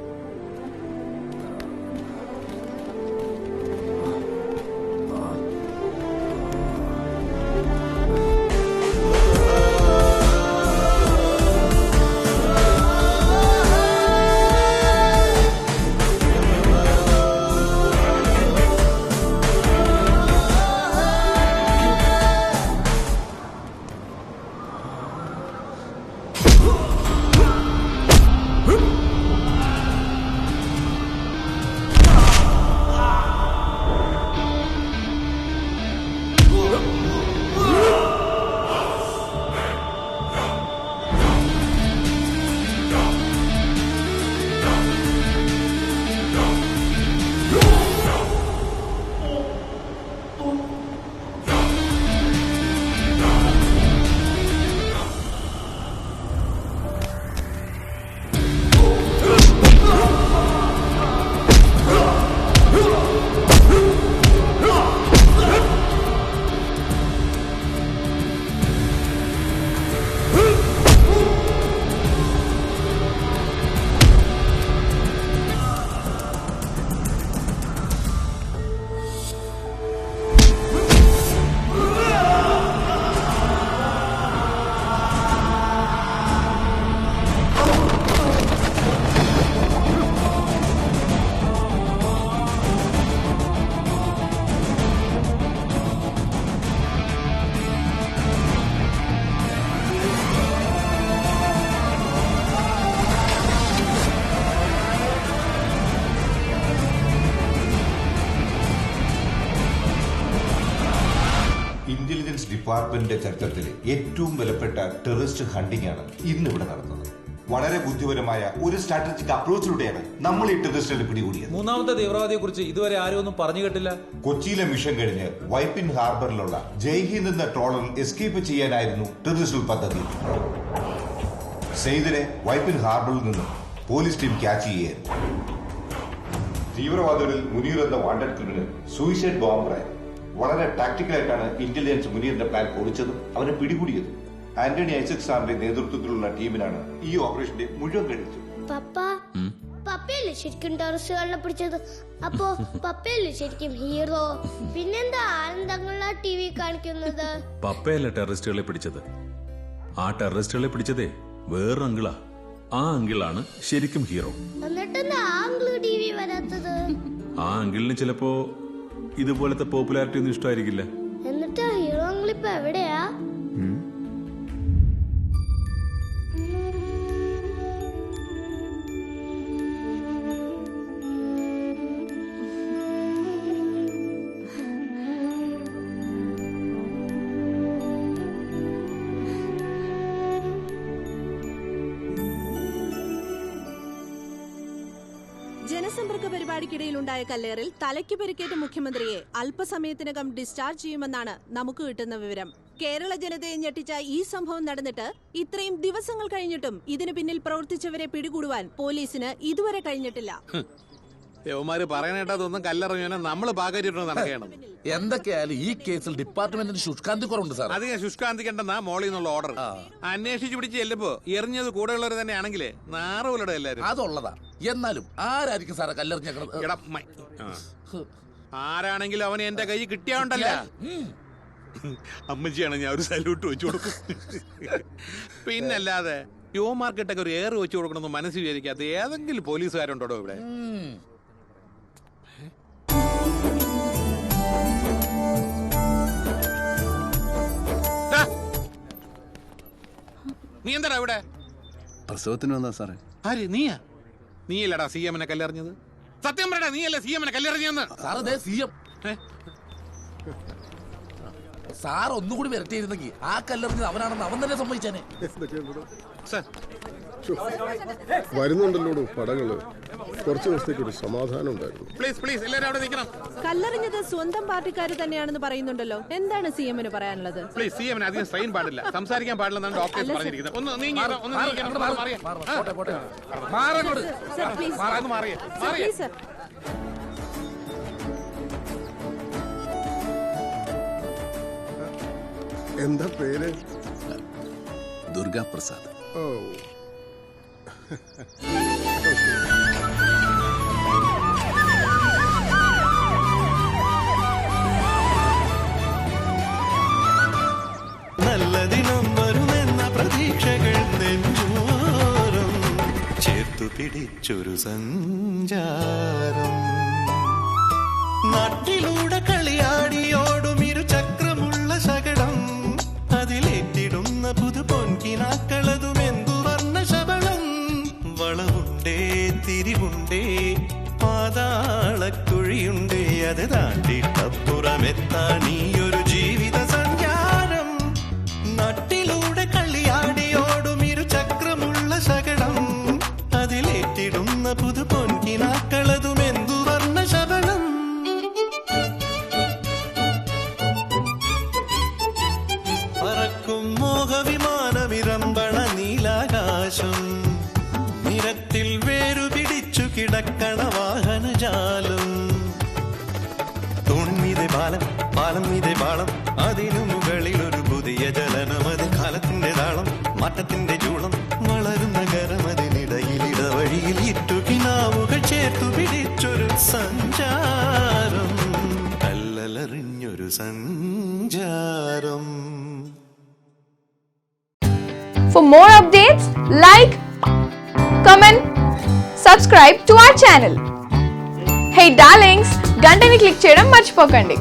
ഡിപ്പാർട്ട്മെന്റിന്റെ ചരിത്രത്തിലെ ഏറ്റവും വിലപ്പെട്ട ടെററിസ്റ്റ് ഹണ്ടിംഗ് ആണ് ഇന്നിവിടെ നടന്നത്. വളരെ ബുദ്ധിപരമായ ഒരു സ്ട്രാറ്റജിക് അപ്രോച്ചിലൂടെയാണ് നമ്മൾ ഈ ടെററിസ്റ്റുകളെ പിടികൂടിയത്. മൂന്നാമത്തെ തീവ്രവാദിയെ കുറിച്ച് ഇതുവരെ ആരും ഒന്നും പറഞ്ഞു കേട്ടില്ല. കൊച്ചിയിലെ മിഷൻ കഴിഞ്ഞ് വൈപ്പിൻ ഹാർബറിലുള്ള ജയ്ഹിന്ദ് എന്ന ട്രോളറിൽ എസ്കേപ്പ് ചെയ്യാനായിരുന്നു ടെററിസ്റ്റുകൾ പദ്ധതി. സെയ്ദിനെ വൈപ്പിൻ ഹാർബറിൽ നിന്നും പോലീസ് ടീം ക്യാച്ച് ചെയ്യുകയായിരുന്നു. തീവ്രവാദികളിൽ മുനീർ എന്ന വാണ്ടഡ് ക്രിമിനൽ സൂയിസൈഡ് ബോംബറായിരുന്നു. വളരെ ടാക്ടിക്കലായിട്ടാണ് ഇന്റലിജൻസ് മുനീറിന്റെ പ്ലാൻ പൊളിച്ചതും അവനെ പിടികൂടിയതും. ആന്റണി ഐസക് സാറിന്റെ നേതൃത്വത്തിലുള്ള ടീമിനാണ് ഈ ഓപ്പറേഷന്റെ മുഴുവൻ കഴിച്ചത്. പപ്പയല്ലേ ശരിക്കും ടെററിസ്റ്റുകളെ പിടിച്ചത്? അപ്പോ പപ്പയല്ലേ ശരിക്കും ഹീറോ? പിന്നെന്താ ആനന്ദങ്ങളാ ടി വി കാണിക്കുന്നത്? പപ്പയല്ല ടെററിസ്റ്റുകളെ പിടിച്ചത്. ആ ടെററിസ്റ്റുകളെ പിടിച്ചതേ വേറൊരു അങ്കിളാ. ആ അങ്കിളാണ് ശരിക്കും ഹീറോ. എന്നിട്ടെന്താ ആംഗിൾ ടി വി വരാത്തത്? ആ അങ്കിളിന് ചിലപ്പോ ഇതുപോലത്തെ പോപ്പുലാരിറ്റി ഒന്നും ഇഷ്ടമായിരിക്കില്ല. എന്നിട്ട് ഹീറോ അങ്കിൾ ഇപ്പൊ എവിടെയാ? ജനസമ്പർക്ക പരിപാടിക്കിടയിലുണ്ടായ കല്ലേറിൽ തലയ്ക്ക് പരിക്കേറ്റ മുഖ്യമന്ത്രിയെ അല്പസമയത്തിനകം ഡിസ്ചാർജ് ചെയ്യുമെന്നാണ് നമുക്ക് കിട്ടുന്ന വിവരം. കേരള ജനതയെ ഞെട്ടിച്ച ഈ സംഭവം നടന്നിട്ട് ഇത്രയും ദിവസങ്ങൾ കഴിഞ്ഞിട്ടും ഇതിനു പിന്നിൽ പ്രവർത്തിച്ചവരെ പിടികൂടുവാൻ പോലീസിന് ഇതുവരെ കഴിഞ്ഞിട്ടില്ല. യവന്മാര് പറയണേട്ടതൊന്നും കല്ലെറിഞ്ഞാൽ നമ്മള് പാകരിട്ട് നടക്കണം. എന്തൊക്കെയായാലും ഈ കേസിൽ ഡിപ്പാർട്ട്മെന്റിന് ശുഷ്കാന്തി കുറവുണ്ട് സാർ. അധികം ശുഷ്കാന്തിക്കണ്ടെന്നാ മോളിൽ നിന്നുള്ള ഓർഡർ. അന്വേഷിച്ച് പിടിച്ച് ചെല്ലുമ്പോ എറിഞ്ഞത് കൂടെയുള്ളവർ തന്നെ ആണെങ്കിലേ നാറുപോലൂടെ എല്ലാരും. അതുള്ളതാ. എന്നാലും ആരായിരിക്കും സാറെ കല്ലെറിഞ്ഞേക്കണത്? ആരാണെങ്കിലും അവന് എന്റെ കൈ കിട്ടിയാണ്ടല്ല. അമ്മച്ചിയാണ് ഞാൻ ഒരു സല്യൂട്ട് വെച്ചു കൊടുക്കും. പിന്നല്ലാതെ യോ മാർക്കറ്റൊക്കെ ഒരു എയർ വെച്ചു കൊടുക്കണമെന്ന് മനസ്സിൽ വിചാരിക്കാത്ത ഏതെങ്കിലും പോലീസുകാരുണ്ടോ ഇവിടെ? നീ എന്താടാ ഇവിടെ? പ്രസവത്തിന് വന്നാ സാറേ. ആര്? നീയല്ലടാ സി എമ്മിനെ കല്ലെറിഞ്ഞത്? സത്യം പറയടാ, നീയല്ലേ സി എമ്മിനെ കല്ലെറിഞ്ഞെന്ന്? സാർ ഒന്നുകൂടി വരട്ടിയിരുന്നെങ്കിൽ ആ കല്ലെറിഞ്ഞത് അവനാണെന്ന് അവൻ തന്നെ സമ്മതിച്ചേനെ. വരുന്നുണ്ടല്ലോ പടങ്ങള്. കുറച്ച് ദിവസത്തേക്ക് ഒരു സമാധാനം ഉണ്ടായിരുന്നു. പ്ലീസ് എല്ലാവരും അവിടെ നിൽക്കണം. കല്ലെറിഞ്ഞത് സ്വന്തം പാർട്ടിക്കാർ തന്നെയാണെന്ന് പറയുന്നുണ്ടല്ലോ. എന്താണ് സി എമ്മിന് പറയാനുള്ളത്? പ്ലീസ്, സി എമ്മിന് അധികം സ്ട്രെയിൻ പാടില്ല, സംസാരിക്കാൻ പാടില്ലെന്നാണ് ഡോക്ടേഴ്സ് പറഞ്ഞിരിക്കുന്നത്. ഒന്ന് എന്താ പേര്? ദുർഗാ പ്രസാദ്. ഓ, നല്ലതിനും വരുമെന്ന പ്രതീക്ഷകൾ നെഞ്ചോരം ചേർത്തു പിടിച്ചൊരു സഞ്ചാരം. നാട്ടിലൂടെ കളിയാടിയോടും ഇരുചക്രമുള്ള ശകടം, അതിലേറ്റിടുന്ന പുതു പൊൻകിനാക്കളതും എന്തു വർണ്ണ ശബളം. വളവുണ്ടേ തിരിവുണ്ടേ പാതാളക്കുഴിയുണ്ടേ, അത് താണ്ടിട്ടപ്പുറമെത്താണീയൊരു ജീവിത സഞ്ചാരം. നാട്ടിലൂടെ കളിയാടിയോടും ഇരുചക്രമുള്ള ശകടം, അതിലേറ്റിടുന്ന പുതു പൊൻകിനാക്കളതും എന്തു വർണ്ണ ശബളം. പറക്കും മോഹവിമാനമിരമ്പണ നീലാകാശം, നിരത്തിൽ വേരുപിടിച്ചു കിടക്കണ വാഹനജാലം. തൂൺമീതെ പാലം, പാലം മീതെ പാളം, അതിനു മുകളിൽ ഒരു പുതിയ ജലനം. അത് കാലത്തിന്റെ താളം, മാറ്റത്തിന്റെ ചൂളം, വളരുന്ന കരമതിനിടയിൽ ഇടവഴിയിൽ ഇറ്റുകിനാവുകൾ ചേർത്തു പിടിച്ചൊരു സഞ്ചാരം, കല്ലലറിഞ്ഞൊരു സഞ്ചാരം. For more updates, like, comment, subscribe to our channel. Hey darlings, గంటని click చేయడం మర్చిపోకండి.